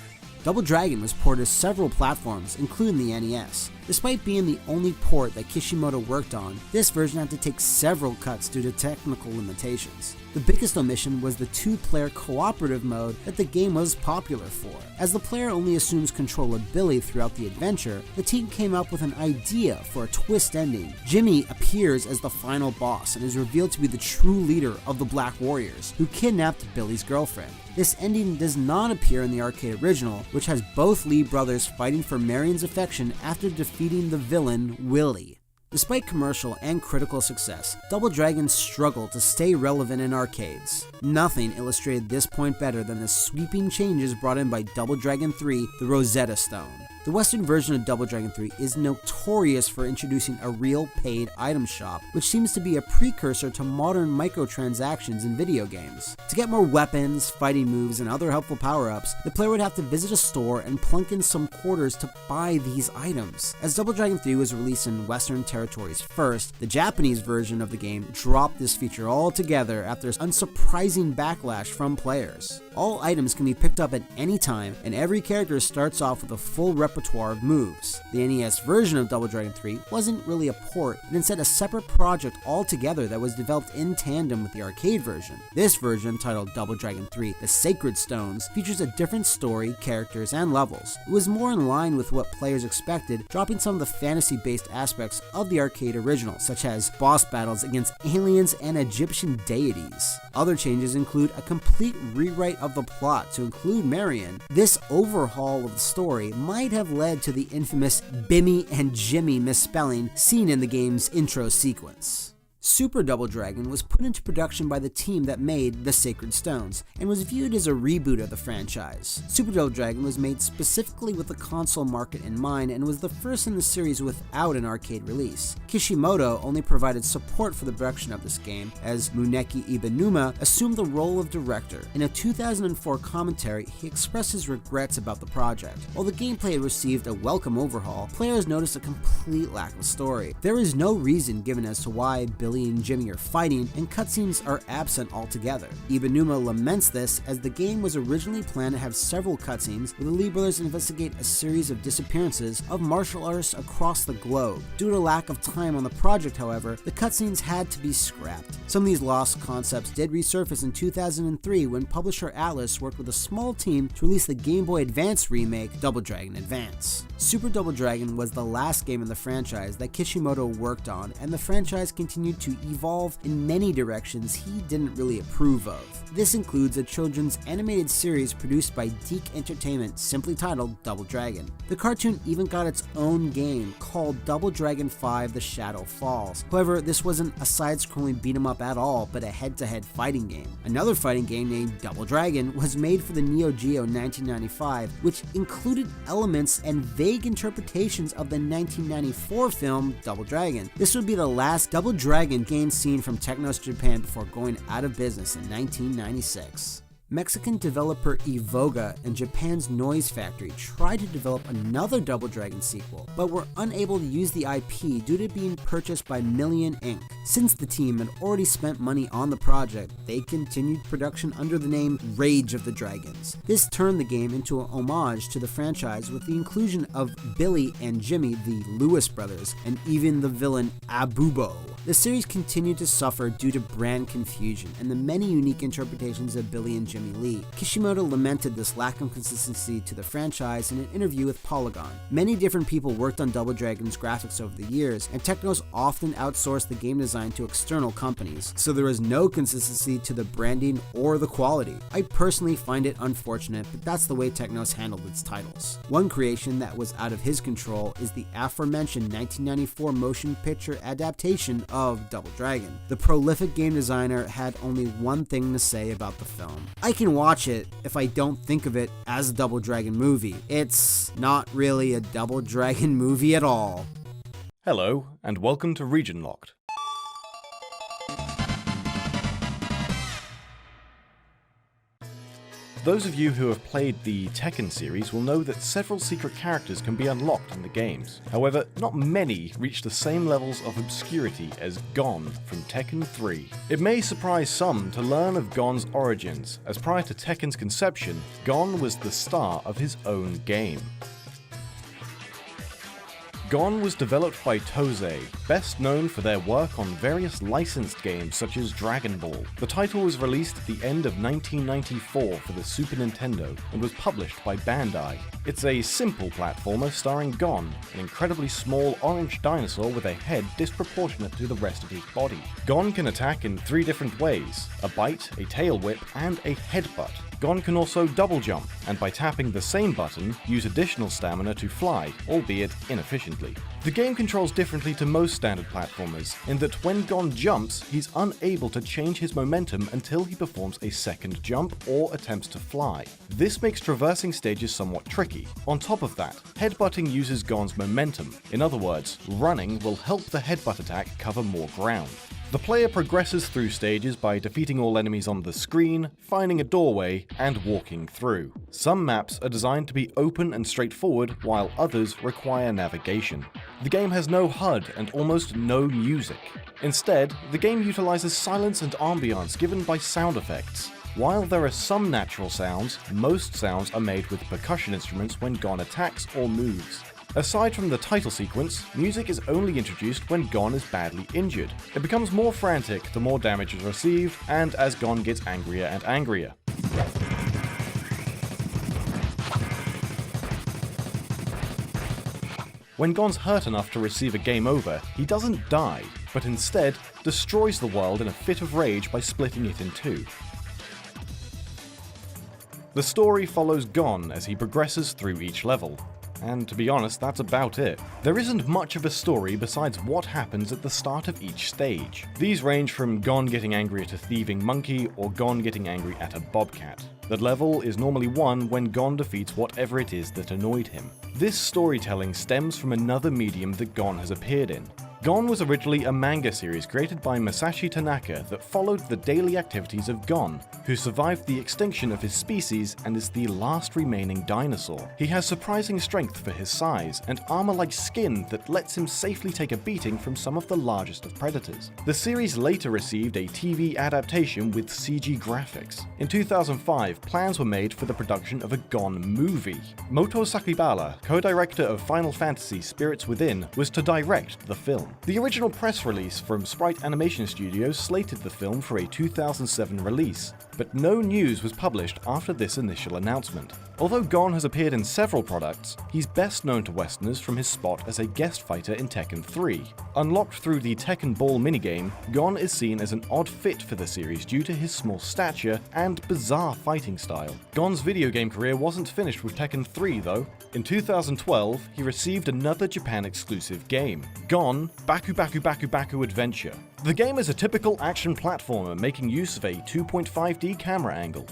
Double Dragon was ported to several platforms, including the NES. Despite being the only port that Kishimoto worked on, this version had to take several cuts due to technical limitations. The biggest omission was the 2-player cooperative mode that the game was popular for. As the player only assumes control of Billy throughout the adventure, the team came up with an idea for a twist ending. Jimmy appears as the final boss and is revealed to be the true leader of the Black Warriors, who kidnapped Billy's girlfriend. This ending does not appear in the arcade original, which has both Lee brothers fighting for Marion's affection after defeating the villain, Willie. Despite commercial and critical success, Double Dragon struggled to stay relevant in arcades. Nothing illustrated this point better than the sweeping changes brought in by Double Dragon 3, the Rosetta Stone. The Western version of Double Dragon 3 is notorious for introducing a real paid item shop, which seems to be a precursor to modern microtransactions in video games. To get more weapons, fighting moves, and other helpful power-ups, the player would have to visit a store and plunk in some quarters to buy these items. As Double Dragon 3 was released in Western territories first, the Japanese version of the game dropped this feature altogether after unsurprising backlash from players. All items can be picked up at any time, and every character starts off with a full repertoire of moves. The NES version of Double Dragon 3 wasn't really a port, but instead a separate project altogether that was developed in tandem with the arcade version. This version, titled Double Dragon 3 The Sacred Stones, features a different story, characters, and levels. It was more in line with what players expected, dropping some of the fantasy-based aspects of the arcade original, such as boss battles against aliens and Egyptian deities. Other changes include a complete rewrite of the plot to include Marion. This overhaul of the story might have led to the infamous Bimmy and Jimmy misspelling seen in the game's intro sequence. Super Double Dragon was put into production by the team that made The Sacred Stones, and was viewed as a reboot of the franchise. Super Double Dragon was made specifically with the console market in mind, and was the first in the series without an arcade release. Kishimoto only provided support for the production of this game, as Muneki Ibanuma assumed the role of director. In a 2004 commentary, he expressed his regrets about the project. While the gameplay had received a welcome overhaul, players noticed a complete lack of story. There is no reason given as to why Billy and Jimmy are fighting, and cutscenes are absent altogether. Ibanuma laments this, as the game was originally planned to have several cutscenes where the Lee brothers investigate a series of disappearances of martial artists across the globe. Due to lack of time on the project, however, the cutscenes had to be scrapped. Some of these lost concepts did resurface in 2003 when publisher Atlas worked with a small team to release the Game Boy Advance remake, Double Dragon Advance. Super Double Dragon was the last game in the franchise that Kishimoto worked on, and the franchise continued to evolve in many directions he didn't really approve of. This includes a children's animated series produced by Tighe Entertainment simply titled Double Dragon. The cartoon even got its own game called Double Dragon 5 The Shadow Falls. However, this wasn't a side-scrolling beat-em-up at all, but a head-to-head fighting game. Another fighting game named Double Dragon was made for the Neo Geo 1995, which included elements and vague interpretations of the 1994 film Double Dragon. This would be the last Double Dragon game seen from Technos Japan before going out of business in 1996. Mexican developer Evoga and Japan's Noise Factory tried to develop another Double Dragon sequel, but were unable to use the IP due to being purchased by Million Inc. Since the team had already spent money on the project, they continued production under the name Rage of the Dragons. This turned the game into an homage to the franchise with the inclusion of Billy and Jimmy, the Lewis brothers, and even the villain Abubo. The series continued to suffer due to brand confusion and the many unique interpretations of Billy and Jimmy Lee. Kishimoto lamented this lack of consistency to the franchise in an interview with Polygon. Many different people worked on Double Dragon's graphics over the years, and Technos often outsourced the game design to external companies, so there was no consistency to the branding or the quality. I personally find it unfortunate, but that's the way Technos handled its titles. One creation that was out of his control is the aforementioned 1994 motion picture adaptation of Double Dragon. The prolific game designer had only one thing to say about the film: I can watch it if I don't think of it as a Double Dragon movie. It's not really a Double Dragon movie at all. Hello, and welcome to Region Locked. Those of you who have played the Tekken series will know that several secret characters can be unlocked in the games. However, not many reach the same levels of obscurity as Gon from Tekken 3. It may surprise some to learn of Gon's origins, as prior to Tekken's conception, Gon was the star of his own game. Gon was developed by Toze, best known for their work on various licensed games such as Dragon Ball. The title was released at the end of 1994 for the Super Nintendo and was published by Bandai. It's a simple platformer starring Gon, an incredibly small orange dinosaur with a head disproportionate to the rest of his body. Gon can attack in 3 different ways: a bite, a tail whip, and a headbutt. Gon can also double jump, and by tapping the same button, use additional stamina to fly, albeit inefficiently. The game controls differently to most standard platformers, in that when Gon jumps, he's unable to change his momentum until he performs a second jump or attempts to fly. This makes traversing stages somewhat tricky. On top of that, headbutting uses Gon's momentum. In other words, running will help the headbutt attack cover more ground. The player progresses through stages by defeating all enemies on the screen, finding a doorway, and walking through. Some maps are designed to be open and straightforward, while others require navigation. The game has no HUD and almost no music. Instead, the game utilizes silence and ambiance given by sound effects. While there are some natural sounds, most sounds are made with percussion instruments when Gon attacks or moves. Aside from the title sequence, music is only introduced when Gon is badly injured. It becomes more frantic the more damage is received, and as Gon gets angrier and angrier. When Gon's hurt enough to receive a game over, he doesn't die, but instead destroys the world in a fit of rage by splitting it in two. The story follows Gon as he progresses through each level. And to be honest, that's about it. There isn't much of a story besides what happens at the start of each stage. These range from Gon getting angry at a thieving monkey or Gon getting angry at a bobcat. The level is normally won when Gon defeats whatever it is that annoyed him. This storytelling stems from another medium that Gon has appeared in. Gon was originally a manga series created by Masashi Tanaka that followed the daily activities of Gon, who survived the extinction of his species and is the last remaining dinosaur. He has surprising strength for his size, and armor-like skin that lets him safely take a beating from some of the largest of predators. The series later received a TV adaptation with CG graphics. In 2005, plans were made for the production of a Gon movie. Moto Sakibara, co-director of Final Fantasy Spirits Within, was to direct the film. The original press release from Sprite Animation Studios slated the film for a 2007 release, but no news was published after this initial announcement. Although Gon has appeared in several products, he's best known to Westerners from his spot as a guest fighter in Tekken 3. Unlocked through the Tekken Ball minigame, Gon is seen as an odd fit for the series due to his small stature and bizarre fighting style. Gon's video game career wasn't finished with Tekken 3 though. In 2012, he received another Japan-exclusive game, Gon Baku Baku Baku Baku Adventure. The game is a typical action platformer making use of a 2.5D camera angle.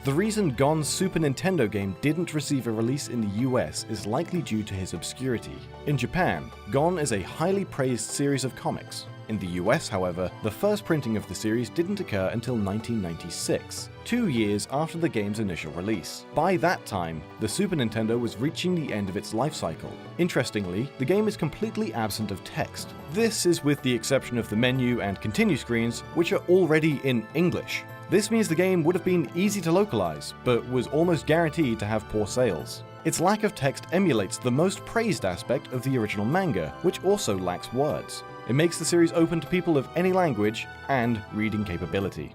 The reason Gon's Super Nintendo game didn't receive a release in the US is likely due to his obscurity. In Japan, Gon is a highly praised series of comics. In the US, however, the first printing of the series didn't occur until 1996, 2 years after the game's initial release. By that time, the Super Nintendo was reaching the end of its life cycle. Interestingly, the game is completely absent of text. This is with the exception of the menu and continue screens, which are already in English. This means the game would have been easy to localize, but was almost guaranteed to have poor sales. Its lack of text emulates the most praised aspect of the original manga, which also lacks words. It makes the series open to people of any language and reading capability.